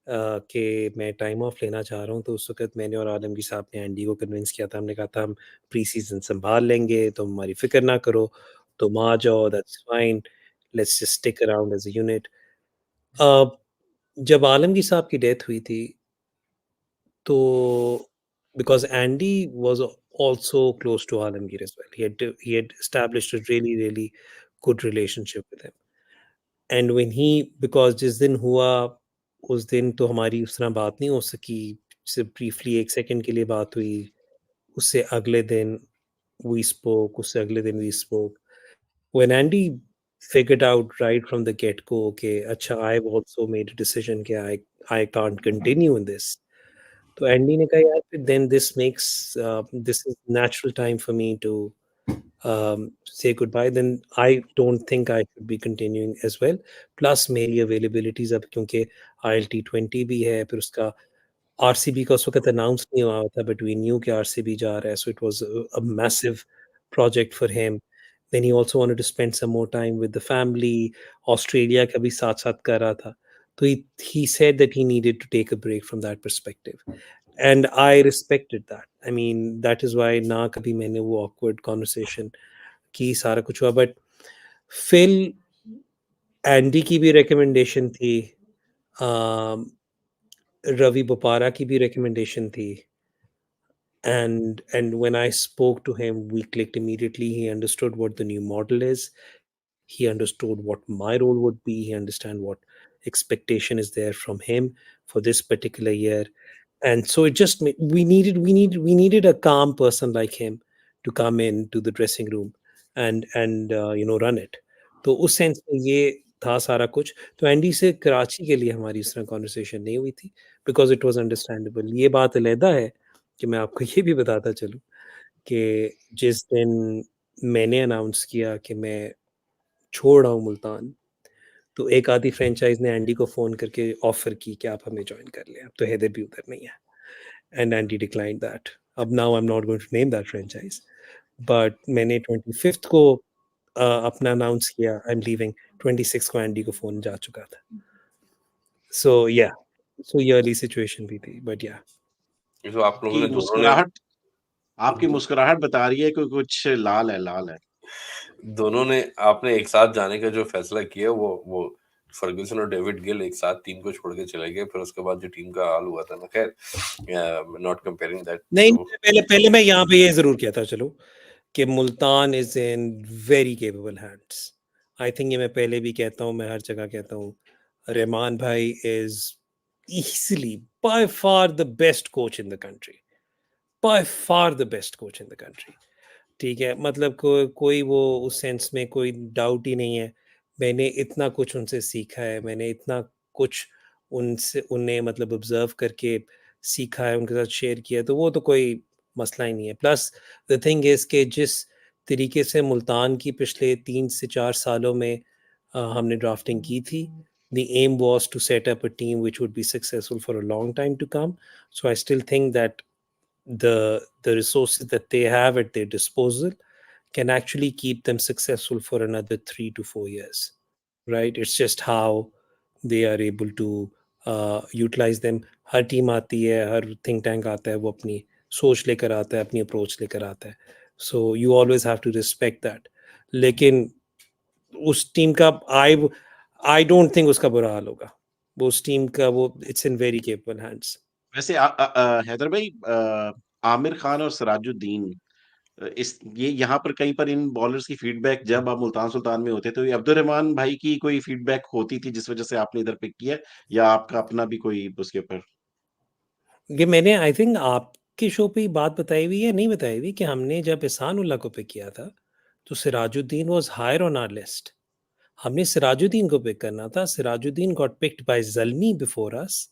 S2: कि मैं टाइम ऑफ लेना चाह रहा हूँ, तो उस वक्त मैंने और आलमगीर साहब ने एंडी को कन्विंस किया था। हमने कहा था हम प्री सीजन संभाल लेंगे, तुम हमारी फिक्र ना करो, तुम आ जाओ, that's fine, let's just stick around as a unit. जब आलमगीर साहब की डेथ हुई थी, तो because Andy was also close to Alamgir as well. He had established a really good relationship with him. And when he, because जिस दिन हुआ उस दिन तो हमारी उस तरह बात नहीं हो सकी, सिर्फ ब्रीफली 1 सेकंड के लिए बात हुई। उससे अगले दिन we spoke, उससे अगले दिन we spoke. When Andy figured out right from the get go, okay, अच्छा, I've also made a decision कि I can't continue in this. तो एंडी ने कहा यार फिर then this is natural time for me to say goodbye, then I don't think I should be continuing as well. Plus मेरी availabilities अब, क्योंकि ILT20 भी है, फिर उसका आरसीबी का उस वक्त अनाउंस नहीं हुआ था बिटवीन यू के आरसीबी जा रहा है, so it was a massive project for him. Then he also wanted to spend some more time with the family. Australia का भी साथ साथ कर रहा था, तो he said that he needed to take a break from that perspective, and I respected that. I mean, that is why ना कभी मैंने वो awkward conversation की, सारा कुछ हुआ, बट फिल एंडी की भी रिकमेंडेशन थी, रवि बोपारा की भी रिकमेंडेशन थी, and when I spoke to him, we clicked immediately. He understood what the new model is. He understood what my role would be. He understand what expectation is there from him for this particular year. And so it just we needed a calm person like him to come into the dressing room and run it. तो उस sense में ये था सारा कुछ। तो Andy से कराची के लिए हमारी इस तरह कॉन्वर्सेशन नहीं हुई थी, बिकॉज इट वाज अंडरस्टैंडेबल। ये बात अलहदा है कि मैं आपको ये भी बताता चलूँ कि जिस दिन मैंने अनाउंस किया कि मैं छोड़ रहा हूँ मुल्तान, तो एक आधी फ्रेंचाइज ने एंडी को फ़ोन करके ऑफ़र की कि आप हमें जॉइन कर लें, अब तो हैदर भी उधर नहीं है। And Andy declined that. अब now I am not going to name that franchise, but मैंने 25th को अपना अनाउंस किया आई एम लीविंग, 26 को एंडी को फ़ोन जा चुका था। सो या, सो ये अर्ली सिचुएशन भी थी, बट या।
S1: तो आप लोगों ने
S4: आपकी मुस्कुराहट बता रही है कि कुछ लाल है, लाल है।
S1: दोनों ने आपने एक साथ जाने का जो फैसला किया, वो फर्गूसन और डेविड गिल एक साथ टीम को छोड़ के चले गए, फिर उसके बाद जो टीम का हाल हुआ था ना, खैर नॉट कंपेयरिंग दैट।
S2: नहीं, पहले मैं यहाँ पे ये ज़रूर कहता चलो कि Multan is in very capable hands. I think ये मैं पहले भी कहता हूँ, मैं हर जगह कहता हूँ, रहमान भाई is easily by far the best coach in the country, by far the best coach in the country. ठीक है, मतलब कोई वो उस सेंस में कोई डाउट ही नहीं है। मैंने इतना कुछ उनसे सीखा है, मैंने इतना कुछ उनसे उन्हें मतलब ऑब्जर्व करके सीखा है, उनके साथ शेयर किया है, तो वो तो कोई मसला ही नहीं है। प्लस द थिंग इज़ कि जिस तरीके से मुल्तान की पिछले 3 से 4 सालों में हमने ड्राफ्टिंग की थी, the aim was to set up a team which would be successful for a long time to come. So I still think that the resources that they have at their disposal can actually keep them successful for another 3 to 4 years, right? It's just how they are able to utilize them. Her team आती है, हर think tank आता है, वो अपनी सोच लेकर आता है, अपनी अप्रोच लेकर आता है, so you always have to respect that. लेकिन उस टीम का आई डोंट थिंक उसका बुरा हाल होगा। वो उस टीम का वो it's in very capable hands.
S4: वैसे हैदर भाई, आमिर खान और सिराजुद्दीन, इस ये यहाँ पर कहीं पर इन बॉलर्स की फीडबैक जब आप मुल्तान सुल्तान में होते तो ये अब्दुल रहमान भाई की कोई फीडबैक होती थी जिस वजह से आपने इधर पिक किया, या आपका अपना भी कोई उसके ऊपर?
S2: ये मैंने आई थिंक आपके शो पे ही बात बताई हुई है, नहीं बताई हुई, कि हमने जब एहसान उल्लाह को पिक किया था तो Sirajuddin was higher on our list. हमने सिराजुद्दीन को पिक करना था, Sirajuddin got picked by Zalmi before us,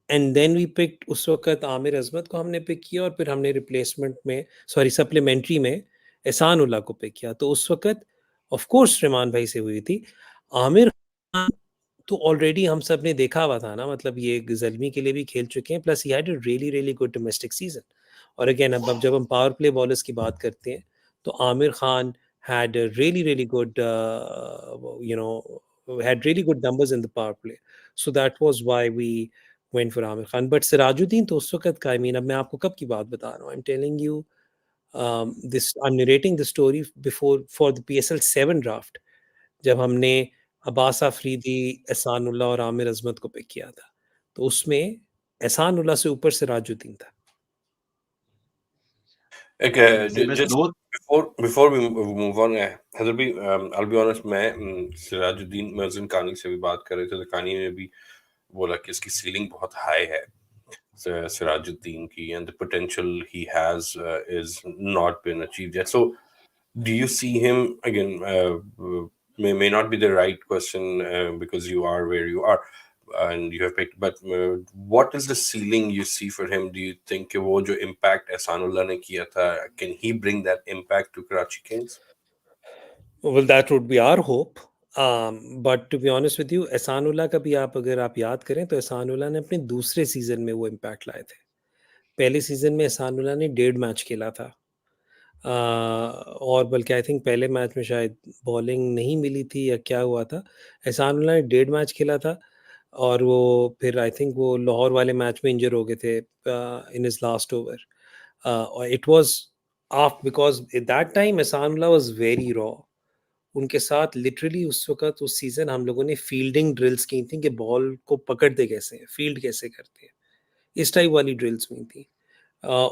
S2: and then we picked उस वक़्त आमिर अज़मत को हमने पिक किया, और फिर हमने रिप्लेसमेंट में सॉरी सप्लीमेंट्री में एहसान उल्लाह को पिक किया। तो उस वक़्त ऑफ कोर्स रहमान भाई से हुई थी। आमिर खान तो ऑलरेडी हम सब ने देखा हुआ था ना, मतलब ये ज़ल्मी के लिए भी खेल चुके हैं, plus he had a really really good domestic season. और अगेन अब जब हम पावर प्ले बॉलर्स की बात करते हैं तो Aamir Khan had a really really good you know had really good numbers in the power play, so that was why we went for Amir Khan. But Sirajuddin तो उस वक्त का, I mean, अब मैं आपको कब की बात बता रहा हूँ, I'm telling you this, I'm narrating the story before for the PSL 7 draft, जब हमने अब्बास अफरीदी, एहसानुल्लाह और आमिर अजमत को पिक किया था, तो उसमें एहसानुल्लाह से ऊपर सिराजुद्दीन था।
S1: Okay,
S4: वैसे वैसे
S1: just
S4: दो
S1: before we move on, Haider भाई, I'll be honest, मैं सिराजुद्दीन महसिन कानी से भी बात कर रहे थे, तो कानी ने भी बोला कि इसकी सीलिंग बहुत हाई है सिराजुद्दीन की, and the potential he has is not been achieved yet. So do you see him again? May not be the right question because you are where you are and you have picked, but what is the ceiling you see for him? Do you think कि वो जो impact Ehsanullah ने किया था, can he bring that impact to Karachi Kings?
S2: Well, that would be our hope. But to be honest with you, Ehsanullah का भी अगर आप याद करें तो एहसानुल्लाह ने अपने दूसरे सीजन में वो इम्पैक्ट लाए थे। पहले सीजन में एहसानुल्लाह ने 1.5 मैच खेला था, और बल्कि आई थिंक पहले मैच में शायद बॉलिंग नहीं मिली थी या क्या हुआ था। एहसानुल्लाह ने 1.5 मैच खेला था, और वो फिर आई थिंक वो लाहौर वाले मैच में इंजर हो गए थे इन हिज लास्ट ओवर। और it was of because at that time Ehsanullah was very raw. उनके साथ लिटरली उस वक़्त उस सीज़न हम लोगों ने फील्डिंग ड्रिल्स की थी कि बॉल को पकड़ते कैसे हैं, फील्ड कैसे करते हैं, इस टाइप वाली ड्रिल्स हुई थी।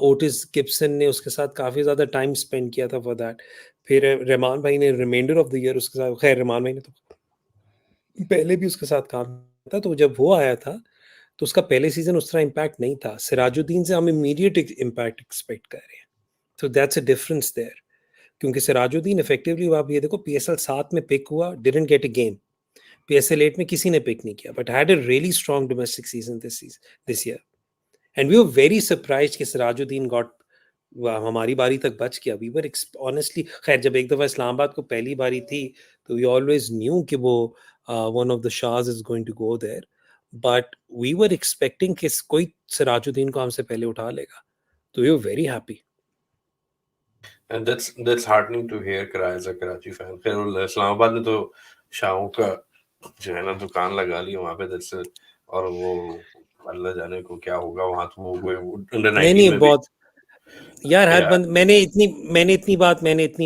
S2: ओटिस गिब्सन ने उसके साथ काफ़ी ज़्यादा टाइम स्पेंड किया था फॉर दैट। फिर रहमान भाई ने रिमाइंडर ऑफ द ईयर उसके साथ, खैर रहमान भाई ने तो पहले भी उसके साथ काम किया था, तो जब वो आया था तो उसका पहले सीज़न उस तरह इम्पैक्ट नहीं था। सिराजुद्दीन से हम इमीडिएट इम्पैक्ट एक्सपेक्ट कर रहे हैं, तो दैट्स अ डिफरेंस देयर। क्योंकि सिराजुद्दीन इफेक्टिवली, आप ये देखो, पीएसएल 7 में पिक हुआ, didn't get a game. PSL 8 में किसी ने पिक नहीं किया, but had a really strong domestic season this year, and we were very surprised कि सिराजुद्दीन गॉट, हमारी बारी तक बच गया। वी वर ऑनेस्टली, खैर जब एक दफ़ा इस्लामाबाद को पहली बारी थी तो वी ऑलवेज न्यू कि वो one of the Shahs is going to go there, but we were expecting कि कोई सिराजुद्दीन को हमसे पहले उठा लेगा, तो we were very happy.
S1: And that's heartening to hear as a Karachi fan. खैर इस्लामाबाद ने तो शाहों का जो है ना दुकान लगा ली वहाँ पे, that's और वो अल्लाह जाने को क्या होगा वहाँ, तो वो अंडर
S2: नहीं
S1: 19
S2: नहीं,
S1: में भी
S2: बहुत यार, हर
S1: या
S2: बंद मैंने इतनी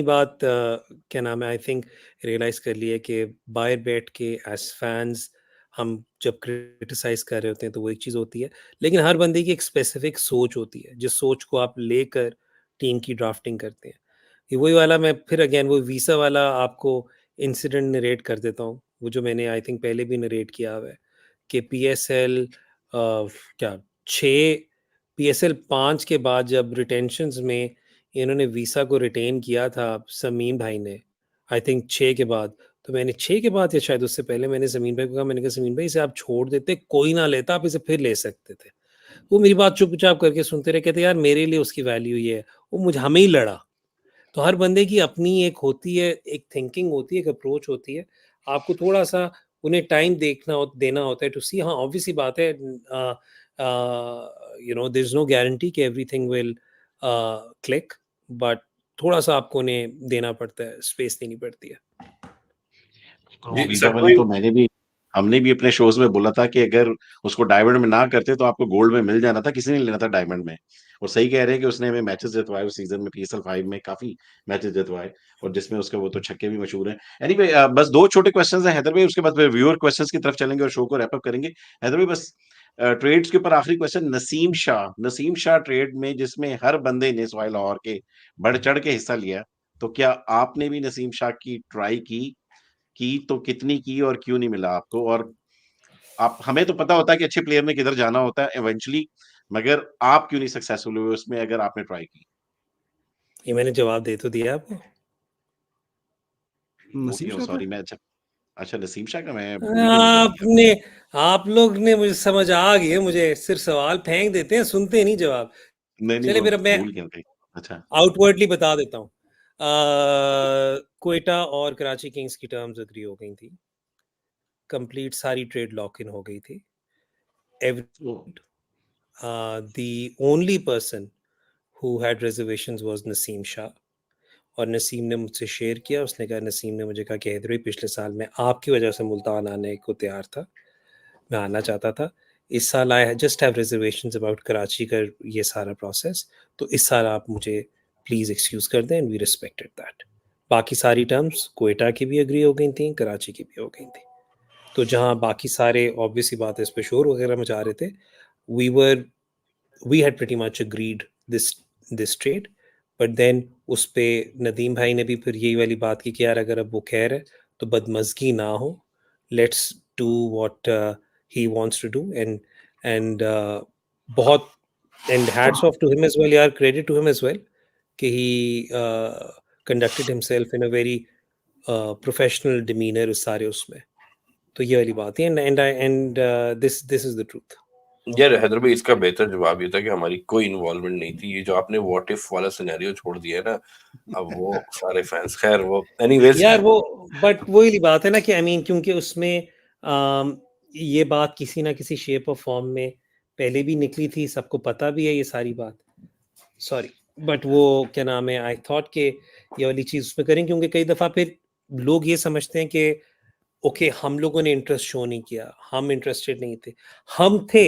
S2: बात क्या नाम है, आई थिंक रियलाइज कर लिया कि बाहर बैठ के एज फैंस हम जब क्रिटिसाइज कर रहे होते हैं तो वो एक चीज़ होती है, लेकिन हर बंदे की एक स्पेसिफिक सोच होती है, जिस सोच को आप लेकर टीम की ड्राफ्टिंग करते हैं। ये वही वाला, मैं फिर अगेन वो वीसा वाला आपको इंसिडेंट नरेट कर देता हूँ, वो जो मैंने आई थिंक पहले भी नरेट किया हुआ है कि PSL क्या 6 PSL 5 के बाद जब रिटेंशंस में इन्होंने वीसा को रिटेन किया था समीम भाई ने, आई थिंक 6 के बाद, तो मैंने 6 के बाद या शायद उससे पहले मैंने ज़मीन भाई को कहा, मैंने कहा ज़मीन भाई इसे आप छोड़ देते, कोई ना लेता, आप इसे फिर ले सकते थे। वो मेरी बात चुपचाप करके सुनते रहे, कहते यार मेरे लिए उसकी वैल्यू ये है, वो मुझे हमें ही लड़ा। तो हर बंदे की अपनी एक होती है, एक थिंकिंग होती है, एक अप्रोच होती है। आपको थोड़ा-सा उन्हें टाइम देना होता है टू सी। हाँ, ऑब्वियस सी बात है, देयर इज़ नो गारंटी कि एवरीथिंग विल क्लिक, बट थोड़ा-सा आपको उन्हें देना पड़ता है, स्पेस देनी पड़ती है।
S4: तो
S1: जी,
S4: वीजा
S1: सर
S4: वाली तो हमने भी अपने शोज में बोला था कि अगर उसको डायमंड में ना करते तो आपको गोल्ड में मिल जाना था, किसी ने लेना था डायमंड में। और सही कह रहे हैं कि उसने हमें मैचेस जितवाए उस सीजन में, PSL 5 में काफी मैचेस जितवाए, और जिसमें उसके वो तो छक्के भी मशहूर हैं। एनीवे, बस दो छोटे क्वेश्चंस हैं हैदर भाई, उसके बाद व्यूअर क्वेश्चंस की तरफ चलेंगे और शो को रैप अप करेंगे। हैदर भाई, बस ट्रेड्स के ऊपर आखिरी क्वेश्चन। नसीम शाह ट्रेड में, जिसमें हर बंदे ने सवाई लाहौर के बढ़ चढ़ के हिस्सा लिया, तो क्या आपने भी नसीम शाह की ट्राई की तो कितनी की और क्यों नहीं मिला आपको? और आप, हमें तो पता होता है कि अच्छे प्लेयर ने किधर जाना होता है इवेंचुअली, मगर आप क्यों नहीं सक्सेसफुल हुए उसमें अगर आपने ट्राई की?
S2: ये मैंने जवाब दे तो दिया आपको।
S4: वो
S3: नसीम
S4: क्यों?
S3: शाह पे?
S4: सॉरी, मैं अच्छा अच्छा नसीम शाह का मैं भूल गया हूँ जवाब क्या।
S2: आपने आप लोग ने, मुझे समझ आ गई है, मुझे सिर्फ सवाल फेंक देते हैं, सुनते नहीं जवाब।
S4: नहीं नहीं,
S2: चलिए
S4: वो
S2: फिर अब मैं
S4: भूल गया कहीं। अच्छा।
S2: आउटवर्डली बता देता हूँ। क्वेटा और कराची किंग्स की टर्म्स एग्री हो गई थी, कंप्लीट सारी ट्रेड लॉक इन हो गई थी। एवरी
S4: ओ,
S2: the only person who had reservations was Naseem Shah. और नसीम ने मुझसे शेयर किया, उसने कहा, नसीम ने मुझे कहा कि हैदर भाई पिछले साल मैं आपकी वजह से मुल्तान आने को तैयार था, मैं आना चाहता था। इस साल I just have reservations about Karachi का ये सारा प्रोसेस, तो इस साल आप मुझे प्लीज़ एक्सक्यूज़ कर दें, एंड वी रिस्पेक्टेड दैट। बाकी सारी टर्म्स क्वेटा की भी एग्री हो गई थी, कराची की भी हो गई थी। तो जहाँ बाकी सारे ऑब्वियस सी बात है, इस पे शोर वगैरह मचा रहे थे, we were we had pretty much agreed this trade, but then उस पे नदीम भाई ने भी फिर यही वाली बात की कि यार अगर अब वो कह रहा है तो बदमज़गी ना हो, let's do what he wants to do, and बहुत, and hats off to him as well यार, credit to him as well कि he conducted himself in a very professional demeanor उस सारे उसमें। तो ये वाली बात है, and this is the truth।
S1: यार हैदर भाई, इसका बेहतर जवाब ये था कि हमारी कोई इन्वॉल्वमेंट नहीं थी। ये जो आपने व्हाट इफ वाला सिनेरियो छोड़ दिया है ना, अब वो सारे फैंस, खैर वो एनीवेज।
S2: यार वो, बट वही बात है ना कि आई मीन, क्योंकि उसमें ये बात किसी ना किसी शेप और फॉर्म में पहले भी निकली थी, सबको पता भी है ये सारी बात। सॉरी, बट वो क्या नाम है, आई थॉट कि ये वाली चीज़ उसमें करें, क्योंकि कई दफ़ा फिर लोग ये समझते हैं कि ओके हम लोगों ने इंटरेस्ट शो नहीं किया, हम इंटरेस्टेड नहीं थे। हम थे,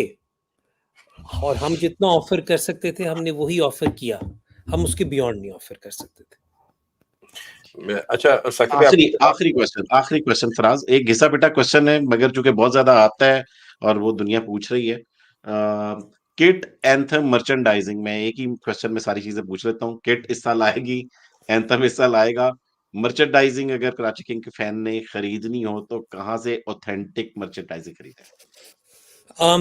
S2: और हम जितना ऑफर कर सकते थे हमने वही ऑफर किया, हम उसके बियॉन्ड नहीं ऑफर कर सकते थे।
S1: अच्छा साकिब भाई,
S4: आखिरी क्वेश्चन फराज, एक घिसा पिटा क्वेश्चन है मगर चूंकि बहुत ज्यादा आता है और वो दुनिया पूछ रही है। किट एंथम मर्चेंडाइजिंग में एक ही क्वेश्चन में सारी चीजें पूछ लेता हूँ। किट इस साल आएगी, एंथम इस साल आएगा, मर्चेंडाइजिंग अगर कराची किंग के फैन ने खरीदनी हो तो कहाँ से ऑथेंटिक मर्चेंडाइजिंग खरीदें?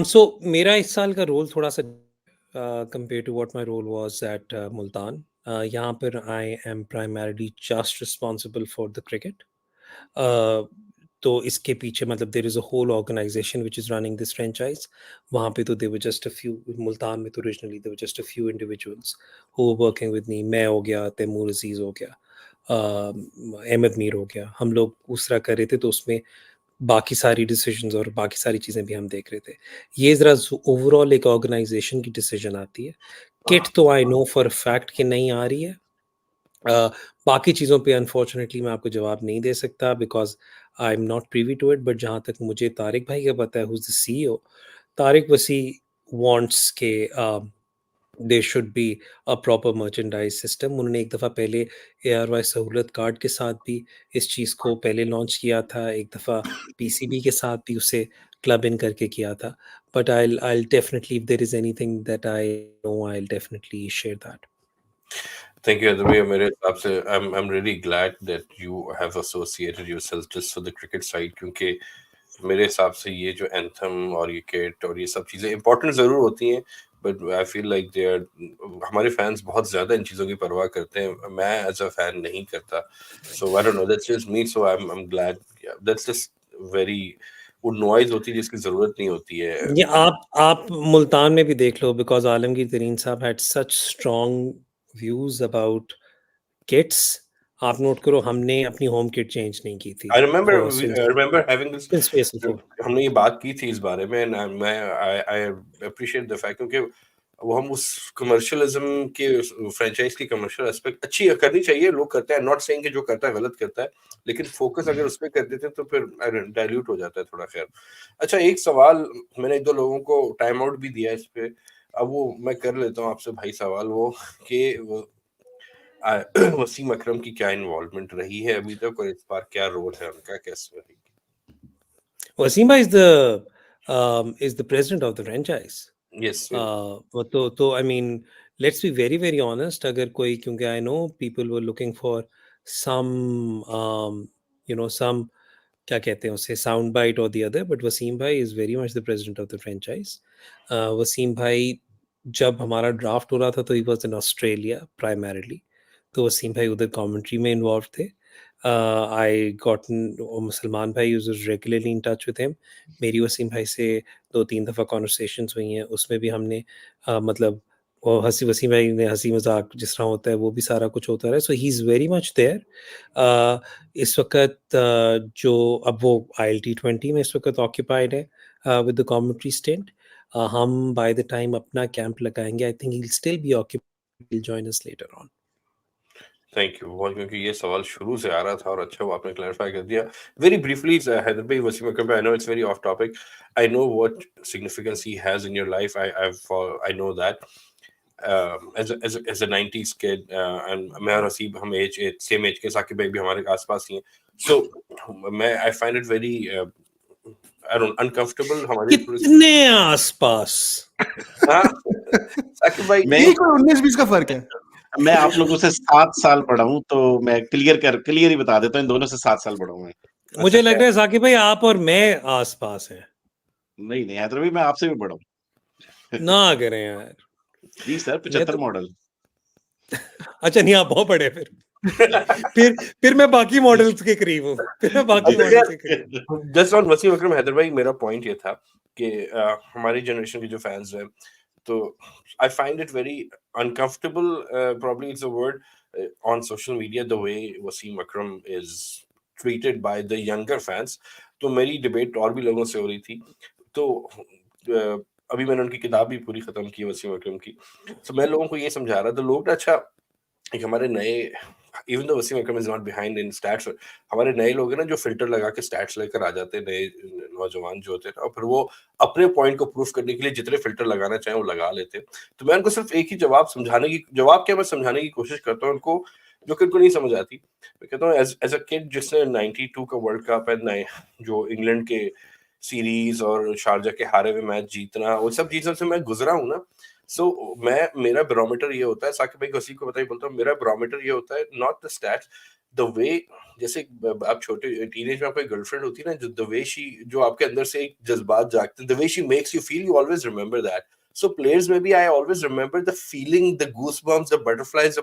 S2: सो मेरा इस साल का रोल थोड़ा सा compare to what my role was at Multan, यहाँ पर I am primarily just responsible for the cricket. तो इसके पीछे मतलब there is a whole organisation which is running this franchise. वहाँ पे तो there were just a few, Multan में तो originally there were just a few individuals who were working with me. मैं हो गया, तैमूर अजीज़ हो गया, अहमद मीर हो गया, हम लोग उस तरह कर रहे थे। तो उसमें बाकी सारी डिसीजंस और बाकी सारी चीज़ें भी हम देख रहे थे। ये ज़रा ओवरऑल एक ऑर्गेनाइजेशन की डिसीजन आती है। किट तो आई नो फॉर फैक्ट कि नहीं आ रही है। बाकी चीज़ों पे अनफॉर्चुनेटली मैं आपको जवाब नहीं दे सकता because I am not privy to it. But जहाँ तक मुझे तारिक भाई का पता है, who is the CEO, Tariq Wasi wants के there should be a proper merchandise system. उन्होंने एक दफ़ा पहले ARY सहूलत कार्ड के साथ भी इस चीज़ को पहले लॉन्च किया था, एक दफ़ा PCB के साथ भी उसे क्लब इन करके किया था। But I definitely, if there is anything that I know, I will definitely share that.
S1: Thank you Haider भाई। मेरे हिसाब से I am really glad that you have associated yourself just for the cricket side, क्योंकि मेरे हिसाब से ये जो एंथम और ये किट और ये सब चीज़ें इंपॉर्टेंट ज़रूर होती हैं, but I feel like they are, हमारे fans बहुत ज़्यादा इन चीज़ों की परवाह करते हैं, मैं as a fan नहीं करता, so I don't know, that's just me, so I'm glad, yeah, that's just very, वो noise होती है जिसकी ज़रूरत नहीं होती है.
S2: ये आप मुल्तान में भी देख लो, बिकॉज आलमगीर तरीन साहब had such strong views about kits. आप नोट करो, हमने अपनी होम किट चेंज नहीं की थी.
S1: I remember
S2: since
S1: I remember having this,
S2: PSL 4.
S1: हमने ये बात की थी इस बारे में, and I appreciate the fact, क्योंकि वो हम उस कमर्शियलिज्म के, फ्रेंचाइज की कमर्शियल एस्पेक्ट अच्छी करनी चाहिए, लोग करते हैं, नॉट सेइंग कि जो करता है गलत करता है, लेकिन फोकस अगर उस पे कर देते हैं तो फिर डाइल्यूट हो जाता है थोड़ा. खैर, अच्छा, एक सवाल मैंने 2 लोगों को टाइम आउट भी दिया इस पे, अब वो मैं कर लेता हूँ आपसे भाई सवाल, वो कि वसीम अकरम की क्या इन्वॉल्वमेंट रही है अभी तक, और इस बार क्या रोल है उनका, कैसे रहेगी?
S2: Wasim bhai is the president of the franchise.
S1: Yes.
S2: तो I mean, let's be very very honest. अगर कोई, क्योंकि I know people were looking for some some, क्या कहते हैं उसे, साउंड बाइट और दी अदर, बट वसीम भाई is very much the president of the franchise. Wasim भाई, जब हमारा ड्राफ्ट हो रहा था तो he was in Australia primarily, तो वसीम भाई उधर कमेंट्री में इन्वॉल्व थे. आई गॉट, सलमान भाई use regularly in touch with him. मेरी वसीम भाई से 2-3 दफ़ा कॉन्वर्सेशंस हुई हैं, उसमें भी हमने मतलब वो वसीम भाई ने हंसी मजाक जिस तरह होता है वो भी सारा कुछ होता रहा. So he is very much there. इस वक्त जो अब वो ILT20 में इस वक्त ऑक्यूपाइड है विद द कमेंट्री स्टेंट. हम बाय द टाइम अपना कैंप लगाएंगे, I think he will still be occupied, will join us later on.
S1: Thank you बहुत, क्योंकि ये सवाल शुरू से आ रहा था और अच्छा वो आपने क्लैरिफाई कर दिया. वेरी ब्रीफली, हैदर भाई, Wasim Akram, I know it's very off topic, I know what significance he has in your life, I know that. as a 90s kid, and मैं और हसीब हम सेम एज के, साकिब भाई भी हमारे आसपास ही हैं, so I find it very I don't uncomfortable, हमारी
S2: कितने आसपास.
S1: हाँ, साकिब भाई,
S3: ये कोई 19-20 का फर्क है.
S4: मैं आप लोगों से 7 साल बड़ा हूं, तो मैं क्लियर ही बता देता हूं, इन दोनों से 7 साल बड़ा हूं मैं.
S2: मुझे लग रहा है साकिब भाई आप और मैं आसपास हैं.
S4: नहीं हैदर भाई, मैं आपसे भी बड़ा हूं.
S2: ना करें यार.
S4: जी सर, 75 मॉडल.
S2: अच्छा, नहीं, आप बहुत बड़े. फिर मैं बाकी मॉडल्स के करीब हूँ.
S1: जस्ट ऑन वसीम अकरम, हैदर भाई, मेरा पॉइंट ये था कि हमारी जनरेशन के जो फैंस हैं, तो I find it very uncomfortable, probably it's a word, on social media, the way Wasim Akram is treated by the younger fans. तो मेरी डिबेट और भी लोगों से हो रही थी, तो अभी मैंने उनकी किताब भी पूरी खत्म की वसीम अकरम की, तो मैं लोगों को ये समझा रहा था, लोग अच्छा, एक हमारे नए, even though Wasim Akram is not behind in stats, हमारे नए लोग हैं ना जो फिल्टर लगा के स्टैट्स लेकर आ जाते हैं, नए नौजवान जो होते हैं, और फिर वो अपने पॉइंट को प्रूफ करने के लिए जितने फिल्टर लगाना चाहें वो लगा लेते हैं. तो मैं उनको सिर्फ एक ही जवाब समझाने की कोशिश करता हूँ उनको, जो कि उनको नहीं समझ आती. मैं कहता हूँ एज अ किड जिसने 92 का वर्ल्ड कप एंड जो इंग्लैंड के सीरीज और शारजा के हारे हुए मैच जीतना, वो सब चीजों से मैं गुजरा हूँ ना. सो मेरा बैरोमीटर ये होता है, साकिब भाई किसी को बताइए, बोलता हूँ मेरा बैरोमीटर ये होता है, not the stats, the way, जैसे आप छोटे टीनेज में आपको एक गर्लफ्रेंड होती है ना, जो द वे शी, जो आपके अंदर से एक जज्बात जागते हैं, the way she makes you feel, you always remember that. So players में भी I always remember the feeling, the goosebumps, the butterflies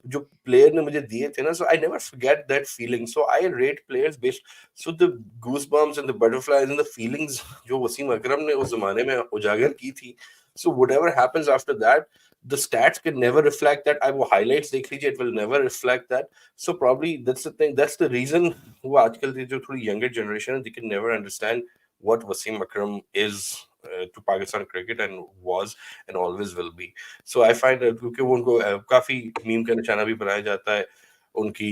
S1: जो प्लेयर ने मुझे दिए थे ना, so I never forget that feeling. So I rate players based, so the goosebumps and the butterflies and the feelings जो वसीम अकरम ने उस जमाने में उजागर की थी, so whatever happens after that, the stats can never reflect that. I will highlights dekh lijiye, it will never reflect that. So probably that's the thing, that's the reason wo aajkal ki jo thodi younger generation, they can never understand what Wasim Akram is to Pakistan cricket and was and always will be. So I find that kyunki wo unko काफी meme का निशाना भी बनाया जाता है उनकी,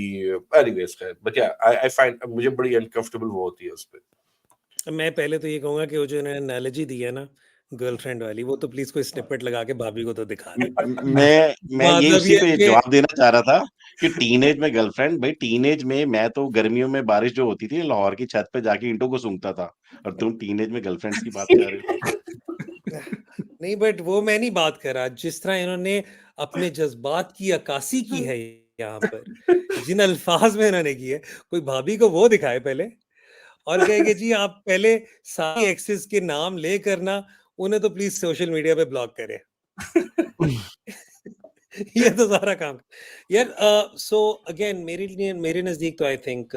S1: anyways, but yeah, I find मुझे बड़ी uncomfortable वो होती है उस पे.
S2: मैं पहले तो ये कहूंगा कि वो जो इन्होंने एनालॉजी दी है ना गर्लफ्रेंड वाली, वो तो प्लीज कोई स्निपेट लगा के भाभी को तो दिखा दे.
S4: मैं ये
S2: मतलब
S4: उसी
S2: ये
S4: पे
S2: कि
S4: जवाब देना चाह रहा था कि टीनेज में गर्लफ्रेंड, भाई टीनेज में मैं तो गर्मियों में बारिश जो होती थी लाहौर की छत पे जाके ईंटों को सूंघता था, और तुम टीनेज में गर्लफ्रेंड्स की बात कर रहे हो.
S2: नहीं, बट वो मैं नहीं बात कर रहा. जिस तरह इन्होंने अपने जज्बात की अक्कासी की है यहाँ पर, जिन अल्फाज में इन्होंने की है, कोई भाभी को वो दिखाए पहले, और कहे कि जी आप पहले सारी एक्सेस के नाम ले करना, उन्हें तो प्लीज सोशल मीडिया पे ब्लॉक करें. ये तो सारा काम यार. सो अगेन मेरे नजदीक तो I think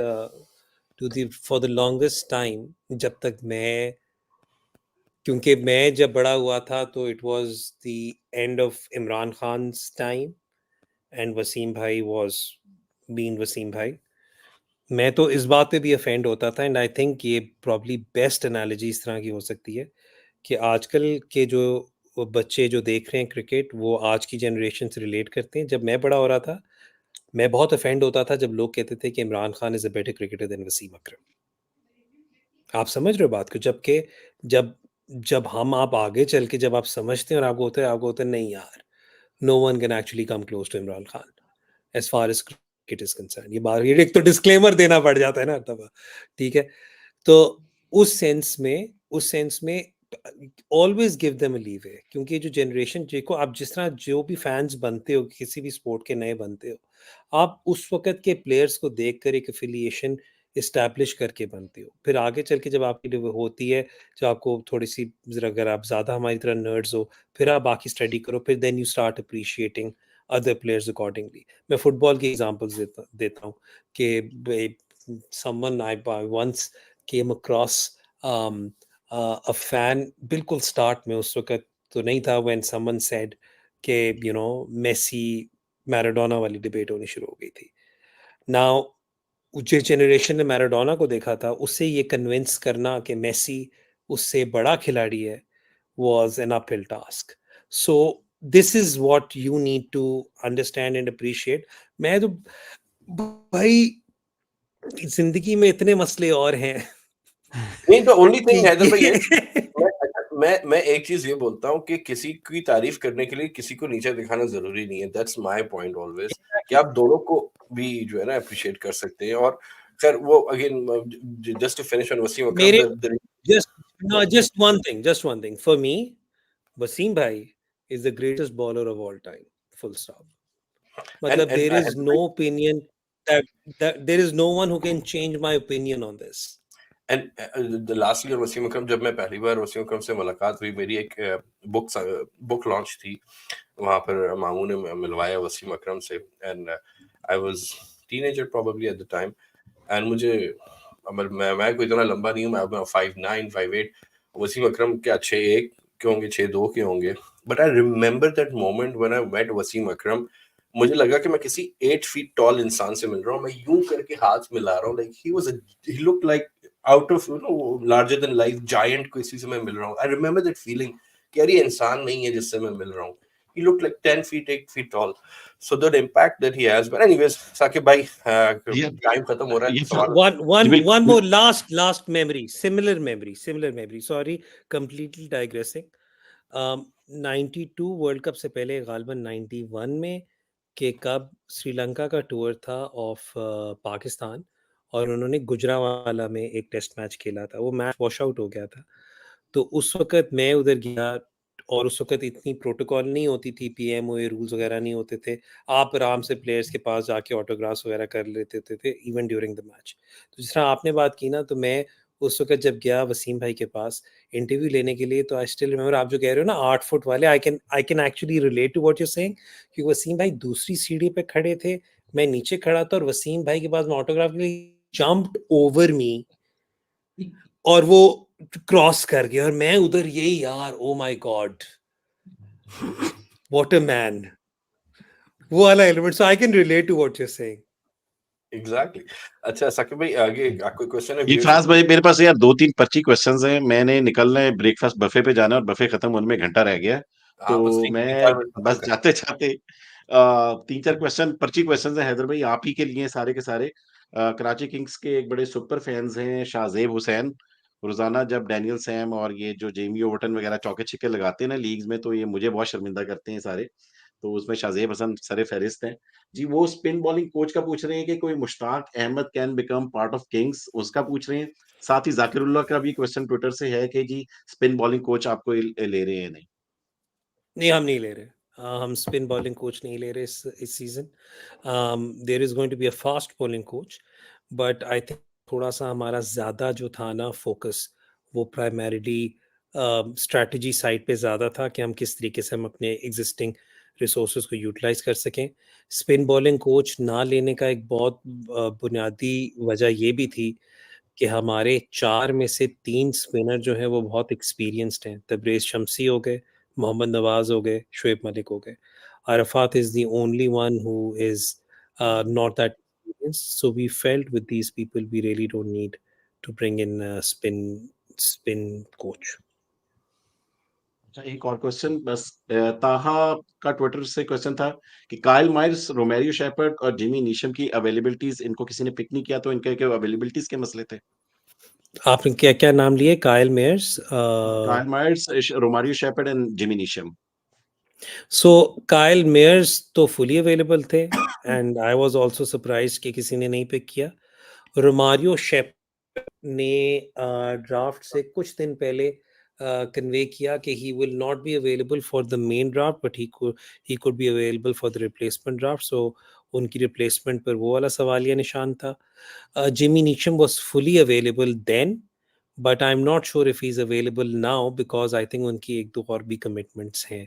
S2: to the for the longest time, जब तक क्योंकि मैं जब बड़ा हुआ था तो it was the end of Imran Khan's time and Wasim भाई वाज बीन वसीम भाई. मैं तो इस बात पे भी अफेंड होता था, एंड आई थिंक ये प्रॉब्ली बेस्ट एनालॉजी इस तरह की हो सकती है कि आजकल के जो वो बच्चे जो देख रहे हैं क्रिकेट, वो आज की जनरेशन से रिलेट करते हैं. जब मैं बड़ा हो रहा था, मैं बहुत अफेंड होता था जब लोग कहते थे कि Imran Khan is a better cricketer than Wasim Akram. आप समझ रहे हो बात को? जबकि जब जब हम आप आगे चल के जब आप समझते हैं और आपको होता है नहीं यार, no one can actually come close to Imran Khan as far as cricket is concerned. ये बात, ये एक तो डिस्क्लेमर देना पड़ जाता है ना तब, ठीक है. तो उस सेंस में always give them a leeway, क्योंकि ये जो जनरेशन देखो, आप जिस तरह जो भी फैंस बनते हो, किसी भी स्पोर्ट के नए बनते हो, आप उस वक्त के प्लेयर्स को देखकर एक एफिलिएशन इस्टेब्लिश करके बनते हो. फिर आगे चल के जब आपकी वो होती है, जब आपको थोड़ी सी जरा, अगर आप ज़्यादा हमारी तरह नर्ड्स हो, फिर आप बाकी स्टडी करो, फिर then you start appreciating other players accordingly. मैं फुटबॉल की एग्जांपल्स देता हूँ कि someone I once came across a fan बिल्कुल स्टार्ट में, उस वक्त तो नहीं था, when someone said कि मेसी मैराडोना वाली डिबेट होनी शुरू हो गई थी. नाउ जिस जनरेशन ने मैराडोना को देखा था, उससे ये कन्विंस करना कि मेसी उससे बड़ा खिलाड़ी है was an uphill task. So this is what you need to understand and appreciate. मैं तो भाई, जिंदगी में इतने मसले और हैं
S1: नहीं, द ओनली थिंग
S2: कि
S1: हैदर भाई इज, मैं एक चीज ये बोलता हूँ कि किसी की तारीफ करने के लिए किसी को नीचे दिखाना जरूरी नहीं है. दैट्स माय पॉइंट ऑलवेज, कि आप दोनों को भी जो है ना अप्रिशिएट कर सकते हैं. और खैर वो again, just to finish on Wasim Akram,
S2: मेरे
S1: the
S2: just one thing for me, Wasim bhai is the greatest bowler of all time, full stop.
S1: and
S2: Matlab, there is
S1: Hyder
S2: no opinion that there is no one who can change my opinion on this.
S1: And the last year Wasim Akram, जब मैं पहली बार वसीम अकरम से मुलाकात हुई, मेरी एक book launch थी, वहां पर मामू ने मिलवाया वसीम अकरम से. And I was teenager probably at the time. And मुझे, मैं कोई इतना लंबा नहीं हूँ, मैं 5'9", 5'8". वसीम अकरम क्या 6'1" के होंगे, 6'2" के होंगे. But I remember that moment when I met Wasim Akram. मुझे लगा कि मैं किसी 8 फीट टॉल इंसान से मिल रहा हूँ. मैं यूं करके हाथ मिला रहा हूँ, like he looked like out of larger than life giant किसी से मैं मिल रहा हूँ. आई रिमेंबर दैट फीलिंग कि यार ये इंसान नहीं है जिससे मैं मिल रहा हूँ. He looked like 10 feet, 8 feet tall. So the impact that he has. But anyways, Sakib bhai, time खत्म हो रहा है. सवाल
S2: One more last memory, similar memory. Sorry, completely digressing. 92 world cup से पहले, गालिबन 91 में, के कब श्रीलंका का टूर था ऑफ पाकिस्तान, और उन्होंने गुजरावाला में एक टेस्ट मैच खेला था. वो मैच वॉश आउट हो गया था. तो उस वक्त मैं उधर गया, और उस वक्त इतनी प्रोटोकॉल नहीं होती थी, पीएमओए रूल्स वगैरह नहीं होते थे. आप आराम से प्लेयर्स के पास जाके ऑटोग्राफ्स वगैरह कर लेते थे इवन ड्यूरिंग द मैच. तो जिस तरह आपने बात की ना, तो मैं उस वक्त जब गया वसीम भाई के पास इंटरव्यू लेने के लिए, तो आई स्टिल रिमेंबर, आप जो कह रहे हो ना 8 फुट वाले, I can actually relate to what you saying, क्योंकि वसीम भाई दूसरी सीढ़ी पे खड़े थे, मैं नीचे खड़ा था, और वसीम भाई के पास में ऑटोग्राफ के लिए जंप्ड ओवर मी, और वो क्रॉस कर गया, और मैं उधर, यही यार, oh my god, what a man, वो वाला एलिमेंट. So I can relate to what you are saying.
S1: Exactly. अच्छा साकिब भाई, आगे कोई क्वेश्चन है?
S4: ये फ्रांस भाई, मेरे पास यार 2-3 पर्ची क्वेश्चंस हैं. मैंने निकलना है ब्रेकफास्ट बफे पे जाना है, और बफे खत्म होने में एक घंटा रह गया.
S1: हाँ, बस
S4: तो
S1: 4
S4: मैं
S1: मिनट खत्म
S4: बस
S1: कर.
S4: जाते जाते 3-4 पर्ची क्वेश्चंस हैं हैदर भाई, आप ही के लिए सारे के सारे. कराची किंग्स के एक बड़े सुपर फैंस हैं शाहजेब हुसैन. रोजाना जब डैनियल सैम और ये जो जेमी ओवर्टन वगैरह चौके छिक्के लगाते हैं ना लीग्स में, तो ये मुझे बहुत शर्मिंदा करते हैं सारे. तो उसमें शाहजेब हसन सरे फहरिस्त हैं. जी, वो स्पिन बॉलिंग कोच का पूछ रहे हैं कि कोई Mushtaq Ahmed can become part of kings, उसका पूछ रहे हैं. साथ ही जाकिरुल्लाह का भी क्वेश्चन ट्विटर से है कि जी स्पिन बॉलिंग कोच आपको ले रहे हैं नहीं.
S2: नहीं, हम नहीं ले रहे. हम स्पिन बॉलिंग कोच नहीं ले रहे इस सीजन. There is going to be a fast bowling coach, but I think थोड़ा सा हमारा ज्यादा जो था ना फोकस, वो प्राइमरीली स्ट्रैटेजी साइड पे ज़्यादा था कि हम किस तरीके से हम अपने एग्जिस्टिंग रिसोर्सेज को यूटिलाइज कर सकें। स्पिन बॉलिंग कोच ना लेने का एक बहुत बुनियादी वजह ये भी थी कि हमारे 4 में से 3 स्पिनर जो हैं वो बहुत एक्सपीरियंस्ड हैं। तबरेज़ शम्सी हो गए, मोहम्मद नवाज़ हो गए, शुएब मलिक हो गए। Arafat is the only one who is not that experienced. So we felt with these people we really don't need to bring in a spin coach.
S4: अच्छा, एक और क्वेश्चन बस। ताहा का ट्विटर से क्वेश्चन था कि काइल माइल्स, रोमेरियो शेपर्ड और जिमी नीशम की अवेलेबिलिटीज इनको किसी ने पिक नहीं किया, तो इनके अवेलेबिलिटीज के मसले थे।
S2: आपने क्या क्या नाम लिए? Kyle Mayers,
S4: Kyle Miles, Romario Shepherd and Jimmy Neesham.
S2: So Kyle Mayers तो फुली अवेलेबल थे and I was also surprised कि किसी ने नहीं पिक किया। रोमारियो शेप ने ड्राफ्ट से कुछ दिन पहले कन्वे किया कि he will not be available for the main draft but he could be available for the replacement draft. So उनकी रिप्लेसमेंट पर वो वाला सवालिया निशान था। Jimmy Neesham was fully available then, but I am not sure if he is available now because I think उनकी एक दो और भी कमिटमेंट्स हैं,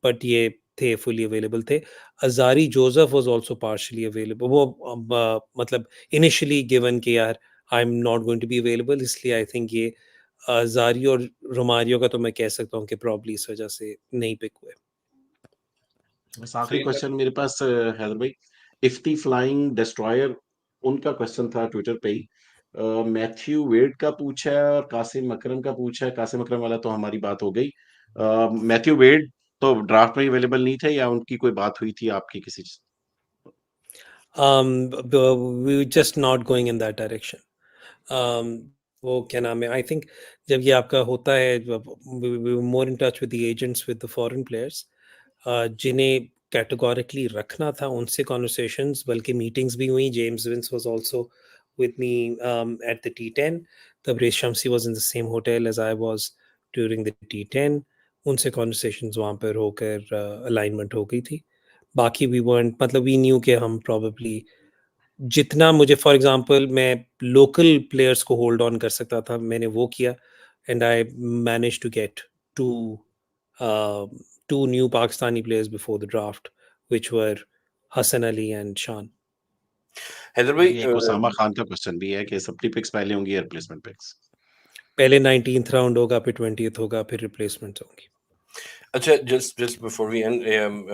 S2: बट ये थे फुली अवेलेबल थे। Alzarri Joseph was also partially available. वो मतलब इनिशियली गिवन कि यार I am not going to be available, इसलिए आई थिंक ये जारी और रोमारियो का तो मैं कह सकता हूँ कि प्रॉब्ली इस वजह से नहीं पिक हुए।
S4: बस आखिरी क्वेश्चन मेरे पास हैदर भाई, इफ्ती फ्लाइंग डिस्ट्रॉयर, उनका क्वेश्चन था ट्विटर पे ही। मैथ्यू वेड का पूछा है और कासिम अकरम का पूछा है। कासिम अकरम वाला तो हमारी बात हो गई। मैथ्यू वेड तो ड्राफ्ट में अवेलेबल नहीं थे, या उनकी कोई बात हुई थी आपकी किसी से?
S2: We just not going in that direction. वो क्या नाम है, आई थिंक जब ये आपका होता है, more in touch with the agents with the foreign players, जिन्हें कैटेगोरिकली रखना था उनसे कॉन्वर्सेशंस, बल्कि मीटिंग्स भी हुई। James Vince was also with me at the T10. Tabriz Shamsi was in the same hotel as I was during the T10. उनसे conversations वहाँ पर होकर अलाइनमेंट हो गई थी। बाकी वी weren't, मतलब वी न्यू कि हम प्रॉबेबली जितना मुझे, फॉर एग्जांपल मैं लोकल प्लेयर्स को होल्ड ऑन कर सकता था मैंने वो किया, and I manage to get to two new Pakistani players before the draft which were Hasan Ali and Shan.
S1: Haider भाई,
S4: एक उसामा खान का क्वेश्चन भी है कि सप्टी पिक्स पहले होंगी या रिप्लेसमेंट पिक्स?
S2: पहले 19th राउंड होगा, फिर 20th होगा, फिर रिप्लेसमेंट्स होंगी।
S1: अच्छा, जस्ट बिफोर वी एंड,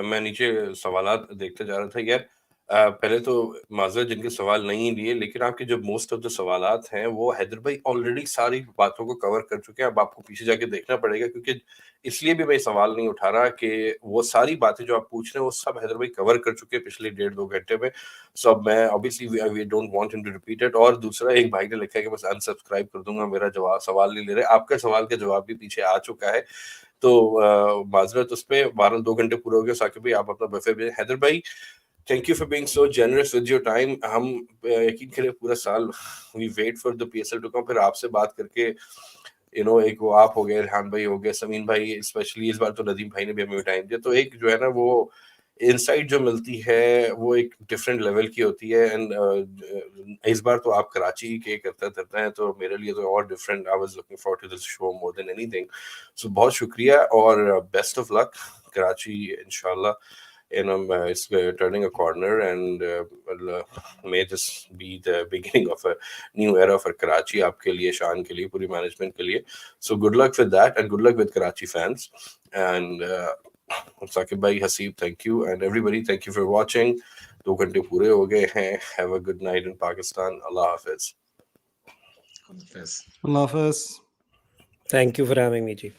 S1: मैं नीचे सवालात देखते जा रहा था यार। पहले तो माजरत जिनके सवाल नहीं लिए, लेकिन आपके जो मोस्ट ऑफ द सवालात हैं वो हैदर भाई ऑलरेडी सारी बातों को कवर कर चुके हैं। अब आपको पीछे जाके देखना पड़ेगा, क्योंकि इसलिए भी मैं सवाल नहीं उठा रहा कि वो सारी बातें जो आप पूछ रहे हैं वो सब हैदर भाई कवर कर चुके हैं पिछले 1.5-2 घंटे में। सो अब मैं obviously we don't want him to repeat it. और दूसरा, एक भाई ने लिखा है कि बस अनसब्सक्राइब कर दूंगा, मेरा जवाब सवाल नहीं ले रहे। आपका सवाल का जवाब भी पीछे आ चुका है, तो माजरत उस पे। 12-2 घंटे पूरे हो गए। साकिब भाई, आप अपना बफे भेजें। हैदर भाई, thank you for being so generous with your time. हम यकीन करें पूरा साल we wait for the PSL to come, फिर आपसे बात करके एक वो आप हो गए, रेहान भाई हो गए, समीन भाई, स्पेशली इस बार तो नदीम भाई ने भी हमें टाइम दिया, तो एक जो है ना वो इनसाइट जो मिलती है वो एक डिफरेंट लेवल की होती है। एंड इस बार तो आप कराची के करते हैं, तो मेरे लिए तो और different. I was looking forward to this show more than anything. So बहुत शुक्रिया और बेस्ट ऑफ लक। कराची इंशाल्लाह it's turning a corner, and may this be the beginning of a new era for Karachi, आपके लिए, शान के लिए, पूरी मैनेजमेंट के लिए। So good luck with that, and good luck with Karachi fans. And Saqib भाई, Haseeb, thank you, and everybody, thank you for watching. 2 घंटे पूरे हो गए हैं। Have a good night in Pakistan. Allah Hafiz.
S3: Allah Hafiz.
S2: Thank you for having me, ji.